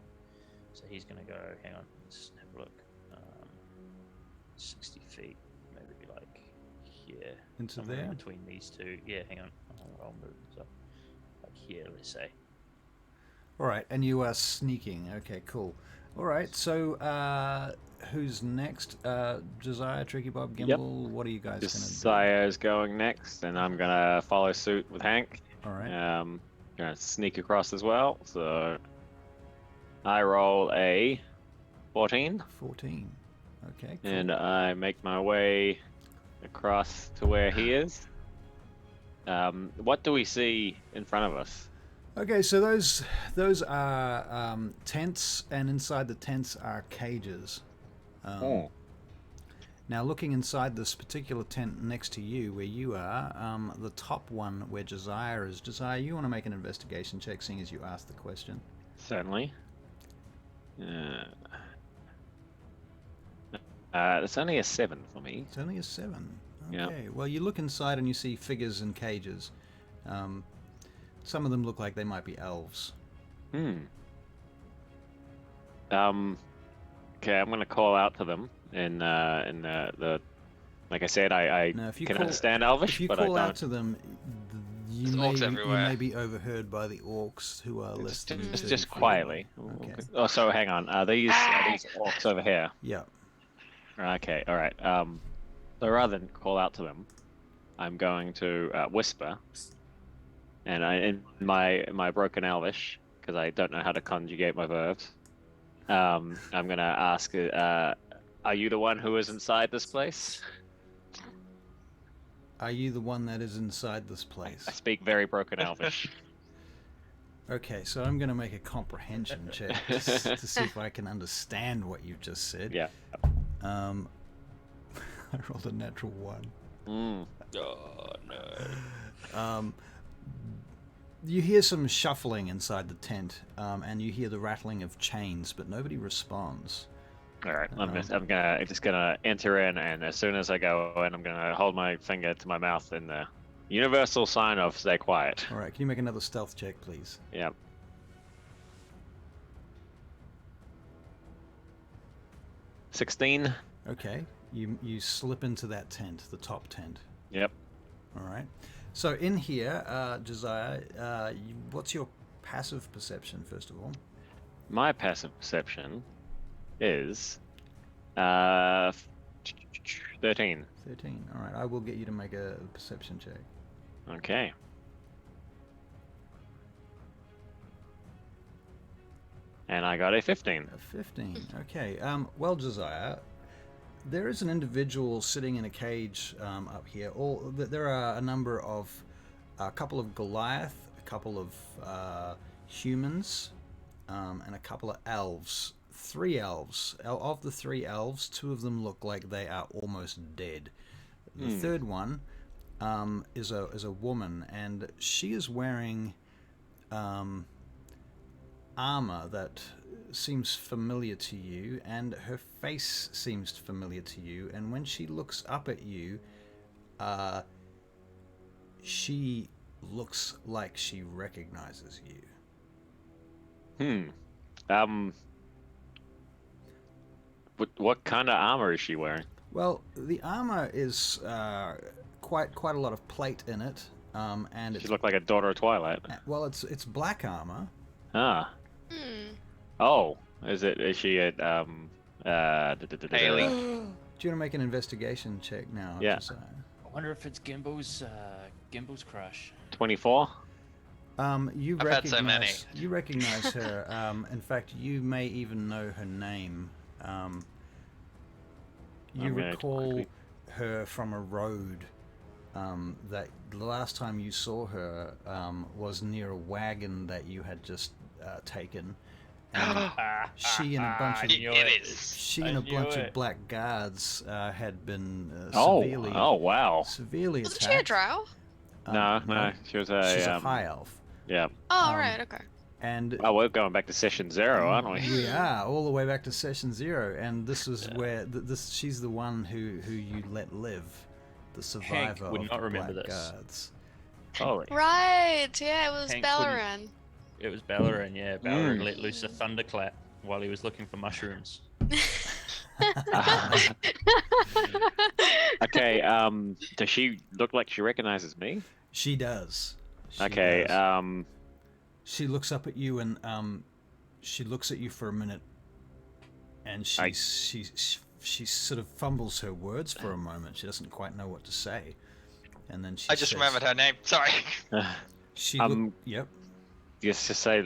So he's gonna go, hang on, let's have a look. 60 feet, maybe like here. Into somewhere there? in between these two. Yeah, hang on. I'll move this up. Like here, let's say. All right, and you are sneaking. Okay, cool. All right, so who's next? Josiah, Tricky Bob, Gimbal. Yep. What are you guys going to Josiah's going next, and I'm gonna follow suit with Hank. do? All right. Gonna sneak across as well. So I roll a 14, 14. Okay. Cool. and I make my way across to where he is. What do we see in front of us? Okay, so those are tents, and inside the tents are cages. Now, looking inside this particular tent next to you, where you are, the top one where Josiah is. Josiah, you want to make an investigation check, seeing as you asked the question. Certainly. It's only a 7 for me. It's only a 7. Yeah. Okay. Well, you look inside and you see figures in cages. Some of them look like they might be elves. Okay, I'm gonna call out to them in the like I said, I Now, if you can call- understand If Elvish, you but I call don't. out to them, You There's orcs you everywhere. may be overheard by the orcs who are less than 30 Just feet quietly. away. Okay. Oh, so hang on. Are these orcs over here? Yeah. Okay, all right. So rather than call out to them, I'm going to whisper, and in my broken Elvish, because I don't know how to conjugate my verbs. I'm gonna ask, are you the one who is inside this place? Are you the one that is inside this place? I speak very broken Elvish. Okay, so I'm going to make a comprehension check to see if I can understand what you just said. Yeah. I rolled a natural 1. Mm. Oh no. You hear some shuffling inside the tent, and you hear the rattling of chains, but nobody responds. All right, I'm just gonna enter in, and as soon as I go in, I'm gonna hold my finger to my mouth in the universal sign of stay quiet. All right, can you make another stealth check, please? Yep. 16. Okay, you slip into that tent, the top tent. Yep. All right. So in here, Josiah, what's your passive perception, first of all? My passive perception is 13. 13. All right, I will get you to make a perception check. Okay. And I got a 15. A 15. Okay. Well, Josiah, there is an individual sitting in a cage up here. There are a couple of Goliath, a couple of humans, and a couple of elves. 3 elves. Of the 3 elves, 2 of them look like they are almost dead. The third one is a woman, and she is wearing armor that seems familiar to you, and her face seems familiar to you, and when she looks up at you, she looks like she recognizes you. What kind of armor is she wearing? Well, the armor is quite a lot of plate in it, and She it's looked like a daughter of Twilight. well, it's black armor. Ah. Hmm. Oh, is she at Haley. Do you want to make an investigation check now? Yeah. Josiah? I wonder if it's Gimble's crush. 24? You I've had so many. You recognize her. In fact, you may even know her name. You I'm gonna recall quickly- her from a road that the last time you saw her was near a wagon that you had just taken. And she and a bunch of It is. she and a bunch of black guards had been Oh, severely wow. severely Wasn't she a attacked. drow? No, she was a She's a high elf. yeah. Oh, right, okay. And Oh, we're going back to session 0, aren't we? we are all the way back to session 0, and this is where she's the one who you let live, the survivor would of not the remember Black this. Guards. Holy. Right, yeah, it was Hank Bellerin. It was Bellerin, yeah. Bellerin let loose a thunderclap while he was looking for mushrooms. Okay, does she look like she recognizes me? She does. She Okay, does. She looks up at you and she looks at you for a minute, and she sort of fumbles her words for a moment. She doesn't quite know what to say, and then she I just says, remembered her name. Sorry. She yep. Just to say,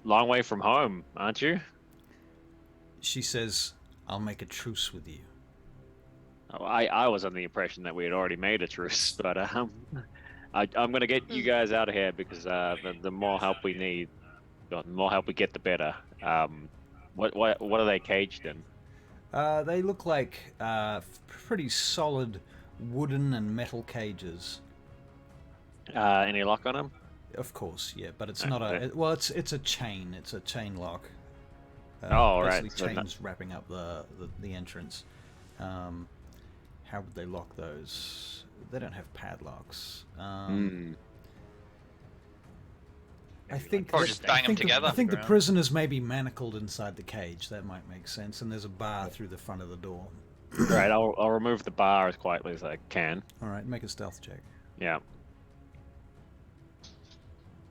long way from home, aren't you? She says, "I'll make a truce with you." Oh, I was under the impression that we had already made a truce, but I'm gonna get you guys out of here because the more help we need, the more help we get, the better. What are they caged in? They look like pretty solid wooden and metal cages. Any lock on them? Of course, yeah, but it's not it's a chain. It's a chain lock. Oh, right. Basically So chains wrapping up the entrance. How would they lock those? They don't have padlocks. I think Or just bang them together. I think the prisoners may be manacled inside the cage. That might make sense. And there's a bar through the front of the door. Right, I'll remove the bar as quietly as I can. All right, make a stealth check. Yeah.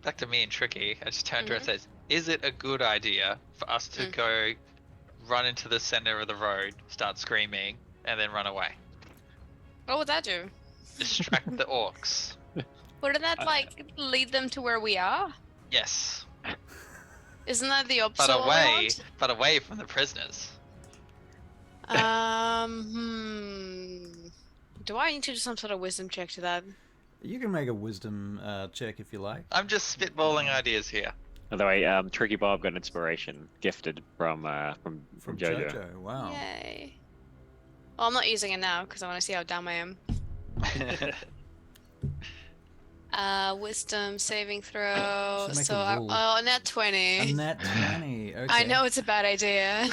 back to me and Tricky. I just turned to her and says, "Is it a good idea for us to go run into the center of the road, start screaming, and then run away? What would that do? Distract the orcs." Wouldn't that like lead them to where we are? Yes, Isn't that the opposite? but of what we want? away from the prisoners. Do I need to do some sort of wisdom check to that? You can make a wisdom check if you like. I'm just spitballing ideas here. By the way, Tricky Bob got an inspiration gifted from Jojo. Wow. Yay. Well, I'm not using it now because I want to see how dumb I am. Wisdom saving throw. So make So, a roll. nat 20. A nat 20. Okay. I know it's a bad idea.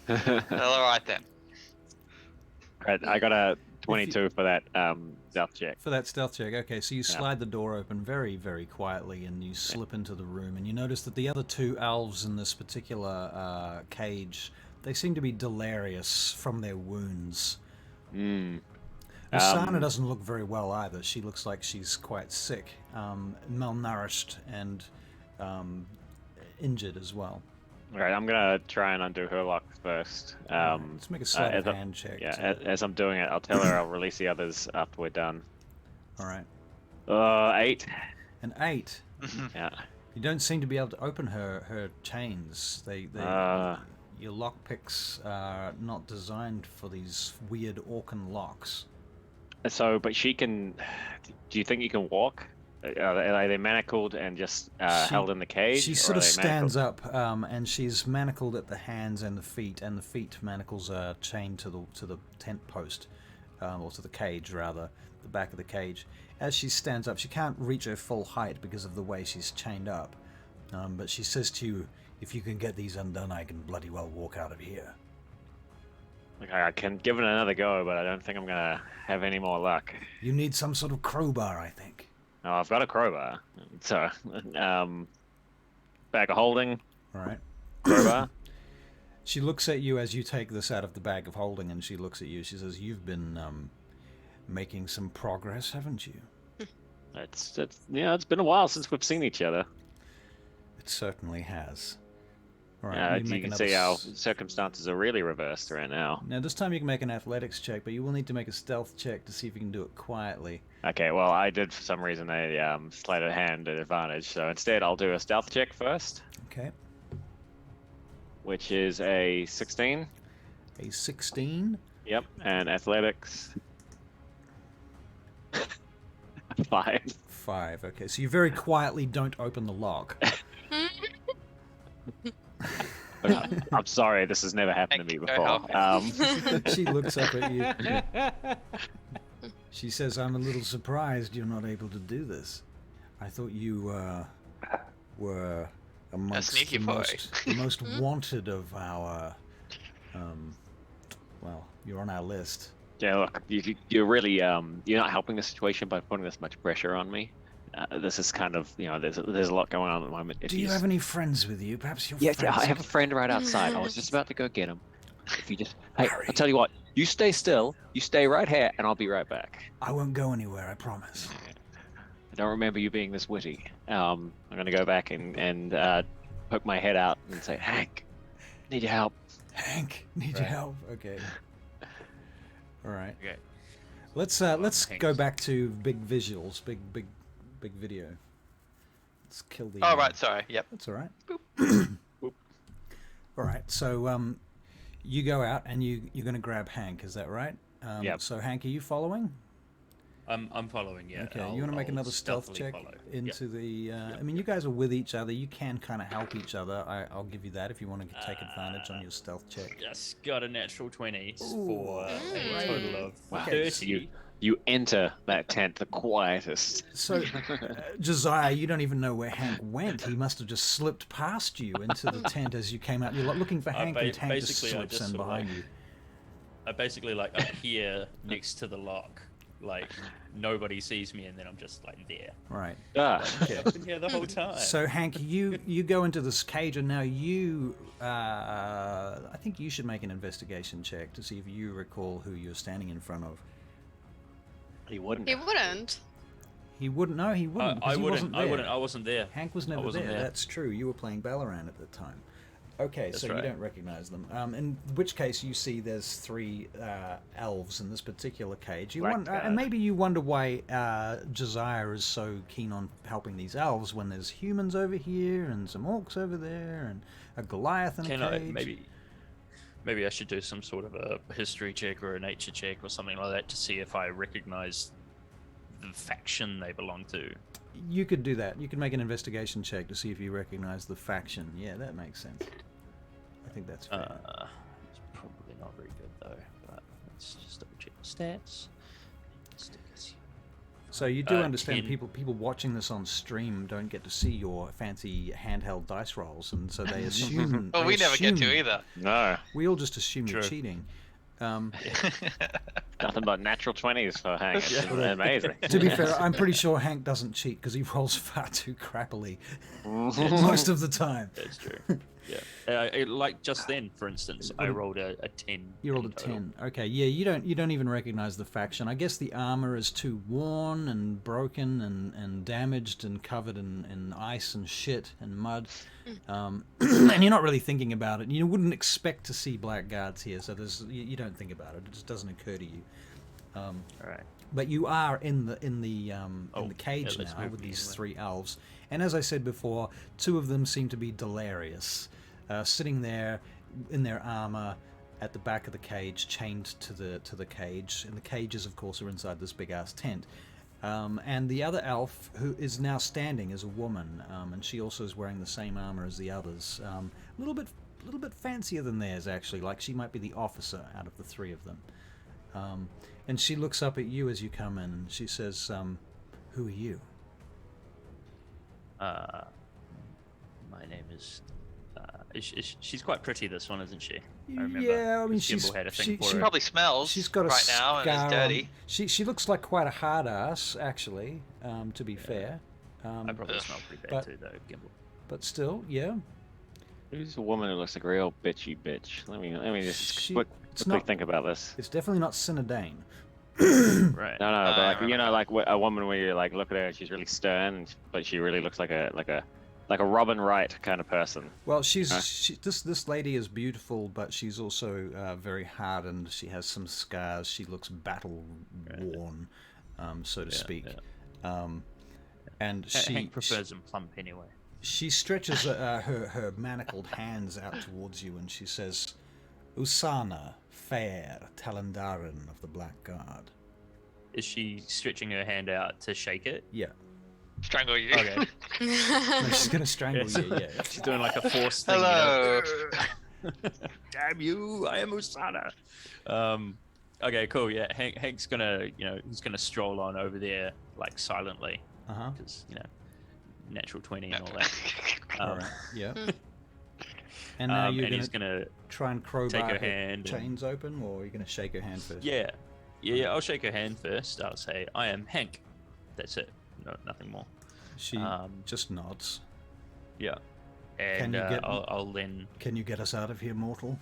Well, all right then. Right, I got a 22 for that stealth check. For that stealth check, okay, so you slide the door open very, very quietly and you slip into the room and you notice that the other two elves in this particular cage, they seem to be delirious from their wounds. Usana doesn't look very well either. She looks like she's quite sick, malnourished and injured as well. Alright, I'm gonna try and undo her lock first. Let's make a sleight of as hand check. Yeah, as I'm doing it, I'll tell her I'll release the others after we're done. Alright. 8. An 8. Yeah. You don't seem to be able to open her chains. Your lockpicks are not designed for these weird Orcan locks. So, but she can. Do you think you can walk? Are they manacled and just held in the cage? She sort of stands up, and she's manacled at the hands and the feet manacles are chained to the tent post, or to the cage rather, the back of the cage. As she stands up, she can't reach her full height because of the way she's chained up. But she says to you, "If you can get these undone, I can bloody well walk out of here." Okay, I can give it another go, but I don't think I'm gonna have any more luck. You need some sort of crowbar, I think. Oh, I've got a crowbar. So, bag of holding. All right. Crowbar. She looks at you as you take this out of the bag of holding, and she looks at you. She says, "You've been making some progress, haven't you?" It's been a while since we've seen each other. It certainly has. All right. You can see our circumstances are really reversed right now. Now, this time you can make an athletics check, but you will need to make a stealth check to see if you can do it quietly. Okay, well, I did for some reason a sleight of hand advantage, so instead I'll do a stealth check first. Okay. Which is a 16. A 16? Yep, and athletics. 5. 5, okay. So you very quietly don't open the lock. I'm sorry, this has never happened to me before. She looks up at you. She says, "I'm a little surprised you're not able to do this. I thought you were amongst the most wanted of our... well, you're on our list." Yeah, look, you're really you're not helping the situation by putting this much pressure on me. This is kind of, there's a lot going on at the moment. Do you have any friends with you? Perhaps your friends? friends. Yeah, I have a friend right outside. I was just about to go get him. If you just, hey, I'll tell you what. You stay still. You stay right here, and I'll be right back. I won't go anywhere. I promise. I don't remember you being this witty. I'm gonna go back and poke my head out and say, "Hank, need your help." Hank, need your help. Okay. All right. Okay. Let's go back to big visuals, big video. Let's kill the. Oh right, sorry. Yep. That's all right. Boop. Boop. All right. So you go out and you're going to grab Hank. Is that right? Yep. So Hank, are you following? I'm following. Yeah. Okay. You want to make another stealth check into the? I mean, you guys are with each other. You can kind of help each other. I'll give you that if you want to take advantage on your stealth check. Just got a natural 20 for a total of 30. You enter that tent the quietest. So, Josiah, you don't even know where Hank went. He must have just slipped past you into the tent as you came out. You're looking for Hank, and Hank just slips in behind you. I basically appear next to the lock, like nobody sees me, and then I'm just like there. Right. Okay. I've been here the whole time. So Hank, you go into this cage, and now you, I think you should make an investigation check to see if you recall who you're standing in front of. He wouldn't. He wouldn't. He wouldn't. No, he wouldn't. 'Cause I he wouldn't. wasn't there. I wouldn't. I wasn't there. Hank was never wasn't there. there. That's true. You were playing Ballaran at the time. Okay, That's so right. you don't recognize them. In which case, you see there's 3 elves in this particular cage. You Black and maybe you wonder why Josiah is so keen on helping these elves when there's humans over here and some orcs over there and a Goliath in Can a I cage. maybe I should do some sort of a history check or a nature check or something like that to see if I recognize the faction they belong to. You could do that. You could make an investigation check to see if you recognize the faction. Yeah, that makes sense. I think that's fair. It's probably not very good though. But let's just double check the stats. Stickers. So you do 10. understand people watching this on stream don't get to see your fancy handheld dice rolls, and so they assume. Well, they we never get to assume- either. No, We all just assume you're True. cheating. nothing but natural 20s for Hank. It's amazing. To be fair, I'm pretty sure Hank doesn't cheat because he rolls far too crappily most of the time. That's true. Yeah. Like just then, for instance, I rolled a 10. You rolled a in total. 10. Okay, yeah, you don't even recognize the faction. I guess the armor is too worn and broken and damaged and covered in ice and shit and mud. And you're not really thinking about it. You wouldn't expect to see black guards here, so you don't think about it. It just doesn't occur to you. All right. But you are in the cage let's now move with me these anyway. 3 elves, and as I said before, 2 of them seem to be delirious, sitting there in their armor at the back of the cage, chained to the cage. And the cages, of course, are inside this big ass tent. And the other elf, who is now standing, is a woman, and she also is wearing the same armor as the others. A little bit fancier than theirs, actually. Like she might be the officer out of the 3 of them. And she looks up at you as you come in, and she says, "Who are you?" My name is. She's quite pretty. This one, isn't she? I remember. Yeah, I mean, 'cause Gimbal had a thing for She her. probably smells she's got a right now and scar is on- dirty. She looks like quite a hard ass, actually. To be fair, I probably Ugh. smell pretty bad but- too, though. Gimbal. but still, yeah. Who's a woman who looks like a real bitchy bitch? Let me just She- quickly it's not- think about this. It's definitely not Cinedane. Right. No, but like right, you know, like a woman where you like look at her and she's really stern, but she really looks like a Robin Wright kind of person. Well, this lady is beautiful, but she's also very hardened. She has some scars. She looks battle worn, so to speak. And Hank prefers them plump anyway. she stretches her manacled hands out towards you, and she says, "Usana, fair Talandaran of the Black Guard." Is she stretching her hand out to shake it? Yeah. Strangle you. Okay. No, she's going to strangle Yes. you, yeah. She's doing like a force thing. Hello. You know? Damn you! I am Usana. Okay, cool. Yeah, Hank's gonna, he's gonna stroll on over there like silently, Uh-huh. because natural 20 and all that. All Um, right. Yeah. And now you're and going he's to gonna try and crowbar take her her hand and- chains open, or you're going to shake her hand first? Yeah. I'll shake her hand first. I'll say, "I am Hank." That's it. No, nothing more. She just nods. Yeah. And you get- I'll then. Can you get us out of here, mortal?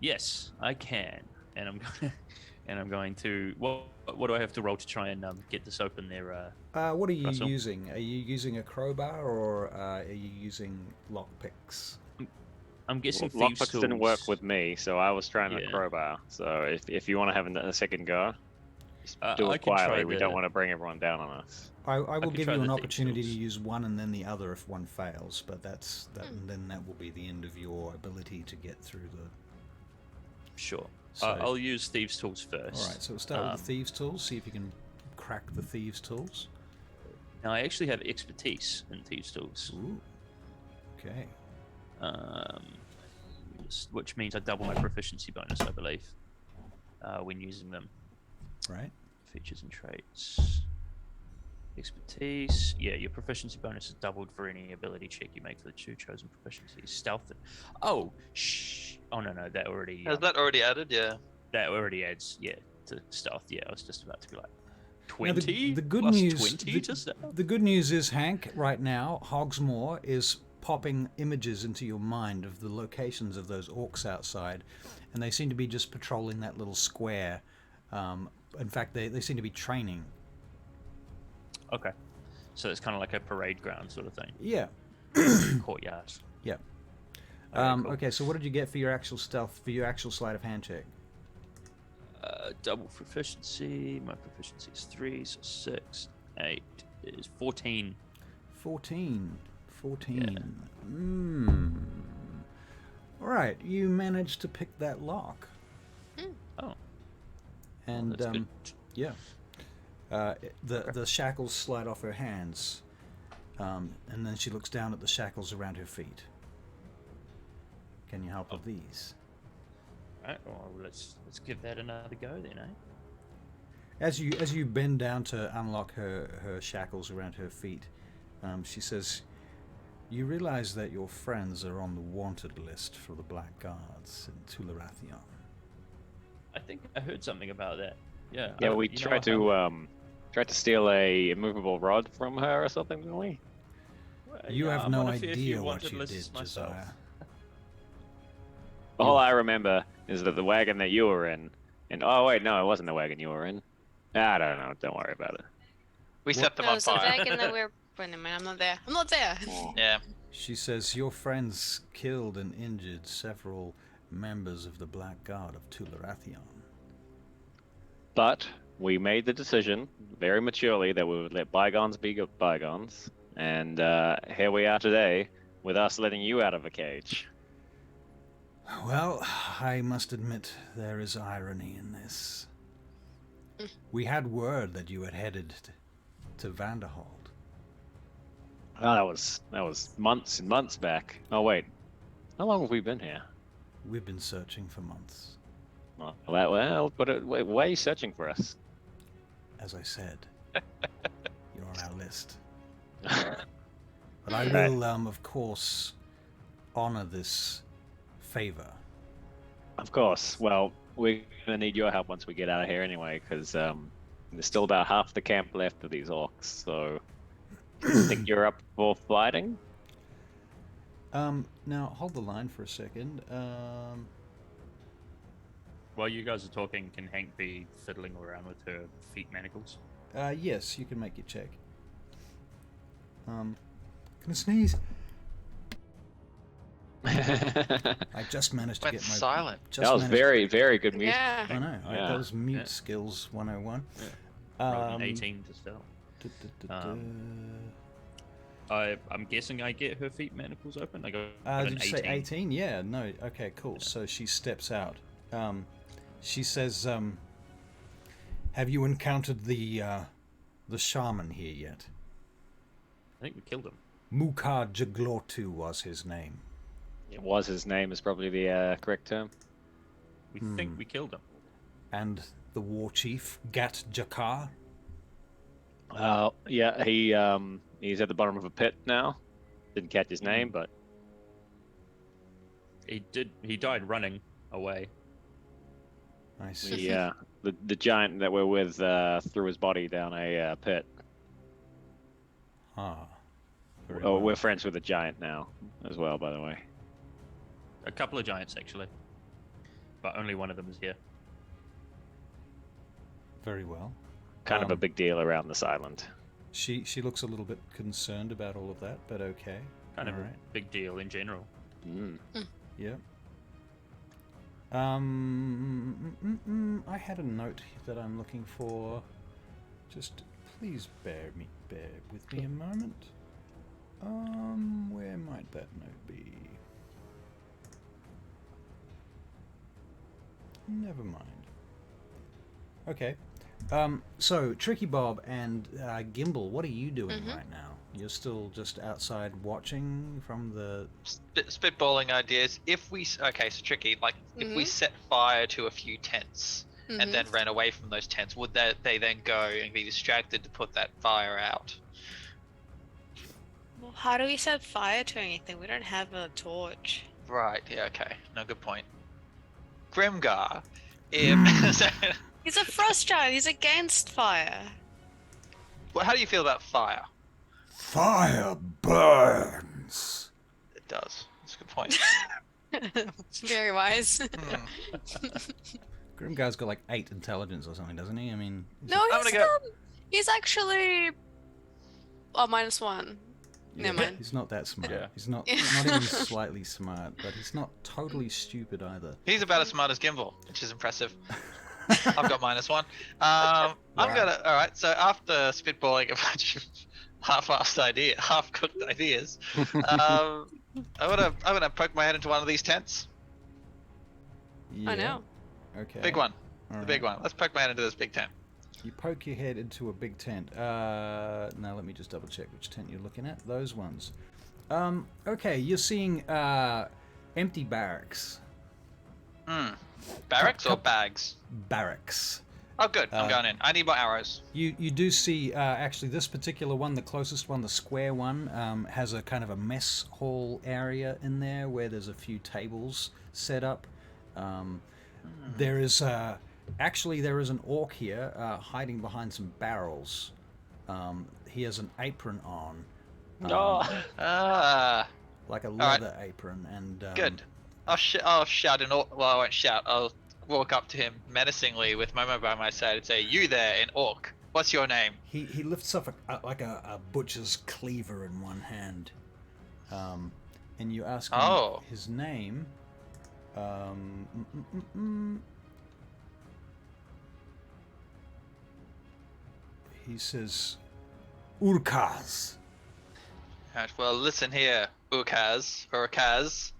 Yes, I can. And I'm going to. What do I have to roll to try and get this open there? What are you Russell? using? Are you using a crowbar, or are you using lockpicks? I'm guessing Well, thieves' lockpicks didn't work tools. with me, so I was trying to Yeah. crowbar. So if you want to have a second go, just do I it can try quietly. We the- don't want to bring everyone down on us. I will could give try you an the thieves' opportunity to tools. use one and then the other if one fails, but then that will be the end of your ability to get through the. Sure. So- I'll use thieves' tools first. All right, so we'll start with the thieves' tools. See if you can crack the thieves' tools. Now I actually have expertise in thieves' tools, Ooh. Okay. which means I double my proficiency bonus, I believe, when using them. Right. Features and traits. Expertise. Yeah, your proficiency bonus is doubled for any ability check you make for the 2 chosen proficiencies. Stealth. Oh, Oh no, that already. Has that already added? Yeah. That already adds, to stealth. Yeah, I was just about to be like, Now, 20. the good plus news. 20 to stealth. The good news is, Hank, right now, Hogsmoor is popping images into your mind of the locations of those orcs outside, and they seem to be just patrolling that little square. In fact, they seem to be training Okay. So it's kind of like a parade ground sort of thing. Yeah. Courtyard. Yeah. Cool. Okay, so what did you get for your actual stealth, for your actual sleight of hand check? Double proficiency. My proficiency is 3, so 6, 8 is 14. 14. Yeah. All right, you managed to pick that lock. Oh. And that's good. yeah. The shackles slide off her hands. And then she looks down at the shackles around her feet. Can you help with these? Right. Well, let's give that another go then, eh? As you bend down to unlock her shackles around her feet, she says, "You realize that your friends are on the wanted list for the Black Guards in Tularathion." I think I heard something about that. Yeah. Yeah, we tried to steal a immovable rod from her or something, didn't we? You have I'm no on a fair few idea what wanted you lists did, myself. Josiah. All I remember is that the wagon that you were in, and oh wait, no, it wasn't the wagon you were in. I don't know. Don't worry about it. We set them No, on it's the fire. wagon that we're. Wait a minute, I'm not there. I'm not there. Yeah. She says, "Your friends killed and injured several members of the Black Guard of Tularathion." But we made the decision very maturely that we would let bygones be bygones, and here we are today with us letting you out of a cage. Well, I must admit there is irony in this. We had word that you had headed to Vanderhold. Oh, that was months and months back. Oh wait, how long have we been here? We've been searching for months. But why are you searching for us? As I said, you're on our list. But I will, of course, honor this favor. Of course. Well, we're gonna need your help once we get out of here anyway, because there's still about half the camp left of these orcs. So, think you're up for fighting? Now hold the line for a second. While you guys are talking, can Hank be fiddling around with her feet manacles? Yes, you can make your check. Can I sneeze? I just managed to Went get my silent. That was very, very good music. Yeah. I know. Yeah. That was mute Yeah. skills 101. Rolled an 18 to stealth. I'm guessing I get her feet manacles open. I got an Did you 18. say 18? Yeah. No. Okay. Cool. So she steps out. She says, "Have you encountered the shaman here yet?" I think we killed him. Mukar Jaglortu was his name. It was his name is probably the correct term. We think we killed him. And the war chief, Gat Jakar? Yeah, he's at the bottom of a pit now. Didn't catch his name, but He died running away. I see. the giant that we're with threw his body down a pit. Ah. Very Oh, well. we're friends with the giant now, as well, by the way. A couple of giants, actually. But only one of them is here. Very well. Kind of a big deal around this island. She looks a little bit concerned about all of that, but okay. Kind of Alright. a big deal in general. Yeah. I had a note that I'm looking for. Just please bear with me a moment. Where might that note be? Never mind. Okay. So Tricky Bob and Gimbal, what are you doing right now? You're still just outside watching from the. Spitballing ideas. If we so Tricky, like if we set fire to a few tents and then ran away from those tents, would they then go and be distracted to put that fire out? Well, how do we set fire to anything? We don't have a torch. Right. Yeah. Okay. No. Good point. Grimgar. If He's a frost giant. He's against fire. well, how do you feel about fire? Fire burns. It does. That's a good point. Very wise. Grimgar's got like 8 intelligence or something, doesn't he? I mean, No, I'm he's gonna he's actually -1. Never mind. He's not that smart. Yeah. He's not even slightly smart, but he's not totally stupid either. He's about as smart as Gimbal, which is impressive. I've got -1. I'm gonna. All right. So after spitballing a bunch of half-cooked ideas, I'm gonna poke my head into one of these tents. Yeah. I know. Okay. Big one. All The big right. one. Let's poke my head into this big tent. You poke your head into a big tent. Now let me just double check which tent you're looking at. Those ones. Okay, you're seeing empty barracks. Barracks or bags? Barracks. Oh, good. I'm going in. I need more arrows. You do see actually this particular one, the closest one, the square one, has a kind of a mess hall area in there where there's a few tables set up. There is actually there is an orc here hiding behind some barrels. He has an apron on, like a leather apron, and Good. I'll shout in orc. Well, I won't shout. I'll walk up to him menacingly with Momo by my side and say, "You there, in orc? What's your name?" He lifts up like a butcher's cleaver in one hand, and you ask him his name. He says, Urkaz. Right, well, listen here, Urkaz.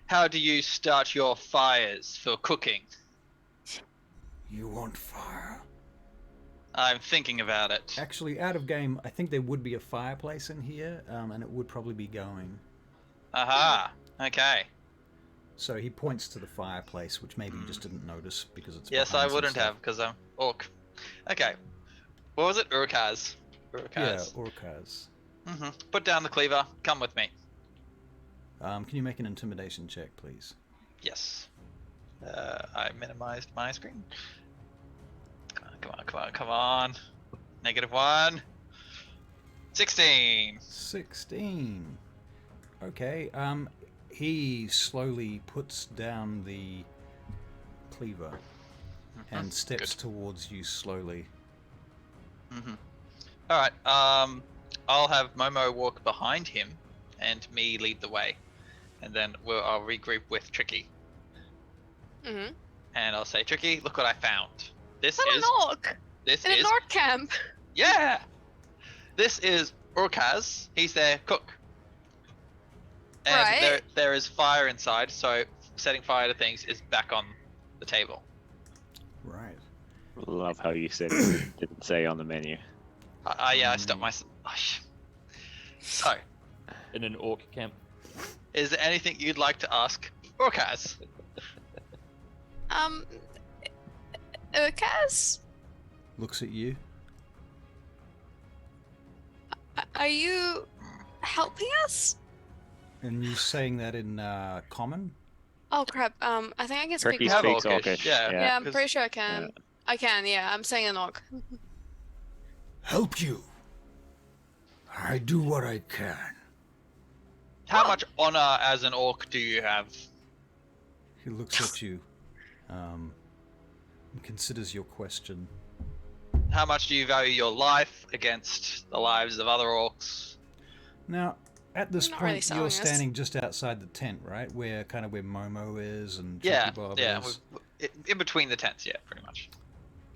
How do you start your fires for cooking? You want fire? I'm thinking about it. Actually, out of game, I think there would be a fireplace in here, and it would probably be going. Aha. Okay. So he points to the fireplace, which maybe you just didn't notice because it's. Yes, behind I some wouldn't stuff. have because I'm orc. Okay. What was it? Urkaz. Yeah, Urkaz. Put down the cleaver. Come with me. Can you make an intimidation check, please? Yes. I minimized my screen. Come on. -1. 16. 16. Okay. He slowly puts down the cleaver and steps towards you slowly. All right. I'll have Momo walk behind him, and me lead the way, and then I'll regroup with Tricky. And I'll say, Tricky, look what I found. This Is that is an orc? this In is an orc camp. yeah. This is Urkaz. He's their cook. And Right. there is fire inside, so setting fire to things is back on the table. Right. Love how you said it didn't say on the menu. I stopped myself. So, In an orc camp. is there anything you'd like to ask Urkaz? Urkaz, Looks at you. are you helping us? And you saying that in common? Oh crap. I think I can speak Tricky orc. speaks Orcish. Yeah. Yeah, I'm 'cause- pretty sure I can. I can, yeah. I'm saying an orc. Help you. I do what I can. How much honor as an orc do you have? He looks at you and considers your question. How much do you value your life against the lives of other orcs? Now, at this Not really point, selling you're us. standing just outside the tent, right? Where Momo is and Yeah, Tricky Bob yeah. is. In between the tents, yeah, pretty much.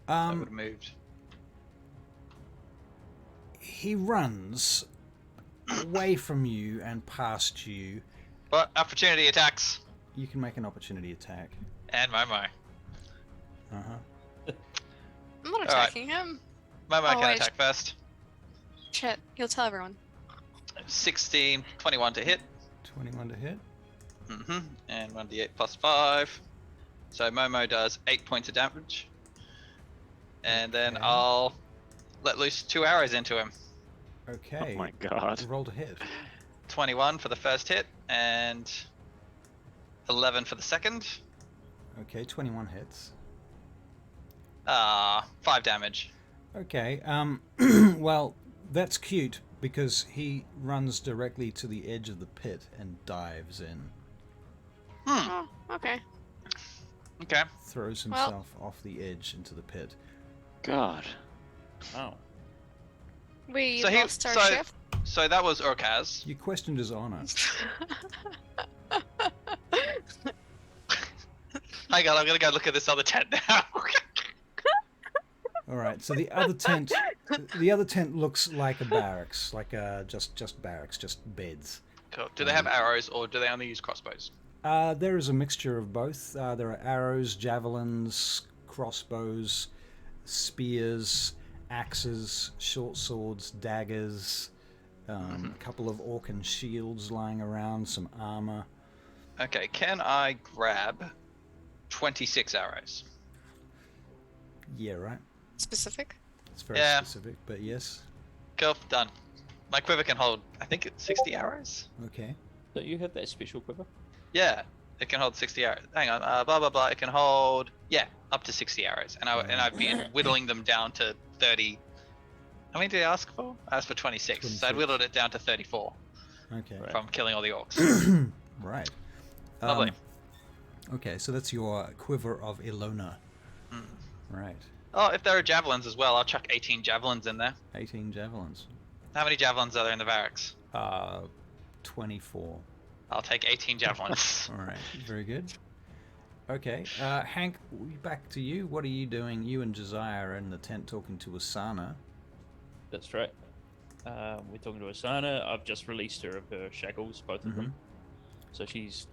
I would have moved. He runs away from you and past you. But opportunity attacks. You can make an opportunity attack. And Momo. I'm not Alright. attacking him. Momo Oh, can wait. attack first. Shit, he'll tell everyone. 16, 21 to hit. 21 to hit. And 1d8 plus 5. So Momo does 8 points of damage. And then Okay. I'll let loose 2 arrows into him. Okay. Oh my god. Roll to hit. 21 for the first hit, and 11 for the second. Okay, 21 hits. 5 damage. Okay, well, that's cute because he runs directly to the edge of the pit and dives in. Oh, okay. Okay. Throws Well- himself off the edge into the pit. God. Oh. We So he- lost our so- shift. So that was Urkaz. You questioned his honor. Hang on, I'm gonna go look at this other tent now. All right. So the other tent looks like a barracks, like just barracks, just beds. Cool. Do they have arrows or do they only use crossbows? There is a mixture of both. There are arrows, javelins, crossbows, spears, axes, short swords, daggers, a couple of orcan shields lying around, some armor. Okay, can I grab 26 arrows? Yeah, right. Specific? It's very Yeah. specific, but yes. Cool, done. My quiver can hold, I think it's 60 arrows? Okay. Don't you have that special quiver? Yeah, it can hold 60 arrows. Hang on, blah blah blah. It can hold, yeah, up to 60 arrows, and I've been whittling them down to 30. How many did I ask for? I asked for 26, so I'd whittled it down to 34 Okay. from killing all the orcs. Right. Lovely. Okay, so that's your quiver of Ilona. Right. Oh, if there are javelins as well, I'll chuck 18 javelins in there. 18 javelins. How many javelins are there in the barracks? 24. I'll take 18 javelins. All right. Very good. Okay. Hank, back to you. What are you doing? You and Josiah are in the tent talking to Usana. That's right. We're talking to Usana. I've just released her of her shackles, both of them. So she's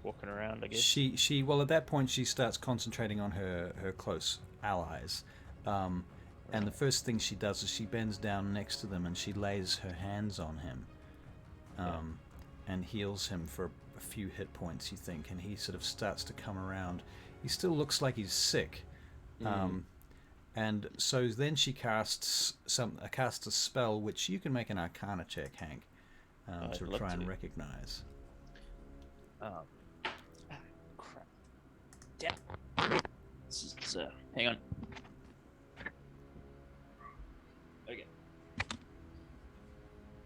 walking around, I guess. She well, at that point, she starts concentrating on her close allies. And the first thing she does is she bends down next to them and she lays her hands on him. And heals him for a few hit points, you think, and he sort of starts to come around. He still looks like he's sick. And so then she casts a spell which you can make an Arcana check, Hank, to try and recognize. Crap. Damn. This is, hang on. Okay.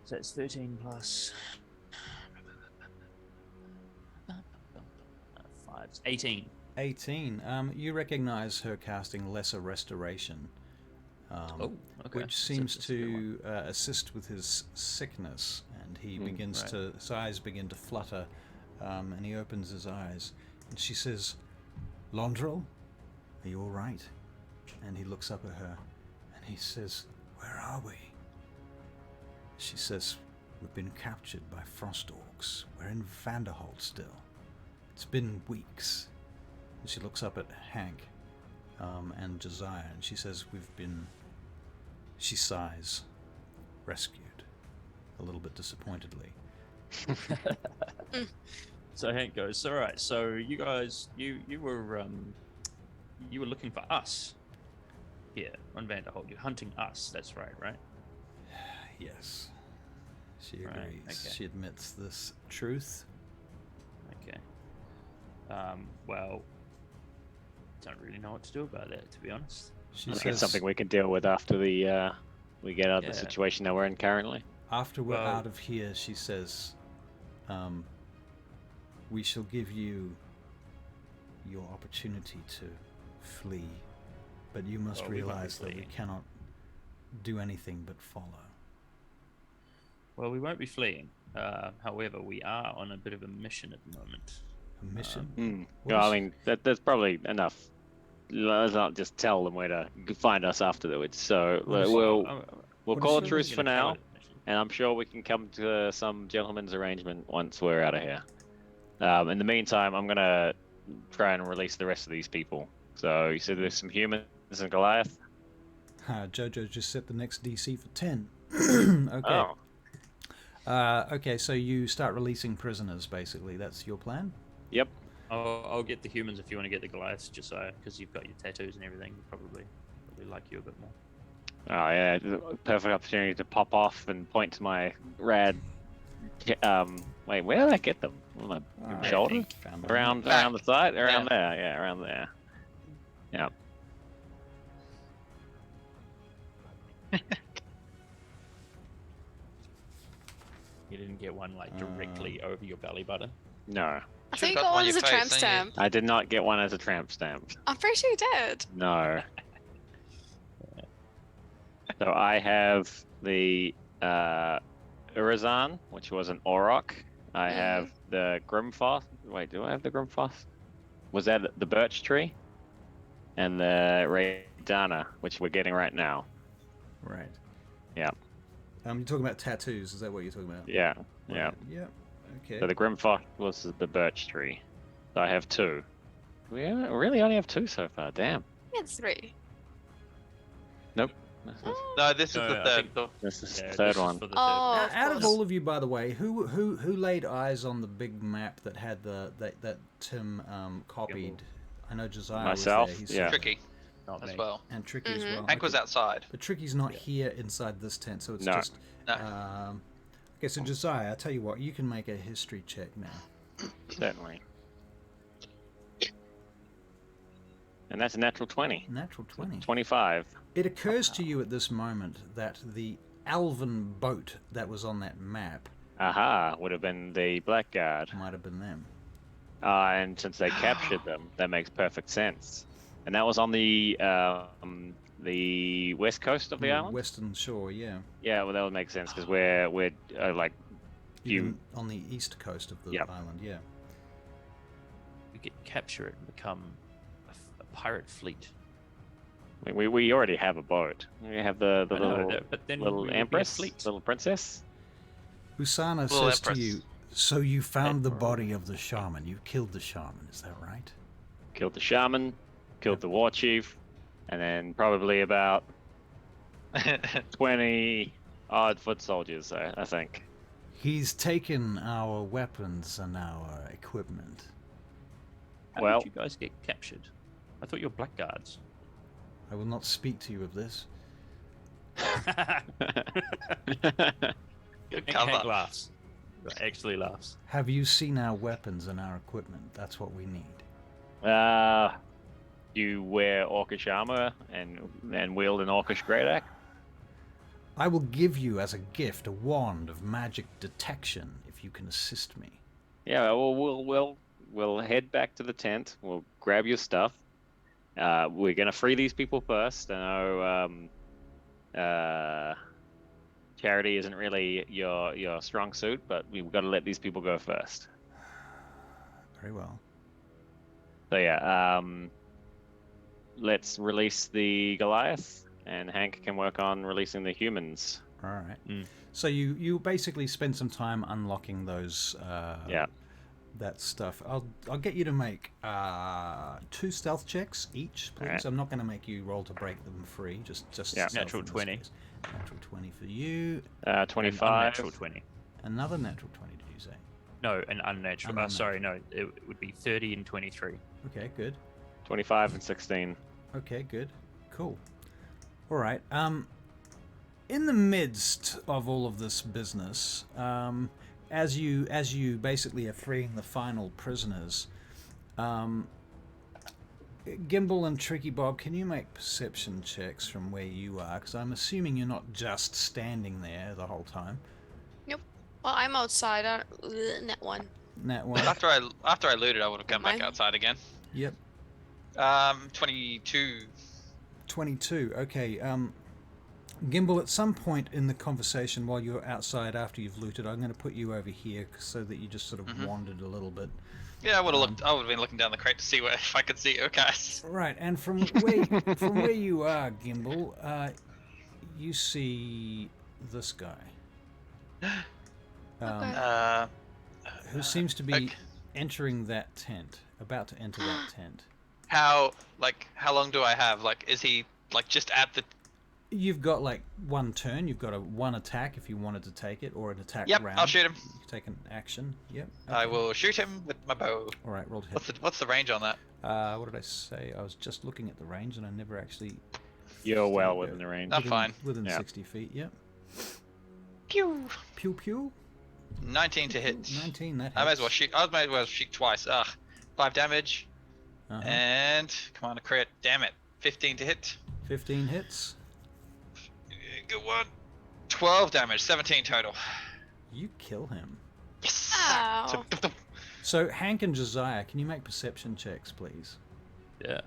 So it's 13 plus 5. 18. 18. You recognize her casting Lesser Restoration, Okay. which seems to assist with his sickness, and he begins to, his eyes begin to flutter, and he opens his eyes, and she says, "Londrel, are you all right?" And he looks up at her, and he says, "Where are we?" She says, "We've been captured by frost orcs. We're in Vanderholt still. It's been weeks." And she looks up at Hank and Josiah, and she says, she sighs, "Rescued," a little bit disappointedly. So Hank goes, "All right. So you guys, you were looking for us here on Vanderholt. You're hunting us. That's right, right?" Yes. She agrees. Right, okay. She admits this truth. Okay. Well, don't really know what to do about that, to be honest. She I think says, it's something we can deal with after we get out of the situation that we're in currently. after we're out of here, she says, "We shall give you your opportunity to flee, but you must Well, we won't be realize that we fleeing. cannot do anything but follow." Well, we won't be fleeing. However, we are on a bit of a mission at the moment. A mission? What Yeah, I is- mean, that's probably enough. Let's not just tell them where to find us afterwards. So What is- we'll what call is a it? truce We're for gonna now, cover the mission. and I'm sure we can come to some gentleman's arrangement once we're out of here. In the meantime, I'm gonna try and release the rest of these people. So you said there's some humans and Goliath. Jojo just set the next DC for 10. Okay. Oh, Okay, so you start releasing prisoners, basically. That's your plan? yep. I'll get the humans if you want to get the Goliaths, Josiah, because you've got your tattoos and everything. Probably like you a bit more. Oh yeah, perfect opportunity to pop off and point to my rad. Wait, where did I get them? On my shoulder? Found them. Around the side? Around there, yeah, around there. Yeah. You didn't get one like directly over your belly button. No, I Should've think you got got one one on as your a tramp face, didn't you? stamp. I did not get one as a tramp stamp. I'm pretty sure you did. No. So I have the Urazan, which was an Auroch. I Mhm. have the Grimfoss. Wait, do I have the Grimfoss? Was that the Birch Tree? And the Raydana, which we're getting right now. Right. Yeah. You're talking about tattoos. Is that what you're talking about? Yeah, Right. yeah. Yeah. Okay. So the Grimfoss was the Birch Tree. So I have 2. We really only have 2 so far. Damn. Yeah, 3. Nope. This is, No, this is No, the I third. think- this is Yeah, the third this is one. for the Oh, third. of Out of course. all of you, by the way, who laid eyes on the big map that had that Tim copied? I know Josiah Myself? was there. He Yeah. saw it. Tricky Not as me. well. And Tricky as Mhm. well. Hank was Okay. outside. But Tricky's not here inside this tent, so it's No. just. No. Okay, so Josiah, I tell you what, you can make a history check now. Certainly. And that's a natural 20. Natural 20. 25. It occurs to you at this moment that the Alvan boat that was on that map Aha, would have been the Black Guard. might have been them. And since they captured them, that makes perfect sense. And that was on the west coast of the island? Western Shore, yeah. Yeah, well, that would make sense because we're like Even on the east coast of the Yep. island, yeah. We could capture it and become a pirate fleet. we already have a boat. We have the I know little that, but then we little would be a empress, fleet. little princess. Usana Little says to Empress. you, so you found the body of the shaman. You killed the shaman, is that right? Killed the shaman, killed the war chief, and then probably about 20 odd foot soldiers, I think. He's taken our weapons and our equipment. How Well- did you guys get captured? I thought you were blackguards. I will not speak to you of this. Good Hank cover. laughs. Actually laughs. Have you seen our weapons and our equipment? That's what we need. You wear orcish armor and wield an orcish great axe. I will give you as a gift a wand of magic detection if you can assist me. Yeah, well, we'll head back to the tent. We'll grab your stuff. We're gonna free these people first. I know charity isn't really your strong suit, but we've got to let these people go first. Very well. So yeah, let's release the Goliath, and Hank can work on releasing the humans. All right. Mm. So you basically spend some time unlocking those. Yeah. That stuff. I'll get you to make 2 stealth checks each, please. Alright. I'm not going to make you roll to break them free. Just Yeah. stealth Natural in this 20. case. Natural 20 for you. 25. Unnatural 20. Another natural 20. Did you say? No, an unnatural. An Sorry, no. It would be 30 and 23. Okay. Good. 25 and 16. Okay. Good. Cool. All right. In the midst of all of this business, as you basically are freeing the final prisoners, Gimbal and Tricky Bob, can you make perception checks from where you are? Because I'm assuming you're not just standing there the whole time. Well, I'm outside. Net 1. Nat one. After I looted, I would have come back Mine? outside again. Yep. 22. 22. Okay. Gimbal, at some point in the conversation while you're outside after you've looted, I'm going to put you over here so that you just sort of Mhm. wandered a little bit. Yeah, I would have looked. I would have been looking down the crate to see if I could see you guys. Right, and from where you are, Gimbal, you see this guy, Okay. who seems to be Okay. entering that tent, about to enter that tent. How long do I have? Like, is he just at the? You've got like one turn. You've got one attack if you wanted to take it, or an attack Yep, round. I'll shoot him. You take an action. Yep. I okay. will shoot him with my bow. All right, roll to hit. What's the range on that? What did I say? I was just looking at the range, and I never actually. You're well within the range. That's fine. Within Yeah. 60 feet. Yep. Pew. Pew pew. 19 to hit. 19. That hits. I might as well shoot twice. 5 damage. Uh-huh. And come on, a crit. Damn it. 15 to hit. 15 hits. Good one. 12 damage. 17 total. You kill him. Yes. Ow. So, Hank and Josiah, can you make perception checks, please? Yeah.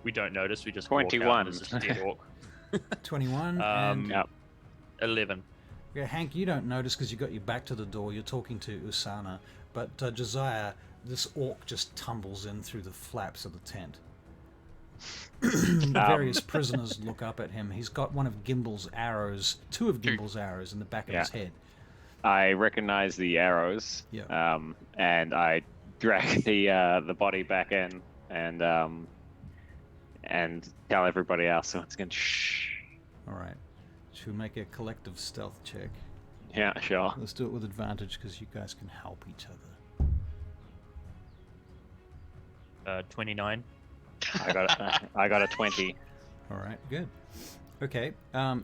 We don't notice. We just 21. Walk out and there's a dead orc. 21 Um, and Yep. 11. Yeah, Hank, you don't notice because you got your back to the door. You're talking to Usana, but Josiah, this orc just tumbles in through the flaps of the tent. The various prisoners look up at him. He's got one of Gimble's arrows, two of Gimble's arrows in the back of his head. I recognize the arrows. Yeah. And I drag the body back in and tell everybody else. So it's going shh. All right. Should we make a collective stealth check? Yeah, sure. Let's do it with advantage because you guys can help each other. 29. I got a 20. All right, good. Okay,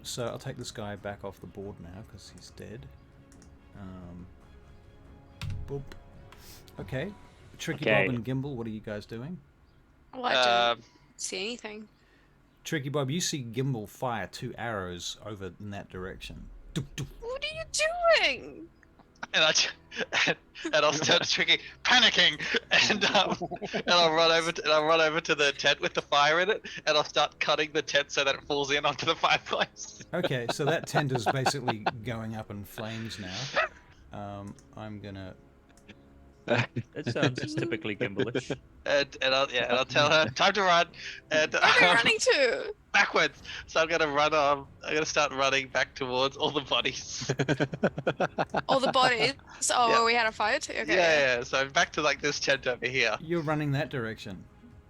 so I'll take this guy back off the board now because he's dead. Boop. Okay. Tricky Bob and Gimble, what are you guys doing? Well, I don't see anything. Tricky Bob, you see Gimble fire 2 arrows over in that direction. Doop, doop. What are you doing? And I'll start Tricky panicking, and I'll run over to the tent with the fire in it, and I'll start cutting the tent so that it falls in onto the fireplace. Okay, so that tent is basically going up in flames now. I'm gonna. That sounds typically Gimble-ish. I'll tell her time to run. And Where are you running to? backwards. So I'm gonna run. I'm gonna start running back towards all the bodies. All the bodies. Oh, Yeah. where we had a fight. Okay. Yeah. So back to like this tent over here. You're running that direction.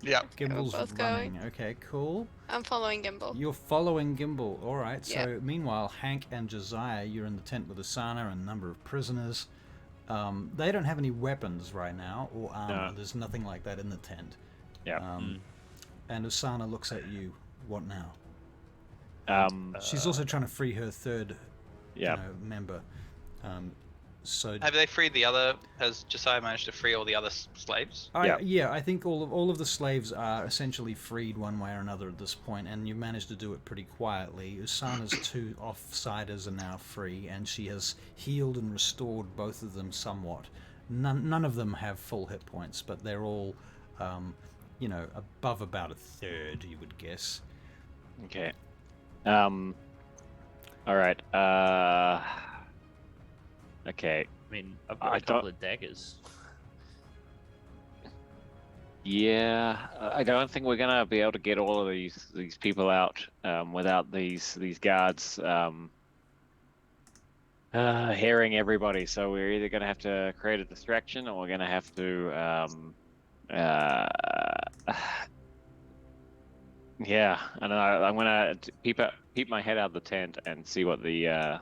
Yeah. Gimble's both running. going. Okay, cool. I'm following Gimble. You're following Gimble. All right. So Yeah. meanwhile, Hank and Josiah, you're in the tent with Usana and a number of prisoners. They don't have any weapons right now or armor. No. There's nothing like that in the tent. Yeah. And Usana looks at you. What now? She's also trying to free her third member. So Have they freed the other? Has Josiah managed to free all the other slaves? yeah, I think all of the slaves are essentially freed one way or another at this point, and you managed to do it pretty quietly. Usana's 2 offsiders are now free, and she has healed and restored both of them somewhat. None of them have full hit points, but they're all, above about a third, you would guess. Okay. All right. Okay. I mean, I've got a couple of daggers. Yeah, I don't think we're gonna be able to get all of these people out without these guards hearing everybody. So we're either gonna have to create a distraction, or we're gonna have to yeah. I don't know. I'm gonna peep my head out of the tent and see what the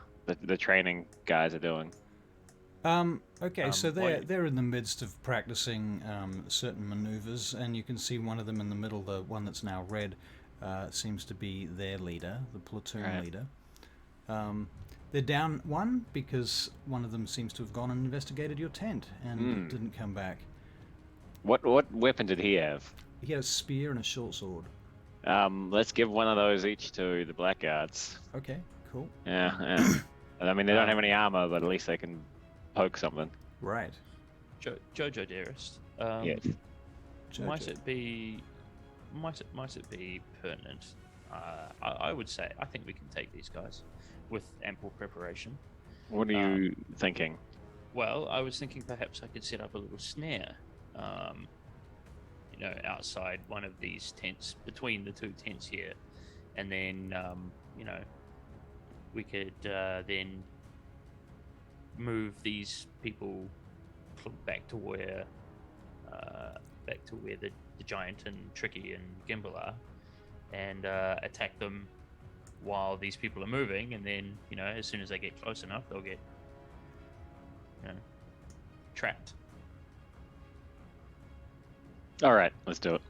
training guys are doing. Okay, so they're in the midst of practicing certain maneuvers, and you can see one of them in the middle, the one that's now red, seems to be their leader, the platoon leader. They're down 1 because one of them seems to have gone and investigated your tent and didn't come back. What weapon did he have? He had a spear and a short sword. Let's give one of those each to the blackguards. Okay, cool. Yeah. I mean, they don't have any armor, but at least they can poke something. Right. Jojo dearest. Yes. Might it be pertinent? I would say I think we can take these guys with ample preparation. What are you thinking? Well, I was thinking perhaps I could set up a little snare, outside one of these tents, between the 2 tents here, and then we could then move these people back to where the giant and Tricky and Gimble are, and attack them while these people are moving, and then as soon as they get close enough, they'll get trapped. All right, let's do it.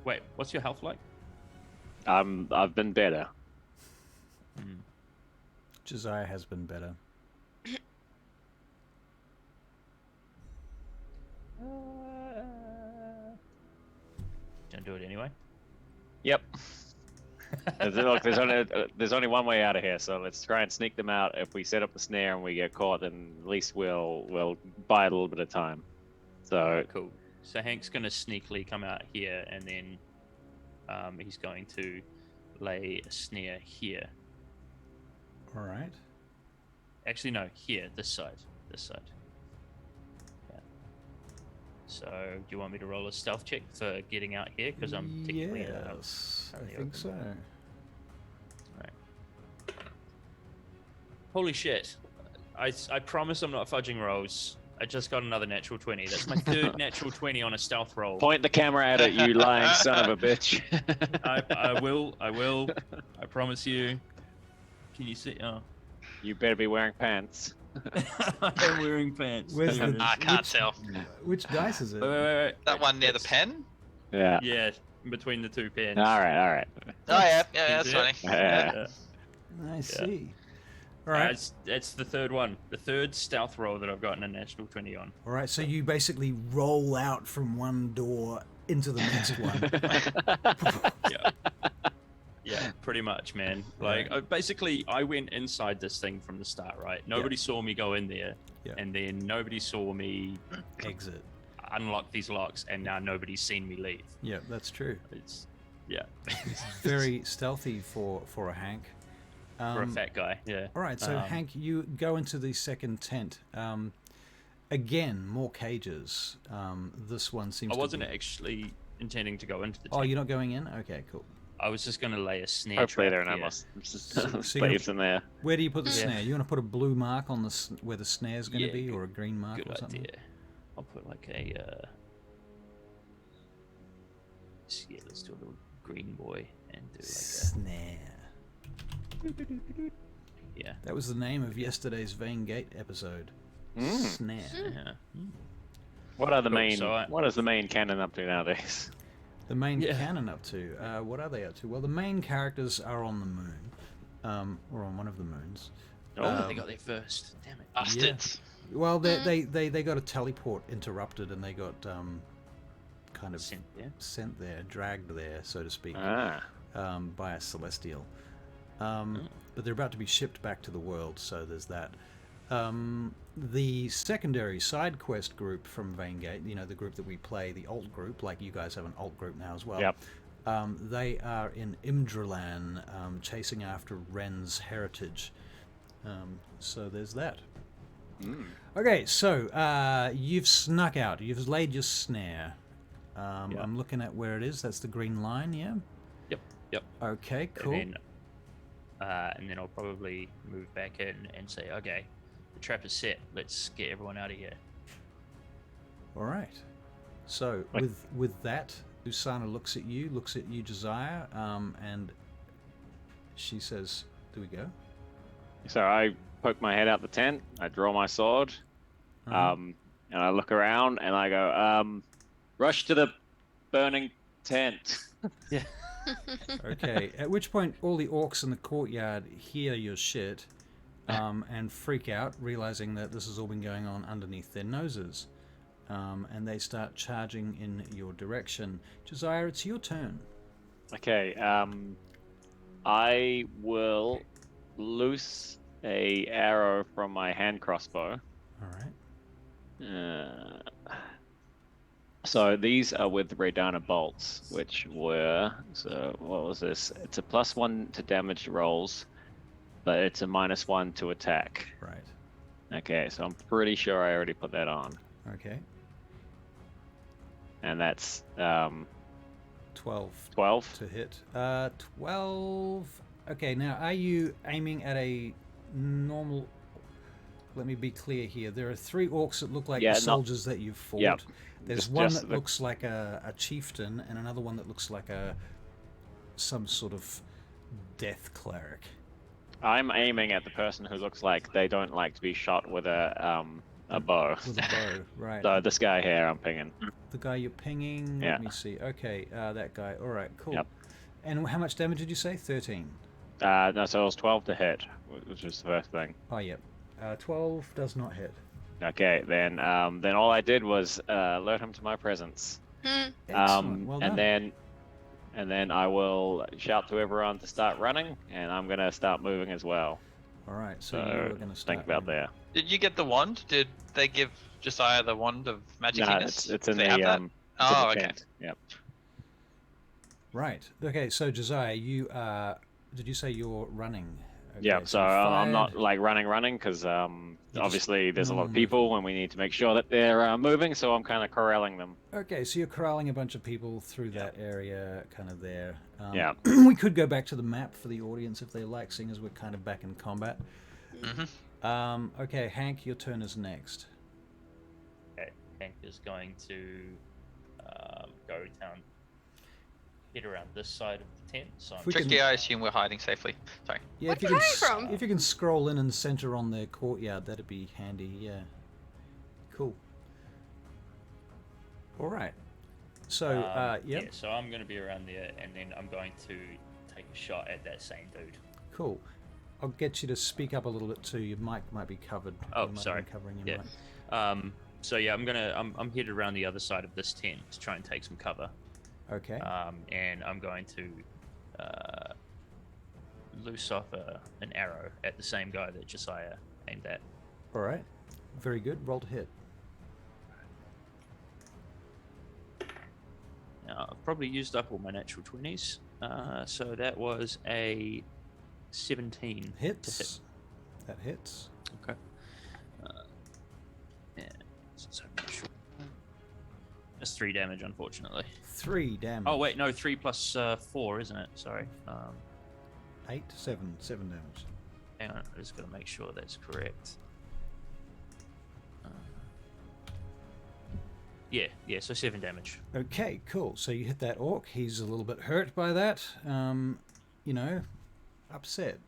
Wait, what's your health like? I've been better. Josiah has been better. Don't do it anyway. Yep. Look, there's only one way out of here, so let's try and sneak them out. If we set up the snare and we get caught, then at least we'll buy a little bit of time. So cool. So Hank's going to sneakily come out here, and then he's going to lay a snare here. All right. Actually, no. Here, this side. This side. Yeah. So, do you want me to roll a stealth check for getting out here? Because I'm technically yes, I think so. Right. Holy shit! I promise I'm not fudging rolls. I just got another natural 20. That's my third natural 20 on a stealth roll. Point the camera at it, you lying son of a bitch. I will. I promise you. Can you see? Oh. You better be wearing pants. I'm wearing pants. Where's the- I can't tell. Which dice is it? Wait. That one near the pen? Yeah. Yeah, in between the two pens. All right. Oh, yeah, that's Is funny. it? Yeah. I see. All right. It's the third one. The third stealth roll that I've gotten a natural 20 on. All right. So you basically roll out from one door into the next one. Yeah. Yeah, pretty much, man. Like, basically, I went inside this thing from the start, right? Nobody saw me go in there, and then nobody saw me Exit. unlock these locks, and now nobody's seen me leave. Yeah, that's true. It's, yeah. Very stealthy for a Hank. For a fat guy, yeah. All right, so Hank, you go into the second tent. Again, more cages. This one seems. I wasn't to be... actually intending to go into the tent. Oh, you're not going in? Okay, cool. I was just going to lay a snare Hopefully trap there are no here. more you're slaves in there. Where do you put the Yeah. snare? You want to put a blue mark on the where the snare's going to Yeah, be, or a green mark Good or something? idea. I'll put like a. Yeah, let's do a little green boy and do like Snare. a. Yeah. That was the name of yesterday's Vein Gate episode. Snare. Yeah. What are the Cool, main? so What is the main canon up to nowadays? The main Yeah. canon up to? What are they up to? Well, the main characters are on the moon, or on one of the moons. Oh, they got there first. Damn it. Bastards. Well, they got a teleport interrupted, and they got kind of Sent there. dragged there, so to speak, Ah. by a celestial. But they're about to be shipped back to the world, so there's that. The secondary side quest group from Veingate, you know, the group that we play, the alt group, like you guys have an alt group now as well. Yep. They are in Imdralan, chasing after Ren's heritage. So there's that. Okay, so you've snuck out. You've laid your snare. I'm looking at where it is. That's the green line, yeah? Yep. Okay, cool. And then I'll probably move back in and say, okay, the trap is set. Let's get everyone out of here. All right. So with that, Usana looks at you, Josiah, and she says, "Do we go?" So I poke my head out the tent. I draw my sword, and I look around and I go, "Rush to the burning tent." Yeah. Okay. At which point, all the orcs in the courtyard hear your shit, and freak out, realizing that this has all been going on underneath their noses. And they start charging in your direction. Josiah, it's your turn. Okay. I will loose a arrow from my hand crossbow. All right. So these are with Radana bolts, which were, so what was this? It's a +1 to damage rolls, but it's a -1 to attack. Right. Okay, so I'm pretty sure I already put that on. Okay. And that's 12 12. to hit. 12. Okay, now are you aiming at a normal... Let me be clear here. There are 3 orcs that look like the soldiers that you've fought. Yep. There's one that looks like a chieftain, and another one that looks like some sort of death cleric. I'm aiming at the person who looks like they don't like to be shot with a bow. With a bow, right. So this guy here I'm pinging. The guy you're pinging, let me see. Okay, that guy. All right, cool. Yep. And how much damage did you say? 13. No, so it was 12 to hit, which was the first thing. Oh, yep. 12 does not hit. Okay, then all I did was alert him to my presence. Excellent. Well done. And then I will shout to everyone to start running, and I'm gonna start moving as well. All right, so So you're going to start. think about running. there. Did you get the wand? Did they give Josiah the wand of No, magicness? it's in They the have that? it's in Oh, the okay. tent. Yep. Right. Okay, so Josiah, you did you say you're running? Yeah, Okay, so you I'm fired. not like running because just obviously there's a lot of normal people and we need to make sure that they're moving, so I'm kind of corralling them. Okay, so you're corralling a bunch of people through Yeah. that area, kind of there. Yeah. We could go back to the map for the audience if they like, seeing as we're kind of back in combat. Okay, Hank, your turn is next. Okay, Hank is going to go down, head around this side of the tent. So I'm We can- Tricky, I assume we're hiding safely. Sorry. Yeah, Where if you are you can, hiding from? if you can scroll in and center on their courtyard, that'd be handy. Yeah. Cool. All right. So, yep. Yeah, so I'm going to be around there, and then I'm going to take a shot at that same dude. Cool. I'll get you to speak up a little bit too. Your mic might be covered. Oh, You might sorry. be covering your Yeah. mic. So yeah, I'm headed around the other side of this tent to try and take some cover. Okay. And I'm going to loose off an arrow at the same guy that Josiah aimed at. All right. Very good. Roll to hit. Now, I've probably used up all my natural 20s, so that was a 17 to hit. Hits. That hits. Okay. Yeah. So not sure. That's 3 damage, unfortunately. 3 damage. Oh wait, no, 3 plus 4, isn't it? Sorry. 8, 7 damage. Hang on, I just gotta make sure that's correct. Yeah, so 7 damage. Okay, cool. So you hit that orc. He's a little bit hurt by that. You know, upset.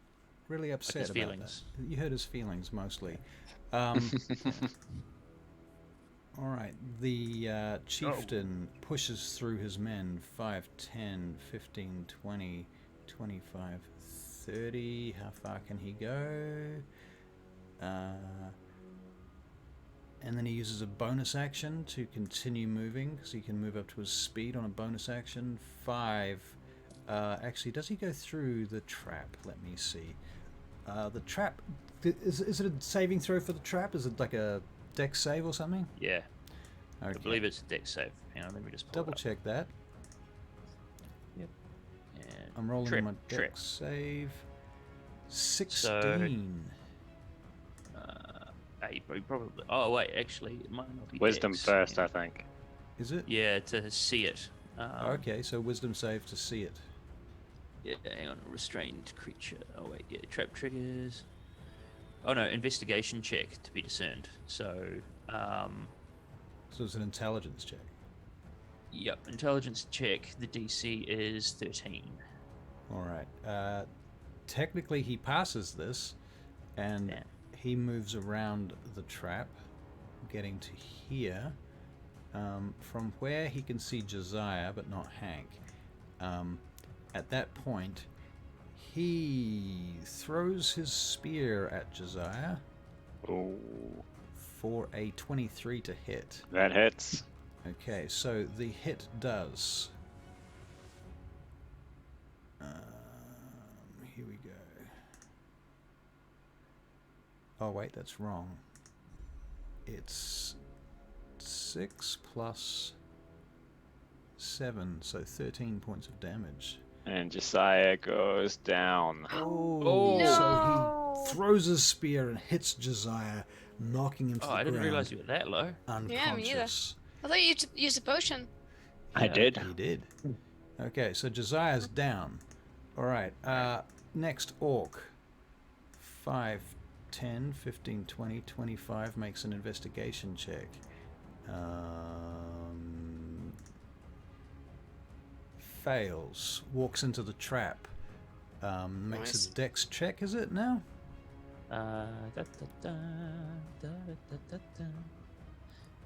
Really upset his about feelings. that. You hurt his feelings mostly. All right. The chieftain pushes through his men. 5, 10, 15, 20, 25, 30. How far can he go? And then he uses a bonus action to continue moving, because he can move up to his speed on a bonus action. 5. Actually, does he go through the trap? Let me see. The trap... Is it a saving throw for the trap? Is it like a dex save or something? Yeah, Okay. I believe it's a dex save. Hang on, let me just pull Double it up. check that. And I'm rolling trip, my trip. dex save. 16. You probably. Oh wait, actually, it might not be. Wisdom dex. first, Yeah. I think. Is it? Yeah, to see it. Okay, so wisdom save to see it. Yeah, hang on. Restrained creature. Oh wait, yeah. Trap triggers. Oh no, investigation check to be discerned. So, So it's an intelligence check. yep, intelligence check. The DC is 13. All right. Technically, he passes this, and Yeah. he moves around the trap, getting to here, from where he can see Josiah, but not Hank. At that point, he throws his spear at Josiah Oh, for a 23 to hit. that hits. Okay, so the hit does. Here we go. Oh wait, that's wrong. It's 6 plus 7, so 13 points of damage. And Josiah goes down. Oh, No. so he throws his spear and hits Josiah, knocking him to Oh, the I didn't ground, realize you were that low. Yeah, me neither. unconscious. I thought you used a potion. I did. He did. Okay, so Josiah's down. All right. Next orc. 5, 10, 15, 20, 25 makes an investigation check. Fails. Walks into the trap. Makes Nice. a dex check, is it now? Da, da, da, da, da, da,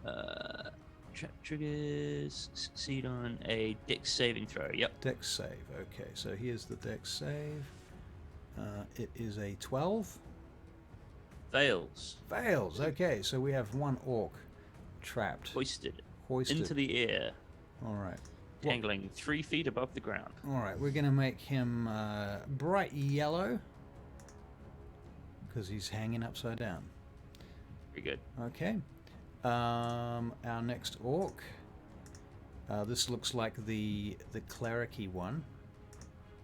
da. Trap triggers. Succeed on a dex saving throw. Yep. Dex save. Okay, so here's the dex save. It is a 12. Fails. Fails. Okay, so we have one orc trapped. Hoisted Hoisted. into the air, All right. dangling 3 feet above the ground. All right, we're going to make him bright yellow because he's hanging upside down. Very good. Okay. Our next orc. This looks like the cleric-y one.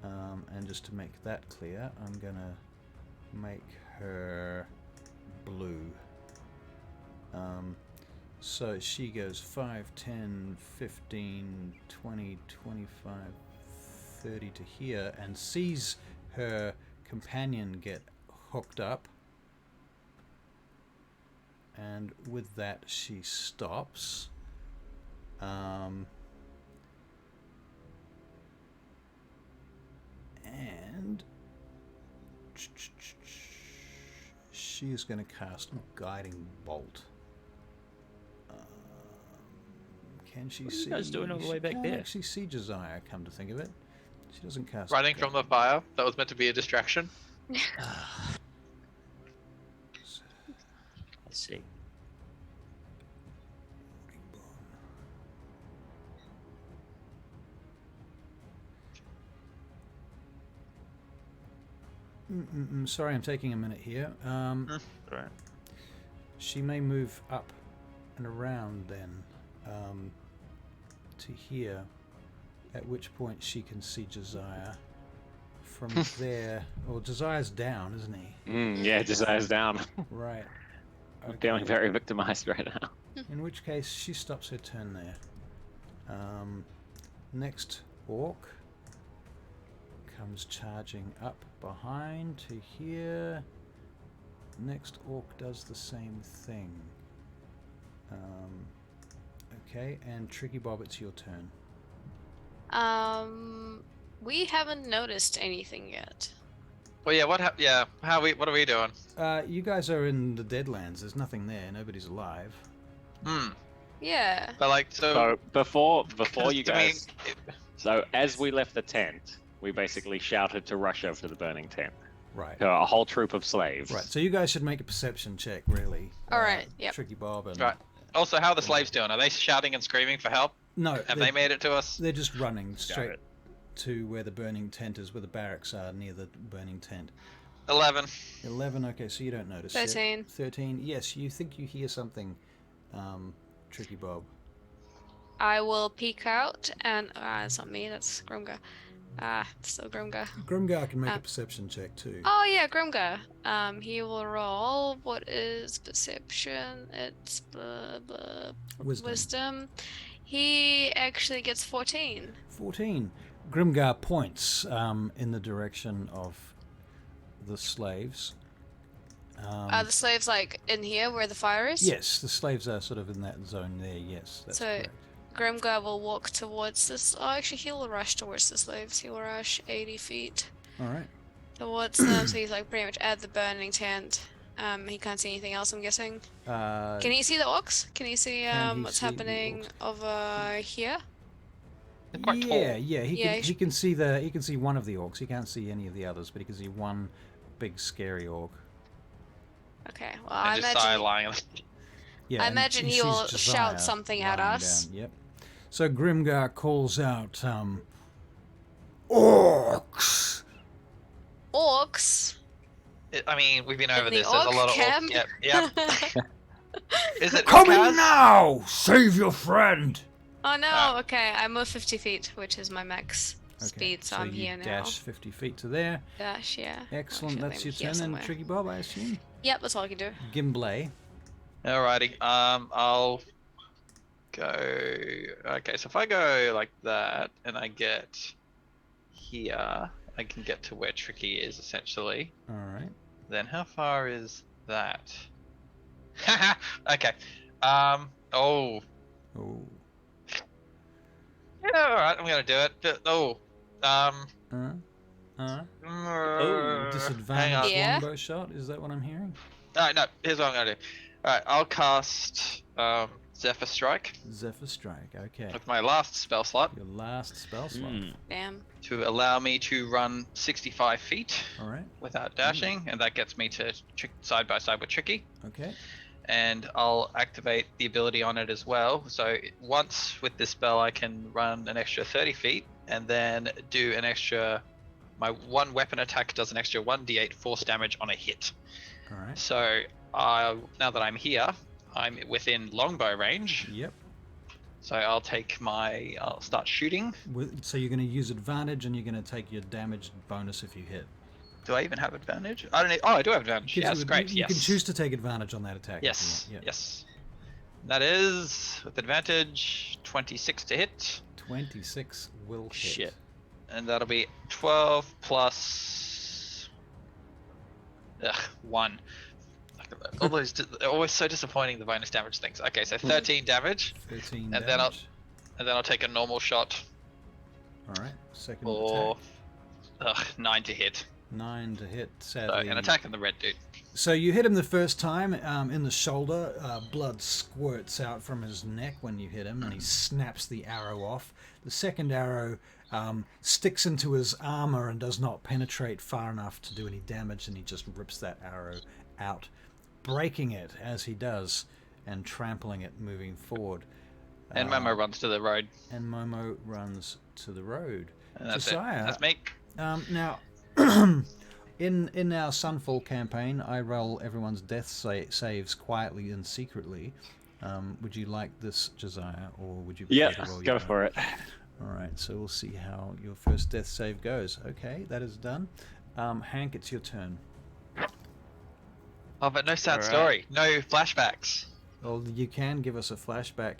And just to make that clear, I'm going to make her blue. So she goes 5, 10, 15, 20, 25, 30 to here and sees her companion get hooked up. And with that, she stops. And she is going to cast Guiding Bolt. Can she What are see? you guys doing all the way She back can't there? actually see Josiah, come to think of it. She doesn't cast. Running from the fire. That was meant to be a distraction. I see. Sorry, I'm taking a minute here. Right. She may move up and around then to here, at which point she can see Josiah from there. Well, Josiah's down, isn't he? Yeah, Josiah's down. Right. I'm feeling very victimized right now. In which case, she stops her turn there. Next orc comes charging up behind to here. Next orc does the same thing. Okay, and Tricky Bob, it's your turn. We haven't noticed anything yet. Well, yeah. What are we doing? You guys are in the Deadlands. There's nothing there. Nobody's alive. Yeah. But like, So before you I mean, guys, so as we left the tent, we basically shouted to rush over to the burning tent. Right. To a whole troop of slaves. Right. So you guys should make a perception check, really. All right. Yep. Tricky Bob and. Right. Also, how are the slaves doing? Are they shouting and screaming for help? No. Have they made it to us? They're just running straight it. to where the burning tent is, where the barracks are near the burning tent. 11. 11. Okay, so you don't notice. it. 13. 13. Yes, you think you hear something, Tricky Bob. I will peek out and it's not me. That's Grimgar. It's still Grimgar. Grimgar can make a perception check too. Oh yeah, Grimgar. He will roll. What is perception? It's wisdom. He actually gets 14. 14. Grimgar points in the direction of the slaves. Are the slaves like in here where the fire is? Yes, the slaves are sort of in that zone there. Yes, that's So- correct. Grimgar will walk towards this. Oh, actually, he'll rush towards the slaves. He'll rush 80 feet All right. towards them. So he's like pretty much at the burning tent. He can't see anything else, I'm guessing. Can he see the orcs? Can he see Can he what's see the happening over here? They're quite tall. Yeah. Yeah, He can see he can see one of the orcs. He can't see any of the others, but he can see one big scary orc. Okay. Well, And I just imagine. lying on the Yeah. I and imagine he he will sees shout Josiah something at lying us. down. Yep. So Grimgar calls out, orcs. Orcs. I mean, we've been over In the this. There's a orc lot of camp? orcs. Yep. Is it Come Kaz? in now! Save your friend! Oh no. Ah. Okay, I move 50 feet, which is my max Okay, speed, so, so I'm you here now. dash 50 feet to there. Dash, yeah. Excellent, Actually, that's I'm your here turn then, somewhere. Tricky Bob, I assume. Yep, that's all I can do. Gimblay. Alrighty. I'll go. Okay, so if I go like that and I get here, I can get to where Tricky is essentially. Alright. Then how far is that? Okay. Oh. Oh. Yeah. All right. I'm gonna do it. Oh. Disadvantage Hang on. Yeah. longbow shot, is that what I'm hearing? Alright. No. Here's what I'm gonna do. All right. I'll cast Zephyr Strike Zephyr Strike, okay. with my last spell slot Your last spell slot. Damn. to allow me to run 65 feet Alright, without dashing, and that gets me to side by side with Tricky. okay. And I'll activate the ability on it as well. So once with this spell, I can run an extra 30 feet, and then do an extra. My one weapon attack does an extra 1d8 force damage on a hit. Alright. So now that I'm here, I'm within longbow range. Yep. So I'll start shooting. So you're going to use advantage and you're going to take your damage bonus if you hit. Do I even have advantage? I don't. Oh, I do have advantage. Gives Yes, you- great. You yes. can choose to take advantage on that attack. if you Yes. want, yeah. Yes. That is with advantage 26 to hit, 26 will hit. Shit. and that'll be 12 plus 1. All those they're always so disappointing. The bonus damage things. Okay, so 13 damage, 13 And damage. then I'll take a normal shot All right. Second for attack. 9 to hit. 9 to hit. So Sadly. an attack on the red dude. So you hit him the first time in the shoulder. Blood squirts out from his neck when you hit him, and he snaps the arrow off. The second arrow sticks into his armor and does not penetrate far enough to do any damage, and he just rips that arrow out, breaking it as he does and trampling it moving forward. And Momo runs to the road. And Momo runs to the road. And that's Josiah, it. That's me. now, in our Sunfall campaign, I roll everyone's death saves quietly and secretly. Would you like this, Josiah, or would you prefer Yeah, to roll go your for it. All right, so we'll see how your first death save goes. Okay, that is done. Hank, it's your turn. Oh, but no sad Alright. story. No flashbacks. Well, you can give us a flashback,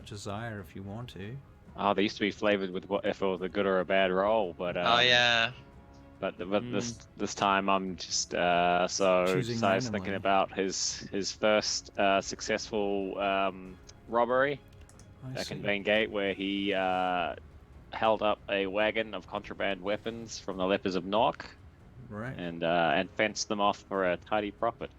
Josiah, if you want to. Oh, they used to be flavored with what if it was a good or a bad roll, but Oh yeah. But this time I'm just so Choosing Josiah's randomly. thinking about his first successful robbery I back in see. Vane Gate, where he held up a wagon of contraband weapons from the lepers of Nock Right. and fenced them off for a tidy profit.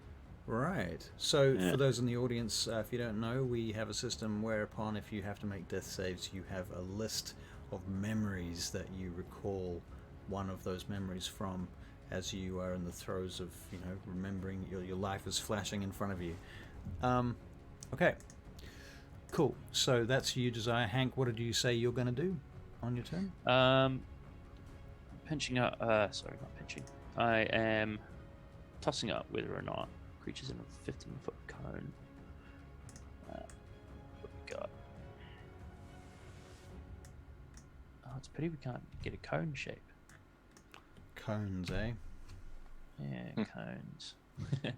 Right. So, Yeah. for those in the audience, if you don't know, we have a system whereupon if you have to make death saves, you have a list of memories that you recall one of those memories from as you are in the throes of, remembering your life is flashing in front of you. Okay. Cool. So, that's you, Josiah. Hank, what did you say you're going to do on your turn? Pinching up. Sorry, not pinching. I am tossing up whether or not creatures in a 15-foot cone. What we got? Oh, it's a pity we can't get a cone shape. Cones, eh? Yeah, cones. 1,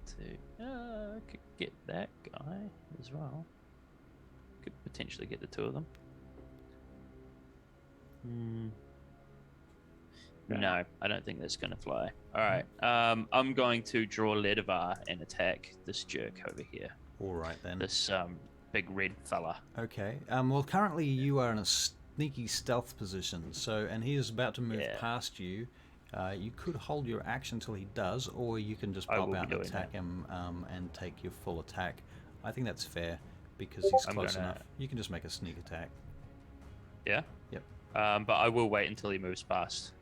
2. I could get that guy as well. Could potentially get the two of them. No, I don't think that's going to fly. All right, I'm going to draw Ledivar and attack this jerk over here. All right, then. This big red fella. Okay. Well, currently you are in a sneaky stealth position, and he is about to move Yeah. past you. You could hold your action till he does, or you can just I pop will out be and doing attack that. him and take your full attack. I think that's fair because he's I'm close gonna- enough. You can just make a sneak attack. Yeah. Yep. But I will wait until he moves past.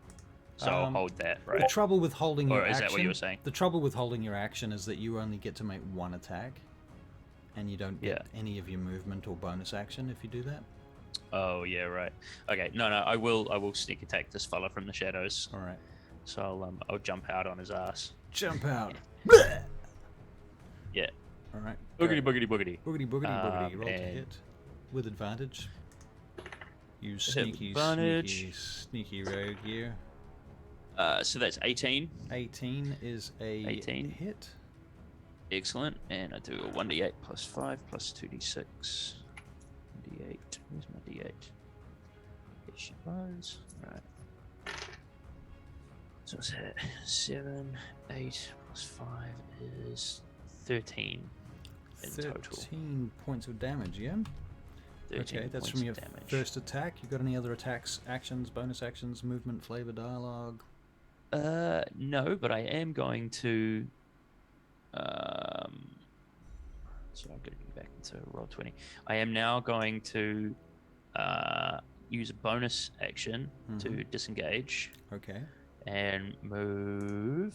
So I'll hold that, right? The trouble with holding Or your is action. that what you were saying? The trouble with holding your action is that you only get to make one attack, and you don't get any of your movement or bonus action if you do that. Oh yeah, right. Okay, no, I will sneak attack this fella from the shadows. All right. So I'll jump out on his ass. Jump out. Yeah. All right. Boogity boogity boogity. Boogity boogity boogity. Roll to and- hit with advantage. You with sneaky, advantage. sneaky rogue here. So that's 18. 18 is a 18. hit. Excellent. And I do a 1d8 plus 5 plus 2d6. D8. Where's my d8? Here she was. Right. So what's that? 7, 8 plus 5 is 13 in 13 total. points of damage, yeah? 13 Okay, that's points from of your damage. first attack. You got any other attacks, actions, bonus actions, movement, flavor, dialogue? No, but I am going to. So I'm going to go back into roll 20. I am now going to use a bonus action to disengage Okay. and move.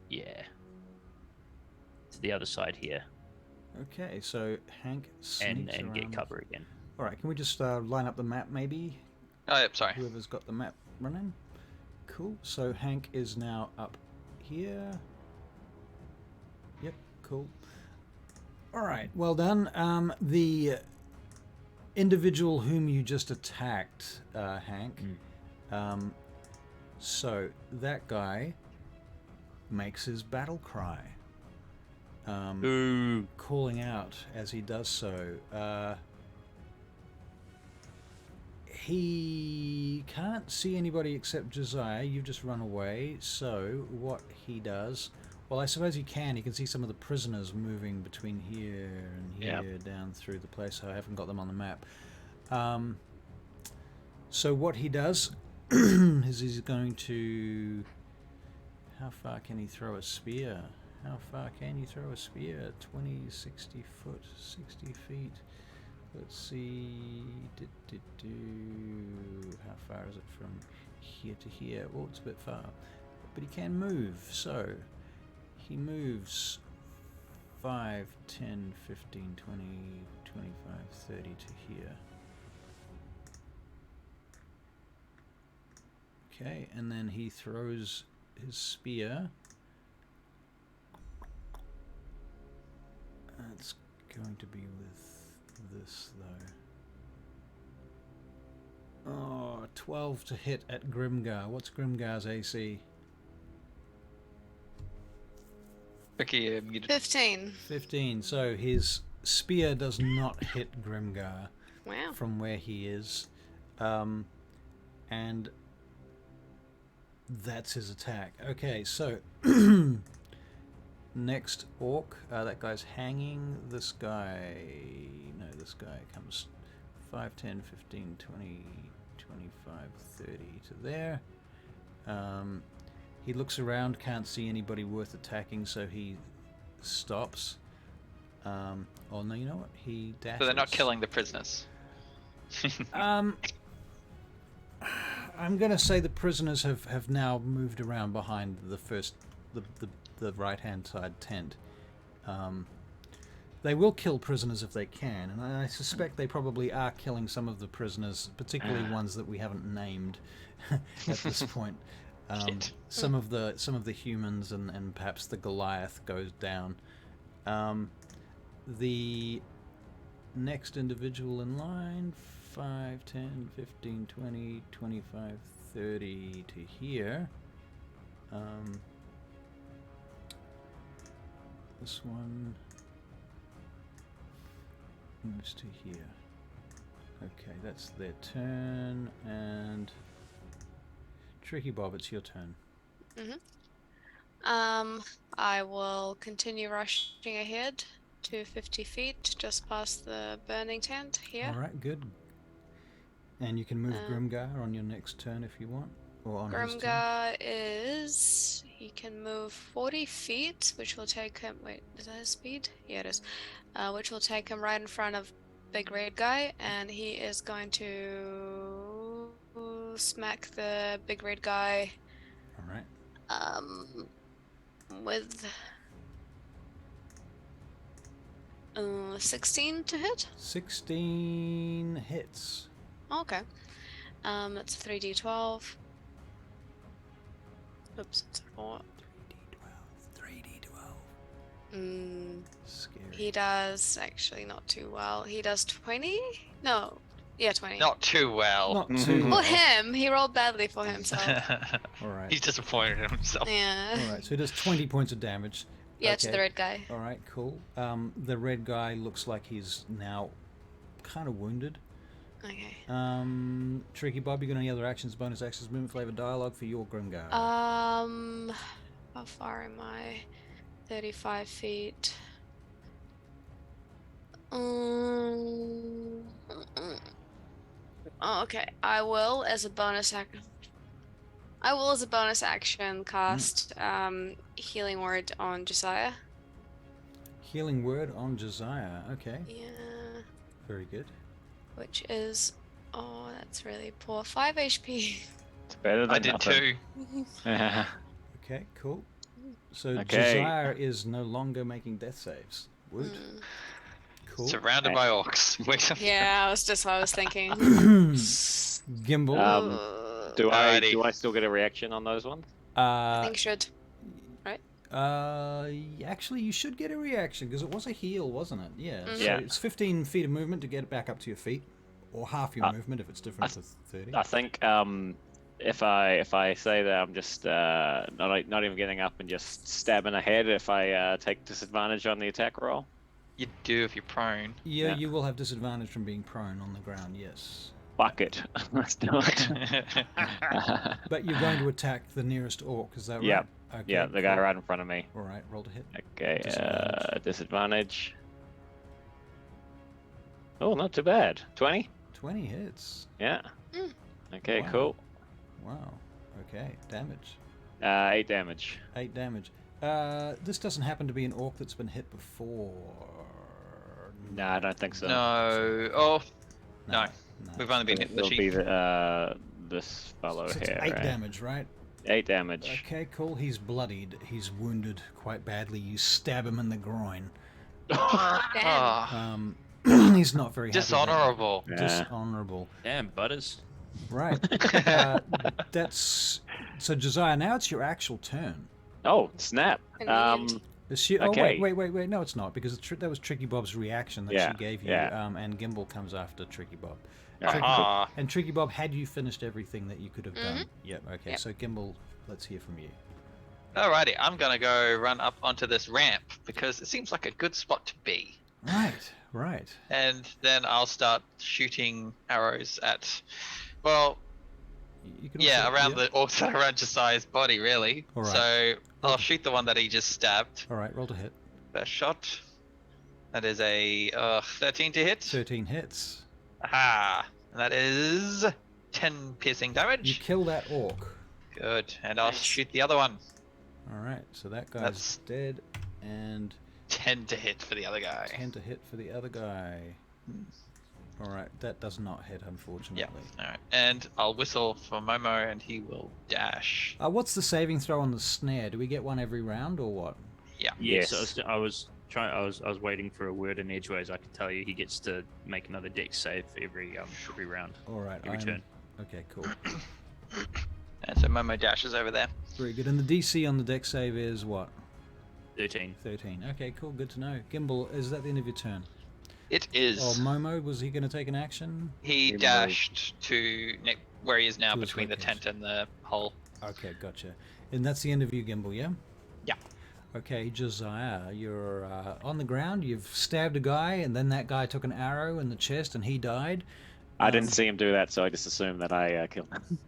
Yeah. To the other side here, Okay, so Hank sneaks and get around. cover again. All right, can we just line up the map maybe? Oh, yep, sorry. Whoever's got the map running. Cool. So Hank is now up here. Yep, cool. All right, well done. The individual whom you just attacked, Hank. So that guy makes his battle cry, calling out as he does so. He can't see anybody except Josiah. You've just run away. So what he does, well, I suppose he can. He can see some of the prisoners moving between here and here, down through the place. I haven't got them on the map. So what he does is he's going to... How far can he throw a spear? How far can you throw a spear? 20, 60 foot, 60 feet. Let's see. How far is it from here to here? Well, it's a bit far. But he can move, so he moves 5, 10, 15, 20, 25, 30 to here. Okay, and then he throws his spear. It's going to be with this, though. Oh, 12 to hit at Grimgar. What's Grimgar's AC? Okay, muted. 15. 15. So his spear does not hit Grimgar Wow. from where he is. And that's his attack. Okay, so next orc. That guy's hanging. This guy... No, this guy comes 5, 10, 15, 20, 25, 30 to there. He looks around, can't see anybody worth attacking, so he stops. Oh, no, you know what? He dashes. So they're not killing the prisoners. I'm going to say the prisoners have now moved around behind the first, the right-hand side tent. They will kill prisoners if they can, and I suspect they probably are killing some of the prisoners, particularly ones that we haven't named at this point. Some of the humans and perhaps the Goliath goes down. The next individual in line, 5, 10, 15, 20, 25, 30 to here. This one moves to here. Okay, that's their turn, and Tricky Bob, it's your turn. I will continue rushing ahead to 50 feet, just past the burning tent here. All right, good. And you can move Grimgar on your next turn if you want, or on his turn. Grimgar is... he can move 40 feet, which will take him... Wait, is that his speed? Yeah, it is. Which will take him right in front of Big Red Guy, and he is going to smack the Big Red Guy. All right. With 16 to hit. 16 hits. Okay. That's 3d12. Oops, it's 4. 3d12. Scary. He does actually not too well. He does 20? No. Yeah, 20. Not too well. Not too For well. him, he rolled badly for himself. All right. He's disappointed in himself. Yeah. All right. So he does 20 points of damage. Yeah, to Okay. the red guy. All right. Cool. The red guy looks like he's now kind of wounded. Okay. Tricky Bob, you got any other actions, bonus actions, movement, flavor, dialogue for your Grimgar? How far am I? 35 feet. Oh, okay. I will, as a bonus action, cast Healing Word on Josiah. Healing word on Josiah. Okay. Yeah. Very good. Which is, oh, that's really poor. 5 HP. It's better than I did nothing. too. Okay. Cool. So Okay. Josiah is no longer making death saves. Woot. Cool. Surrounded by orcs. Wait. Yeah, that's what I was thinking. Gimbal. Do Alrighty. I still get a reaction on those ones? I think should. Actually, you should get a reaction because it was a heal, wasn't it? Yeah. So Yeah. it's 15 feet of movement to get it back up to your feet. or half your movement if it's different to 30. I think if I say that I'm just not even getting up and just stabbing ahead, if I take disadvantage on the attack roll. You do if you're prone. Yeah, you will have disadvantage from being prone on the ground. Yes. Fuck it. Let's do it. But you're going to attack the nearest orc, is that right? Yeah. Okay, Yeah, the guy right in front of me. All right, roll to hit. Okay, Disadvantage. disadvantage. Oh, not too bad. 20? 20 hits. Yeah. Mm. Okay, Wow. cool. Wow. Okay, damage. 8 damage. 8 damage. This doesn't happen to be an orc that's been hit before. No, I don't think so. No. Oh, no. No. We've only been hit the It'll be chief. this fellow So it's here. 8 right? damage, right? 8 damage. Okay, cool. He's bloodied. He's wounded quite badly. You stab him in the groin. Damn. Ah, He's not very happy about dishonorable. it. Yeah. Dishonorable. Damn, Butters. Right. That's so, Josiah. Now it's your actual turn. Oh, snap. Convenient. Oh Okay. wait. No, it's not, because that was Tricky Bob's reaction that Yeah, she gave you. yeah. And Gimbal comes after Tricky Bob. Alright, Ah, And Tricky Bob, had you finished everything that you could have done? Yep. Okay. Yep. So Gimbal, let's hear from you. alrighty. I'm gonna go run up onto this ramp because it seems like a good spot to be. Right. And then I'll start shooting arrows at, well, You can yeah, also- around the orcs that are around Josiah's body, really. All right. So I'll shoot the one that he just stabbed. All right. Roll to hit. First shot. That is a 13 to hit. 13 hits. Aha! And that is 10 piercing You damage. kill that orc. Good. And I'll Nice. shoot the other one. All right. So that guy's That's- dead, and 10 to hit for the other guy. 10 to hit for the other guy. All right. That does not hit, unfortunately. Alright. And I'll whistle for Momo and he will dash. What's the saving throw on the snare? Do we get one every round or what? Yeah. Yes. So I was waiting for a word in edgeways. I could tell you he gets to make another dex save every round, All right. every turn. Okay, cool. And so Momo dashes over there. Very good. And the DC on the deck save is what? 13. 13. Okay, cool. Good to know. Gimbal, is that the end of your turn? It is. Oh, Momo, was he going to take an action? He moved. dashed to where he is now, To his between the location. tent and the hole. Okay, gotcha. And that's the end of you, Gimbal, yeah? Yeah. Okay, Josiah, you're on the ground. You've stabbed a guy, and then that guy took an arrow in the chest, and he died. I didn't see him do that, so I just assumed that I killed him.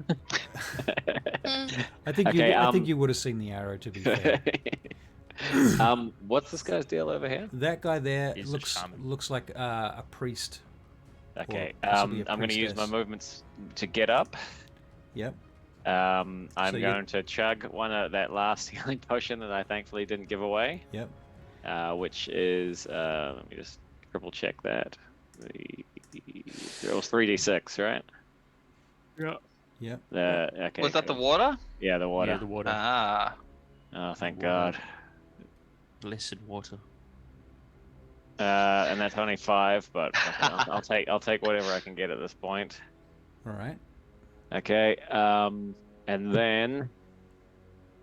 I think Okay, I think you would have seen the arrow, to be fair. What's this guy's deal over here? That guy there He's a shaman. looks like a priest. Okay, possibly a I'm going to use my priestess. movements to get up. Yep. I'm So you- going to chug one of that last healing potion that I thankfully didn't give away, Yep. which is let me just triple check that. It was 3d6, right? Yeah. Yep. Okay. Was that the cool. water? Yeah, the water. Yeah, the water. Ah. Oh, thank Water. God. Blessed water. And that's only 5, but okay, I'll take whatever I can get at this point. All right. Okay, and then,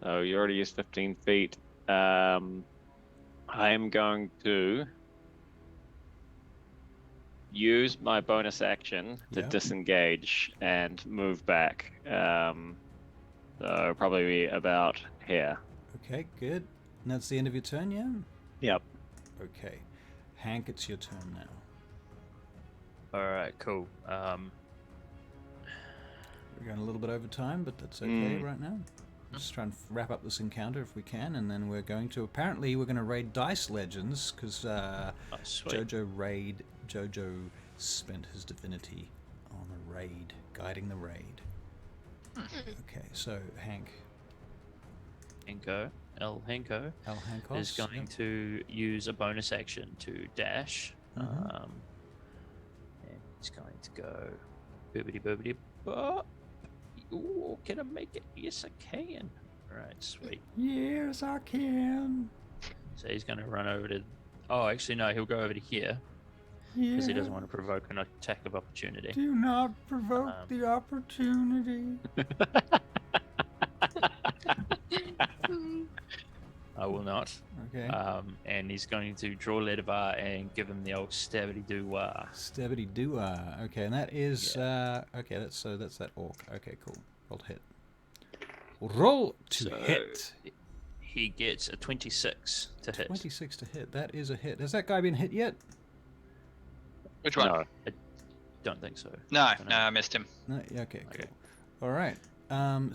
oh, you already used 15 feet. I am going to use my bonus action to Yeah. disengage and move back. So probably be about here. Okay, good. And that's the end of your turn, yeah? Yep. Okay. Hank, it's your turn now. All right, cool. We're going a little bit over time, but that's okay right now. Just try and wrap up this encounter if we can, and then we're going to raid Dice Legends, because Oh, sweet. Jojo spent his divinity on a raid, guiding the raid. Okay, so Hank, Henko, El Henko Al Hankos is going to use a bonus action to dash. Mhm. And he's going to go boobity boobity bop. Ooh, can I make it? Yes, I can. Alright, sweet. Yes, I can. So he's going to run over to. Oh, actually, no, he'll go over to here because he doesn't want to provoke an attack of opportunity. Do not provoke the opportunity. I will not. Okay. And he's going to draw Ledivar and give him the old stabby doo wah. Stabby doo. Okay, and that is okay. That's that orc. Okay, cool. Roll to hit. Roll to hit. He gets a 26 to hit. 26 to hit. That is a hit. Has that guy been hit yet? Which one? No. I don't think so. No, I missed him. No. Okay. Cool. Okay. All right.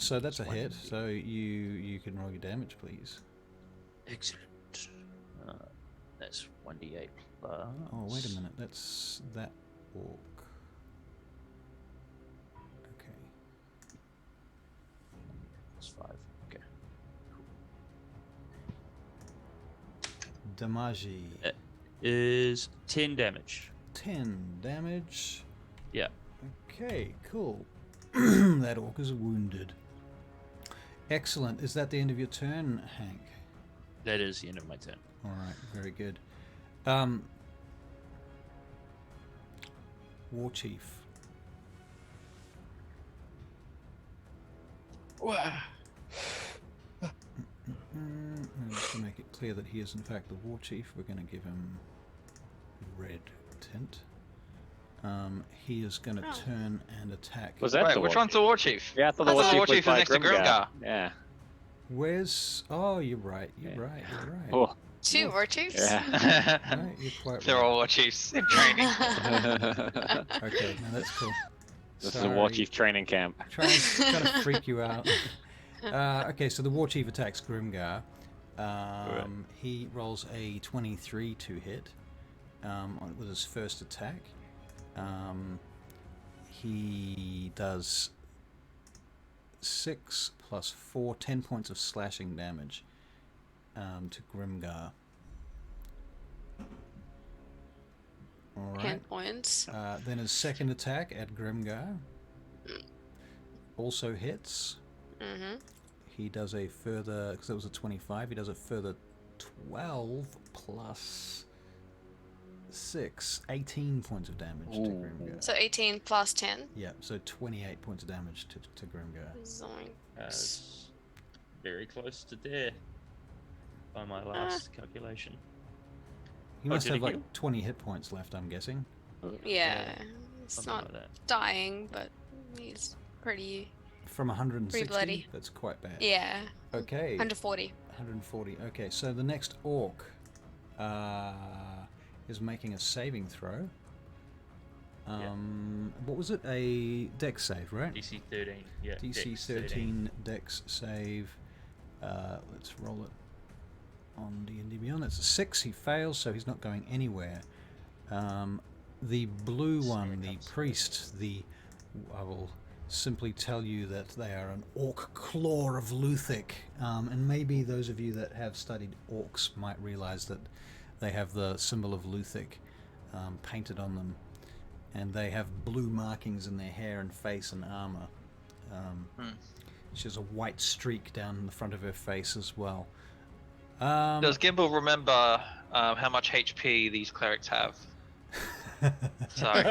So that's a hit. So you can roll your damage, please. Excellent. That's 1d8 plus. Oh, wait a minute. That's that orc. Okay. That's 5. Okay. Damaji. Is 10 damage. 10 damage. Yeah. Okay, cool. That orc is wounded. Excellent. Is that the end of your turn, Hank? That is the end of my turn. All right, very good. War Chief. Just to make it clear that he is in fact the War Chief, we're going to give him red tint. He is going to turn and attack. Was that Wait, the which War one's the War Chief? Yeah, I thought I the War thought the War Chief Chief was was by next to Grimgar. Yeah. Where's... Oh, you're right. You're Yeah. right. You're right. Oh, 2 War Chiefs? yeah. Right, you're quite They're right. all War Chiefs in training. Okay, no, that's cool. This is a War Sorry. Chief training camp. Trying to freak you out. Okay, so the War Chief attacks Grimgar. He rolls a 23 to hit with his first attack. He does 6 plus 4, 10 points of slashing damage to Grimgar. All right. 10 points. Then his second attack at Grimgar also hits. Mm-hmm. He does a further, because that was a 25, he does a further 12 plus 6, 18 points of damage to Grimgar. So 18 plus 10. Yeah, so 28 points of damage to Grimgar. Zoinks. Very close to death by my last calculation. He must did have he like heal? 20 hit points left, I'm guessing. Yeah, it's Something not like that. dying, but he's pretty. From 160, bloody. that's quite bad. Yeah, Okay. 140. 140. Okay, so the next orc is making a saving throw. What was it? A dex save, right? DC 13. Yeah. DC Dex 13 dex save. Let's roll it on D&D Beyond. That's a 6. He fails, so he's not going anywhere. The blue one, the priest, I will simply tell you that they are an orc claw of Luthic. And maybe those of you that have studied orcs might realize that they have the symbol of Luthic painted on them. And they have blue markings in their hair and face and armor. She has a white streak down the front of her face as well. Does Gimbal remember how much HP these clerics have? Sorry.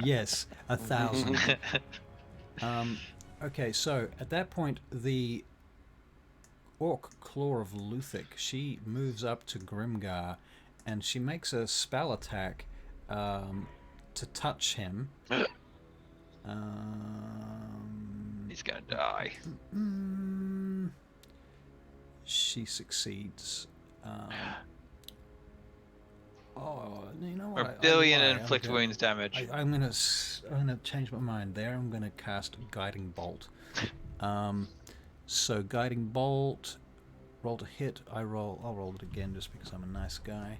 Yes, 1,000. Okay, so at that point, the orc claw of Luthic, she moves up to Grimgar, and she makes a spell attack to touch him. He's gonna die. She succeeds. You know For what? a billion I'm inflict gonna- wounds damage. I'm gonna change my mind there. I'm gonna cast Guiding Bolt. So Guiding Bolt, roll to hit. I'll roll it again just because I'm a nice guy.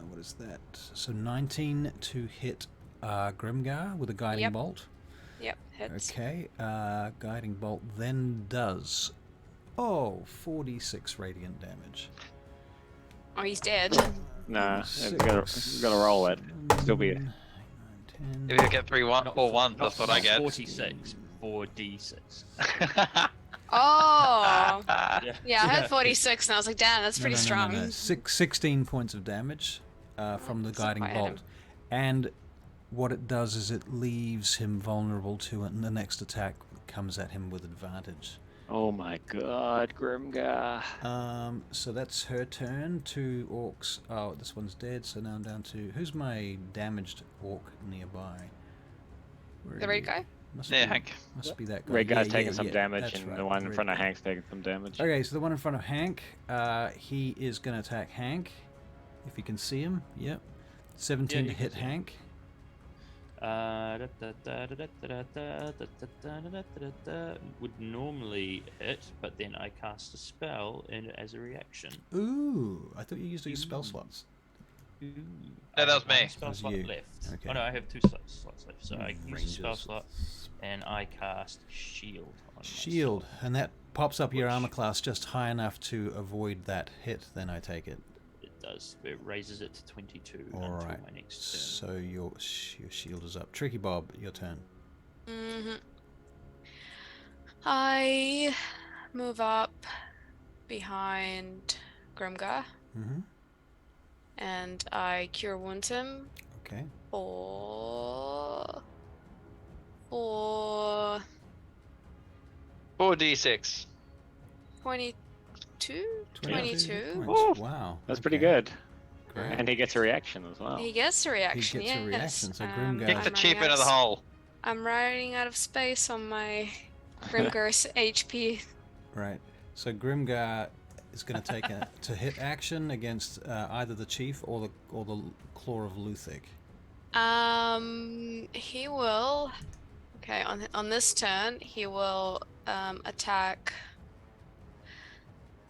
What is that? So 19 to hit Grimgar with a Guiding Bolt. Yep, hits. Okay. Guiding Bolt then does 46 radiant damage. Oh, he's dead. Nah, gotta roll it. Still be. 9, 10. If you get 3 1 or 1, that's what I get. 46 for D6. Oh! Yeah. Yeah, I heard 46 and I was like, damn, that's pretty strong. No. 16 points of damage from the That's not Guiding quite Bolt. him. And what it does is it leaves him vulnerable to it, and the next attack comes at him with advantage. Oh my god, Grimgar. So that's her turn. 2 orcs. Oh, this one's dead. So now I'm down to who's my damaged orc nearby? Where The are red you? guy? Must Yeah, be, Hank. Must be that guy. Red guy's Yeah, taking yeah, some yeah, damage, that's and right, the one in red front of guy. Hank's taking some damage. Okay, so the one in front of Hank, he is going to attack Hank. If you can see him, yep. 17 to you can hit see him. Hank. Would normally hit, but then I cast a spell as a reaction. Ooh, I thought you used your spell slots. Ooh. No, I that have was me. one spell That was slot you. left. Okay. Oh no, I have 2 slots left. So I use a spell Rangers. slot, and I cast shield. On Shield, and that pops up your Which- armor class just high enough to avoid that hit, then I take it. It does. It raises it to 22 until Alright, my next turn. so your shield is up. Tricky Bob, your turn. I move up behind Grimgar Mm-hmm. and I cure wound him Okay. for 4d6. 22? 22 22. points. Wow. That's pretty okay. good. Great. And he gets a reaction as well. He gets a reaction, gets a yes. reaction, so Grimgar- Kick I'm the chief running into out the of hole. I'm running out of space on my Grimgar's HP. Right. So Grimgar is going to take a to hit action against either the chief or the Claw of Luthic. He will. Okay, on this turn, he will attack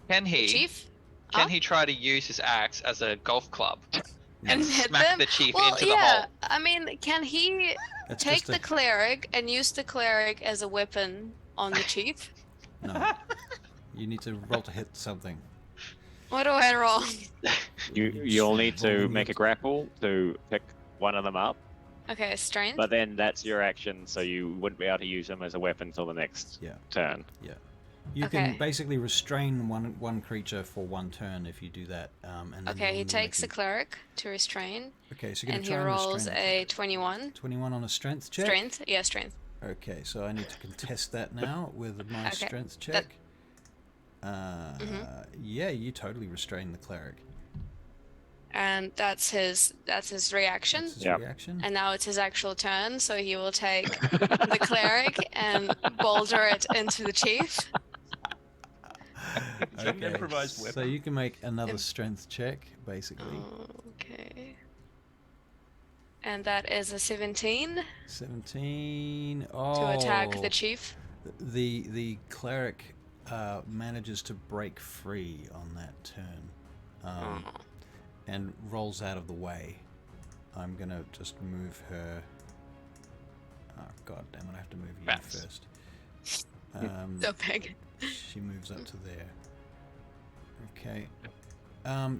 Can the he? chief. Can Huh? he try to use his axe as a golf club And hit smack them? the chief Well, into the yeah. hole? I mean, can he That's take just a- the cleric and use the cleric as a weapon on the chief? No. You need to roll to hit something. What do I roll? You'll need to Rolling make it. a grapple to pick one of them up, Okay, strength. but then that's your action, so you wouldn't be able to use them as a weapon until the next Yeah. turn. You Okay. can basically restrain one creature for 1 turn if you do that. And then Okay, he you're takes the making- cleric to restrain, Okay, so you're and going he to try and rolls restrain a it. 21. 21 on a strength check. Strength? Yeah, strength. Okay, so I need to contest that now with my Okay, strength that- check. Yeah, you totally restrain the cleric. And that's his reaction. That's his Yep. reaction. And now it's his actual turn, so he will take the cleric and boulder it into the chief. It's an improvised So weapon. you can make another Im- strength check, basically. Okay. And that is a 17 17. Oh. to attack the chief. The cleric manages to break free on that turn, Oh. and rolls out of the way. I'm gonna just move her. Oh god damn it! I have to move you Rats. first. So big. She moves up to there. Okay.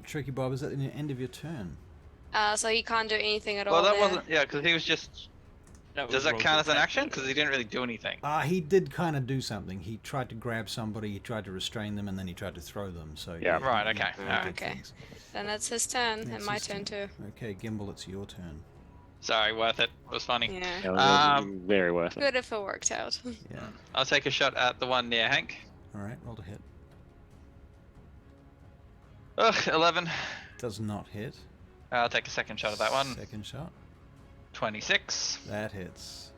Tricky Bob, is that the end of your turn? So he can't do anything at Well, all that there. wasn't. Yeah, because he was just. Does that count as an action? Because he didn't really do anything. He did kind of do something. He tried to grab somebody, he tried to restrain them, and then he tried to throw them. So Yeah. Right, he okay, did alright. Okay. things. Then that's his turn, That's and my his turn too. Okay, Gimbal, it's your turn. Sorry, worth it. It was funny. Yeah. Yeah, that's Um, very worth it. Good if it worked out. Yeah. I'll take a shot at the one near Hank. All right, roll to hit. Ugh, 11. Does not hit. I'll take a second shot at that one. Second shot. 26. That hits.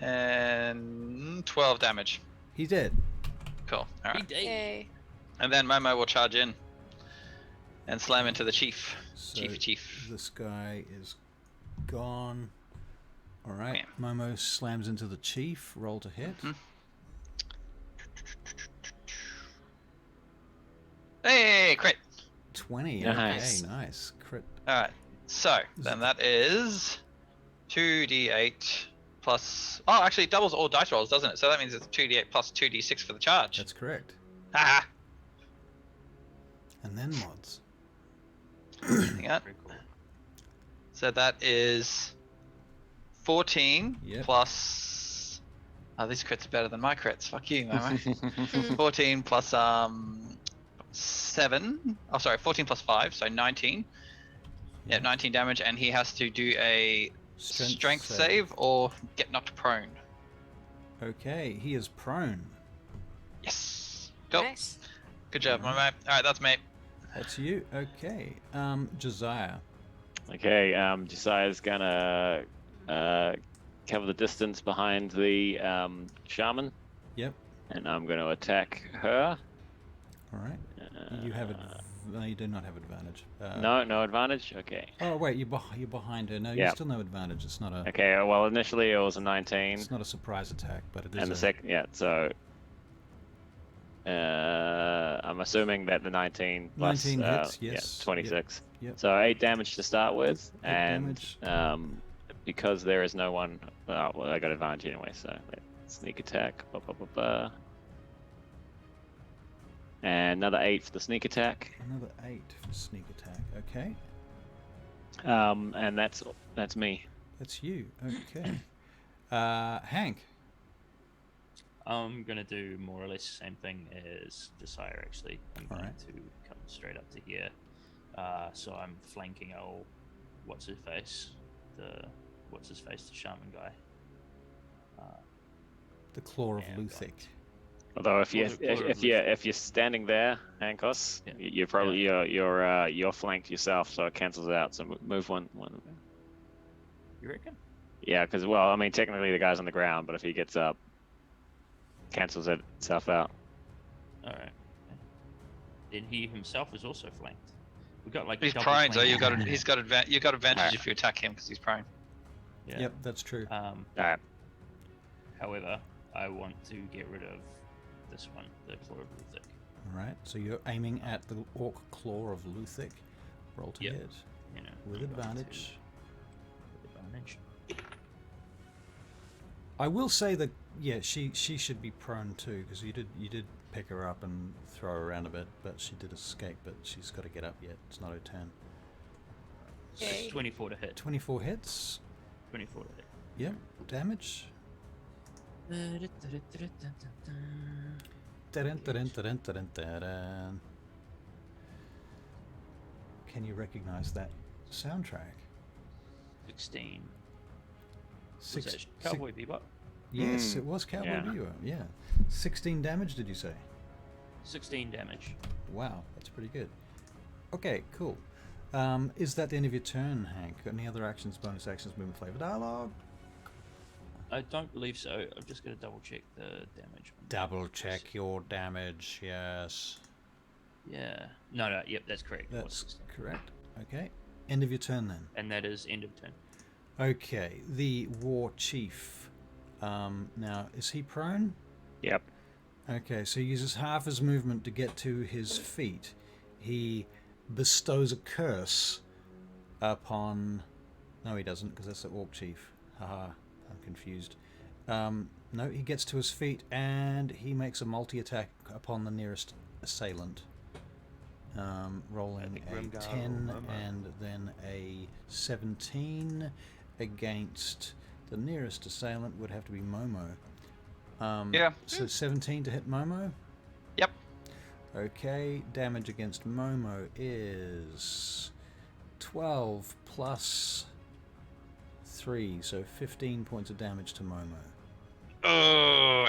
And 12 damage. He's dead. Cool. Alright. Yay. And then Momo will charge in and slam into the chief. So Chief. this guy is gone. All right, Yeah. Momo slams into the chief. Roll to hit. Mhm. Hey, crit. 20. Nice. Okay, nice. Crit. Alright. So, then that is 2d8 plus. Oh, actually, it doubles all dice rolls, doesn't it? So that means it's 2d8 plus 2d6 for the charge. That's correct. Haha. And then mods. Hang on. Very cool. So that is 14 Yep. plus. Oh, these crits are better than my crits. Fuck you, Momo. 14 plus 7. Oh, sorry, 14 plus 5, so 19. Yeah, 19 damage, and he has to do a strength save or get knocked prone. Okay, he is prone. Yes. Cool. Nice. Good job, my mate. All right, that's me. That's you. Okay. Josiah. Okay, Josiah's gonna cover the distance behind the shaman. Yep. And I'm gonna attack her. All right. You have no, you do not have advantage. No advantage. Okay. Oh wait, you're behind her. No, you Yeah. still no advantage. It's not a. Okay. Well, initially it was a 19. It's not a surprise attack, but it is. And the second, yeah. So, I'm assuming that the 19 plus 19 hits, yes. yeah, 26. Yep. So 8 damage to start with, 8 and damage. Because there is no one. Well, I got advantage anyway. So sneak attack. And another 8 for the sneak attack. Another 8 for sneak attack. Okay. And that's me. That's you. Okay. Hank. I'm gonna do more or less the same thing as Desire. Actually, I'm going Alright. to come straight up to here. So I'm flanking old what's his face, the shaman guy. The Claw of Yeah, Luthic. Although if Quarter you're standing there, Hankos, Yeah. you're probably you're flanked yourself, so it cancels out. So move one. You reckon? Yeah, because well, I mean, technically the guy's on the ground, but if he gets up, cancels itself out. All right. Then he himself is also flanked. We got like. He's double prone, so flank. you got advantage Alright. if you attack him because he's prone. Yeah. Yep, that's true. All right. However, I want to get rid of this one, the Claw of Luthic. All right. So you're aiming at the Orc Claw of Luthic. Roll to Yep. hit You know, with I'm going to- advantage. with advantage. I will say that she should be prone too, because you did pick her up and throw her around a bit, but she did escape. But she's got to get up yet. It's not her turn. Okay. 24 to hit. 24 hits. 24 to hit. Yep. Damage. Dun, dun, dun, dun, dun, dun, dun. Can you recognize that soundtrack? 16. Six, Was that Cowboy Bebop? Yes, it was Cowboy yeah. Bebop. Yeah. 16 damage, did you say? 16 damage. Wow, that's pretty good. Okay, cool. Is that the end of your turn, Hank? Got any other actions, bonus actions, movement, flavor, dialogue? I don't believe so. I'm just going to double check the damage. Double check your damage, yes. Yeah. No, yep, that's correct. It was That's 16. correct. Okay. End of your turn then. And that is end of turn. Okay, the war chief. Now, is he prone? Yep. Okay, so he uses half his movement to get to his feet. He bestows a curse upon... No, he doesn't, because that's the orc chief. Haha, I'm confused. No, he gets to his feet, and he makes a multi-attack upon the nearest assailant. Rolling a Grimgar 10 or Momo. and then a 17 against the nearest assailant would have to be Momo. Yeah. So 17 to hit Momo? Yep. Okay, damage against Momo is 12 plus 3, so 15 points of damage to Momo. Oh,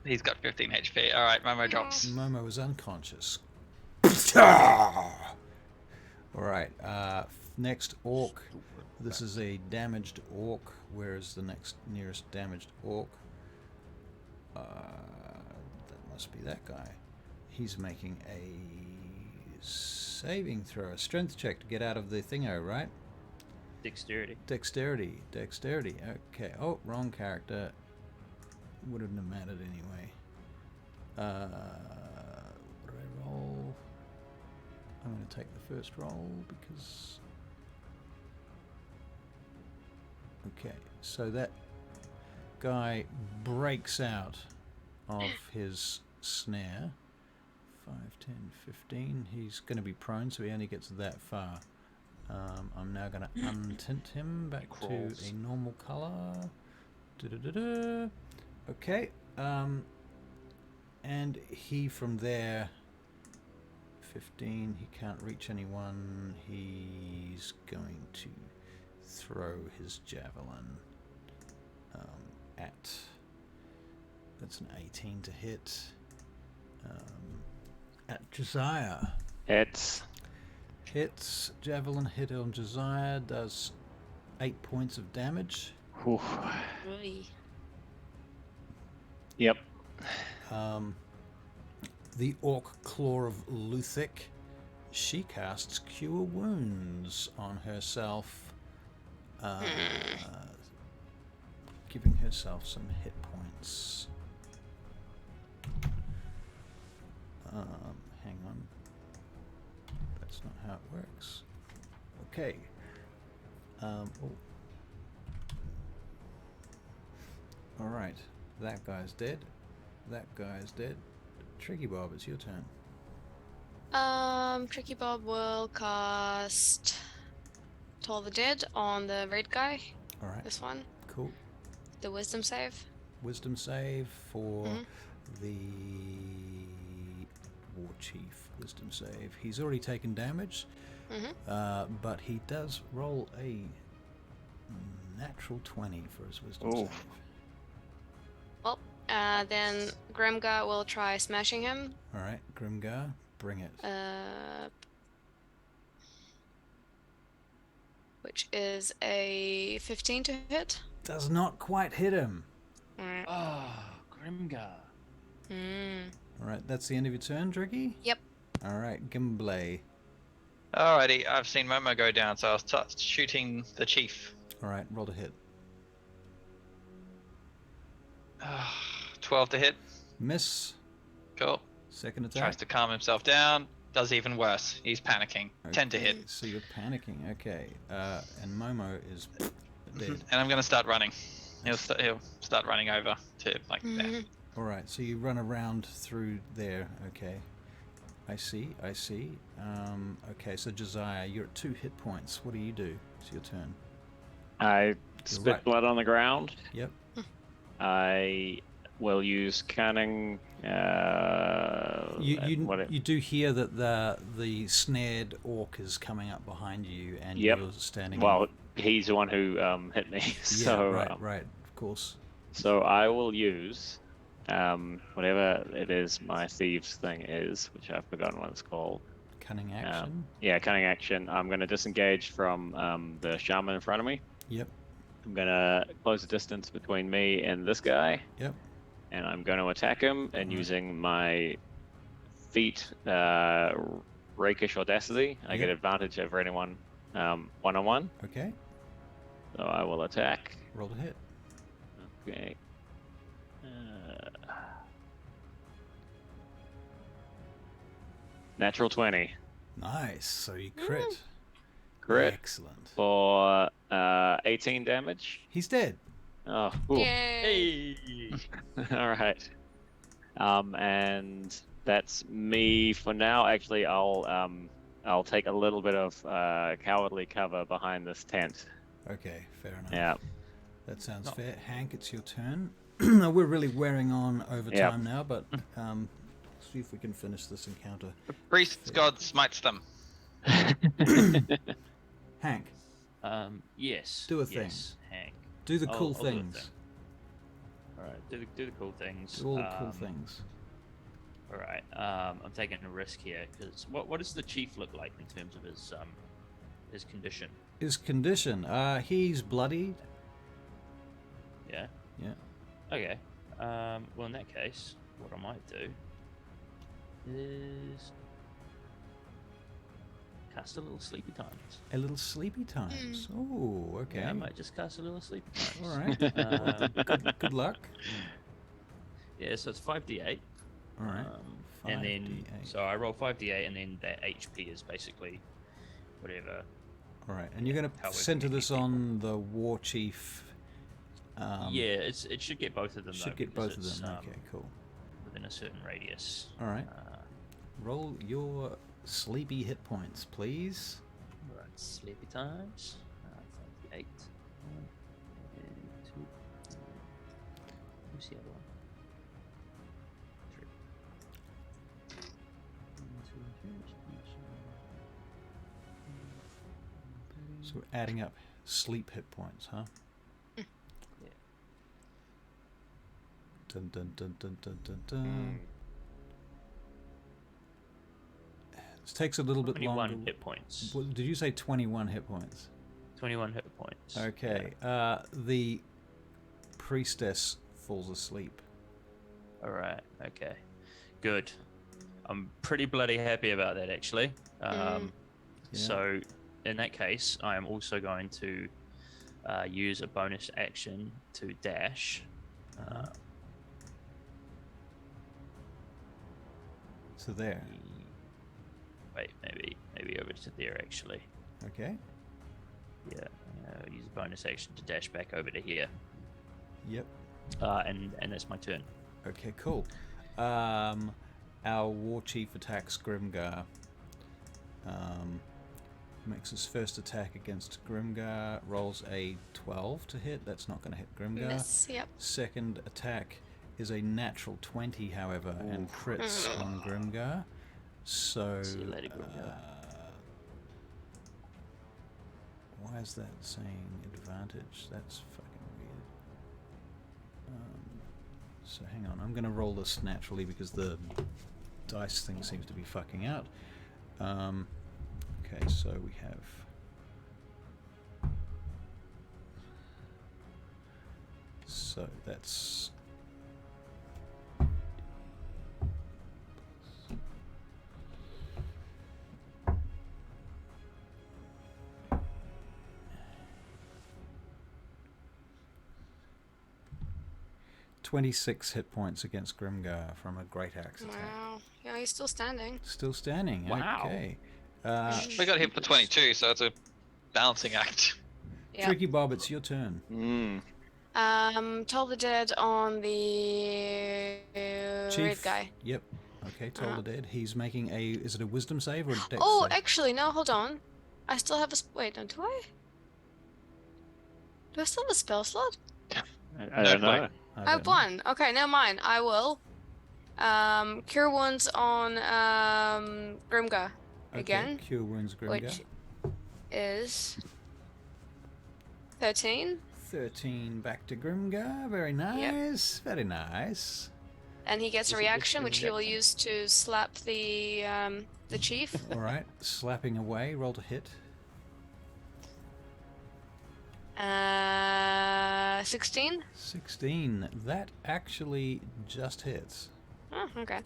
he's got 15 HP. All right, Momo drops. Momo is unconscious. Alright, next orc. This is a damaged orc. Where is the nearest damaged orc? That must be that guy. He's making a saving throw, a strength check to get out of the thingo, right? Dexterity. Dexterity. Okay. Oh, wrong character. Wouldn't have mattered anyway. What do I roll? I'm going to take the first roll because... Okay, so that guy breaks out of his snare. 5, 10, 15. He's going to be prone, so he only gets that far. I'm now going to untint him back to Crawls. a normal colour. Da-da-da-da. Okay, and he from there, 15, he can't reach anyone. He's going to throw his javelin at That's an 18 to hit. At Josiah. Hits. Hits. Javelin hit on Josiah does 8 points of damage. Oof. Really? Yep. The Orc Claw of Luthic. She casts Cure Wounds on herself, giving herself some hit points. Hang on. That's not how it works. Okay. Alright. That guy's dead. That guy's dead. Tricky Bob, it's your turn. Tricky Bob will cast Toll the Dead on the red guy. Alright. This one. Cool. The wisdom save. Wisdom save for Mhm. the War Chief. Wisdom save. He's already taken damage, but he does roll a natural 20 for his wisdom Oof. save. Well, then Grimgar will try smashing him. Alright, Grimgar, bring it. Which is a 15 to hit. Does not quite hit him. Alright. Oh, Grimgar. Alright, that's the end of your turn, Tricky? Yep. Alright, Gimblay. Alrighty, I've seen Momo go down, so I'll start shooting the chief. Alright, roll to hit. 12 to hit. Miss. Cool. Second attack. Tries to calm himself down. Does even worse. He's panicking. 10 to hit. Okay, so you're panicking. Okay. And Momo is dead. And I'm going to start running. He'll start running over to like there. Alright, so you run around through there. Okay. I see. Okay, so Josiah, you're at 2 hit points. What do you do? It's your turn. I spit right. blood on the ground. Yep. I will use cunning. You do hear that the snared orc is coming up behind you, and Yep. you're standing. Well, he's the one who hit me. So right, of course. So I will use whatever it is my thieves thing is, which I've forgotten what it's called. Cunning action. Yeah, cunning action. I'm going to disengage from the shaman in front of me. Yep. I'm going to close the distance between me and this guy. Yep. And I'm going to attack him, and using my feat, rakish audacity, I get advantage over anyone one-on-one. Okay. So I will attack. Roll to hit. Okay. Natural 20. Nice. So you crit. Crit. Excellent. For 18 damage. He's dead. Oh, cool. Yay! Hey. All right. And that's me for now. Actually, I'll take a little bit of cowardly cover behind this tent. Okay, fair enough. Yeah. That sounds fair. Hank, it's your turn. We're really wearing on over time now, but see if we can finish this encounter. The priest's god smites them. Hank, Yes. Do a thing. Yes, Hank. do the I'll cool do a things. thing. All right. Do the cool things. Do all the cool things. All right. I'm taking a risk here because what does the chief look like in terms of his condition? His condition, he's bloodied. Yeah. Yeah. Okay. Well, in that case, what I might do is cast a little sleepy times. A little sleepy times. Oh, okay. Yeah, I might just cast a little sleepy times. All right. Good luck. Yeah, so it's 5d8. All right. And then, 5d8. so I roll 5d8, and then that HP is basically whatever. All right, and you're going however to center many this people. on the war chief. Yeah, it should get both of them. Should though, get because both of them. it's, Okay, cool. within a certain radius. All right. Roll your sleepy hit points, please. Right, sleepy times. 5d8. 1 and 2. Who's the other one? 3. 1, 2, 3. So we're adding up sleep hit points, huh? Dun, dun, dun, dun, dun, dun, dun. This takes a little bit 21 longer. hit points. What, did you say 21 hit points? 21 hit points. Okay. The priestess falls asleep. Alright, okay. Good. I'm pretty bloody happy about that, actually. So, in that case, I am also going to use a bonus action to dash. So there. Wait, maybe over to there, actually. Okay. Yeah, use a bonus action to dash back over to here. Yep. And that's my turn. Okay, cool. Our war chief attacks Grimgar. Makes his first attack against Grimgar. Rolls a 12 to hit. That's not going to hit Grimgar. Miss, yep. Second attack is a natural 20, however, and crits on Grimgar. So, See you later, Grimgar. why is that saying advantage? That's fucking weird. So hang on, I'm going to roll this naturally because the dice thing seems to be fucking out. Okay, so we have... So that's... ...26 hit points against Grimgar from a great axe attack. Wow. Yeah, he's still standing. Still standing. Wow. Okay. We got hit for 22, so it's a balancing act. Yep. Tricky Bob, it's your turn. Toll the Dead on the red guy. Yep. Okay, Toll the Dead. He's making a... Is it a wisdom save or a dex Oh, save? actually, no, hold on. I still have a... Wait, no, do I? Do I still have a spell slot? I don't know. I have one. Okay, never mind. I will. Cure Wounds on Grimgar again. Okay, Cure Wounds Grimgar. Which is 13. 13 back to Grimgar. Very nice. Very nice. And he gets a Is it reaction, which he will reaction? use to slap the chief. Alright, slapping away. Roll to hit. 16. 16. That actually just hits. Oh, okay.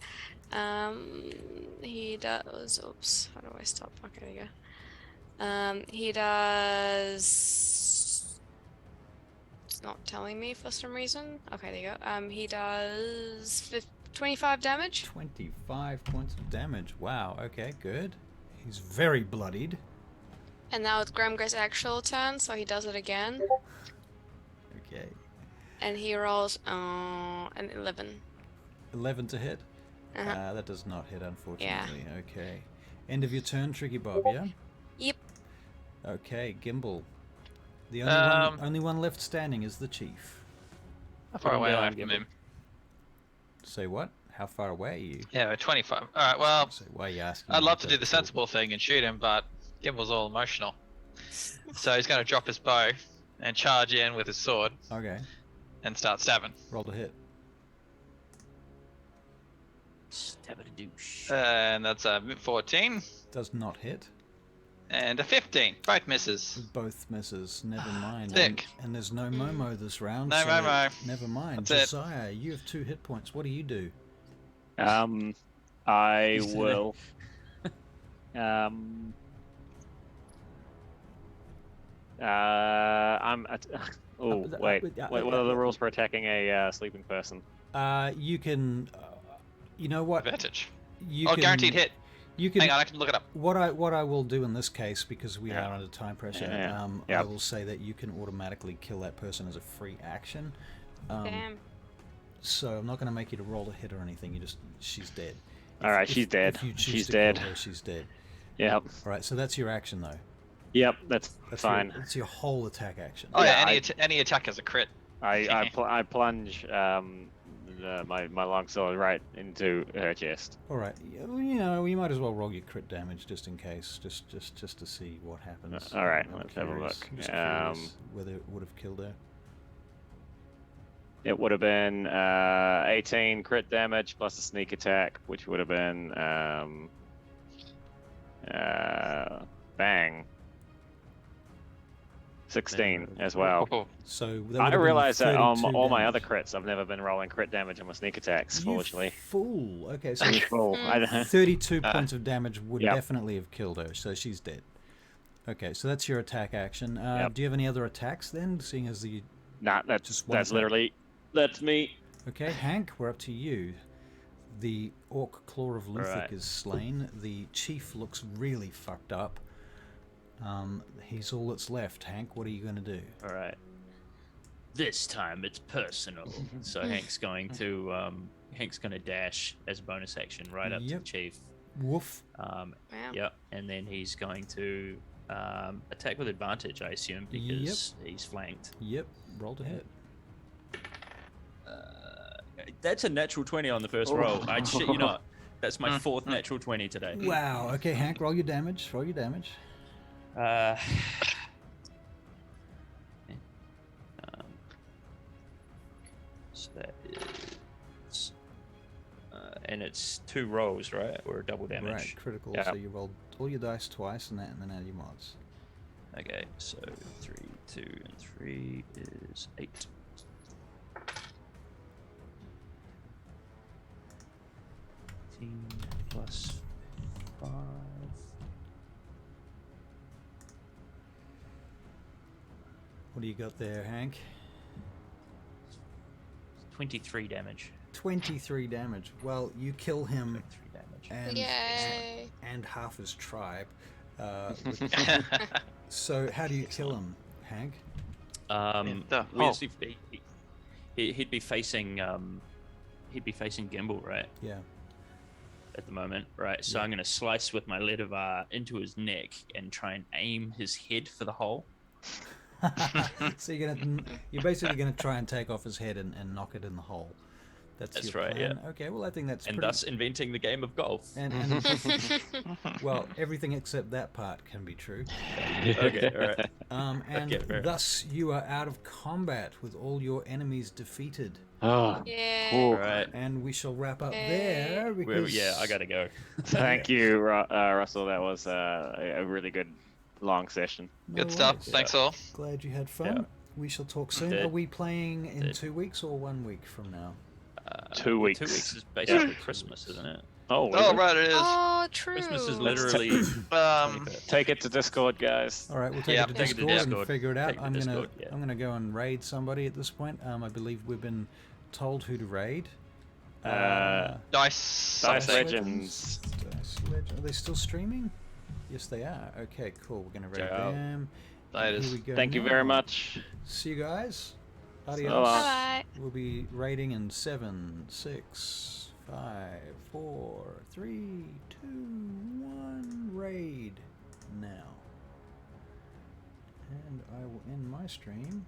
He does. Oops. How do I stop? Okay, there you go. He does. It's not telling me for some reason. Okay, there you go. He does 25 damage. 25 points of damage. Wow, okay, good. He's very bloodied. And now it's Grimgar's actual turn, so he does it again. Okay. And he rolls an 11. 11 to hit. Uh-huh. That does not hit, unfortunately. Okay. End of your turn, Tricky Bob, yeah? Yep. Okay, Gimbal. The only one left standing is the chief. How far away down, am I from him? Say what? How far away are you? Yeah, we're 25. Alright, well, So why are you asking? I'd me love to that? do the sensible thing and shoot him, but Gimble's all emotional. So he's going to drop his bow and charge in with his sword Okay, and start stabbing. roll to hit. Stab it a douche. And that's a 14 Does not hit. and a 15. Both misses. Both misses. Never mind. Sick. And there's no Momo this round. No so Momo. Never mind. That's it. Josiah, you have 2 hit points. What do you do? I He's will. I'm. Oh wait. What are the rules for attacking a sleeping person? You can. You know what? Advantage. You Oh, can, guaranteed hit. You can. Hang on, I can look it up. What I will do in this case, because we are under time pressure, Yeah. I Yep. will say that you can automatically kill that person as a free action. Damn. So I'm not going to make you to roll a hit or anything. She's dead. All right, she's dead. If you choose She's to kill dead. her, she's dead. Yep. All right, so that's your action though. Yep. That's That's fine. That's your whole attack action. Oh yeah, Yeah, any attack is a crit. I plunge my longsword right into her chest. All right, you might as well roll your crit damage just in case, just to see what happens. All right, I'm let's have a curious. look. I'm just curious whether it would have killed her. It would have been 18 crit damage plus a sneak attack, which would have been bang 16 as well. Oh, So that I would have been realize that on 32 all my other damage. crits, I've never been rolling crit damage on my sneak attacks. You Foolishly. fool. Okay, so Fool. I don't- 32 points of damage would Yep. definitely have killed her, so she's dead. Okay, so that's your attack action. Yep. Do you have any other attacks then, seeing as the... Nah, Just one that's attack. literally that's me. Okay, Hank, we're up to you. The Orc Claw of Luthic Alright. is slain. The chief looks really fucked up. He's all that's left. Hank, what are you going to do? All right. This time it's personal. So Hank's going to dash as a bonus action right up to Yep. the chief. Woof. Wow. Yep, and then he's going to attack with advantage, I assume, because he's flanked. Yep, roll to hit. That's a natural 20 on the first roll. I shit you not. That's my fourth natural 20 today. Wow. Okay, Hank, roll your damage. Roll your damage. So that is, and it's 2 rolls, right, or double damage. Right, critical. Yeah. So you rolled all your dice twice, and then add your mods. Okay, so 3, 2, and 3 is 8. Plus 5. 'What do you got there, Hank? 23 damage. 23 damage. Well, you kill him 23 damage. and Yay. and half his tribe. So how do you kill him, Hank? He'd be facing Gimbal, right, Yeah. at the moment, right? So Yeah. I'm gonna slice with my Ledivar into his neck and try and aim his head for the hole. So you're basically gonna try and take off his head and knock it in the hole. That's your right, plan. Okay, well I think that's And pretty... thus inventing the game of golf. and well, everything except that part can be true. Okay, all right. And Okay, fair. thus you are out of combat with all your enemies defeated. Oh, Yeah. cool. All right. And we shall wrap up Yay. there because Yeah, I gotta go. Thank you, Russell. That was a really good long session. No good stuff. worries. Thanks all. Glad you had fun. Yeah. We shall talk soon. Did. Are we playing in Did. 2 weeks or 1 week from now? 2 weeks. 2 weeks is basically Christmas, isn't it? Oh, Oh, is it? right, it is. Oh, true. Christmas is literally. 25th. Take it to Discord, guys. All right, we'll take Yeah, it to take it to Discord and Discord. figure it out. Take it to I'm gonna Discord, yeah. I'm gonna go and raid somebody at this point. I believe we've been told who to raid. Dice. Dice something. Legends. Dice Legends. Are they still streaming? Yes, they are. Okay, cool. We're gonna raid Ciao. them. Laters. Here we go Thank you now. very much. See you guys. Adios. long. Bye-bye. We'll be raiding in 7, 6, 5, 4, 3, 2, 1. Raid now. And I will end my stream.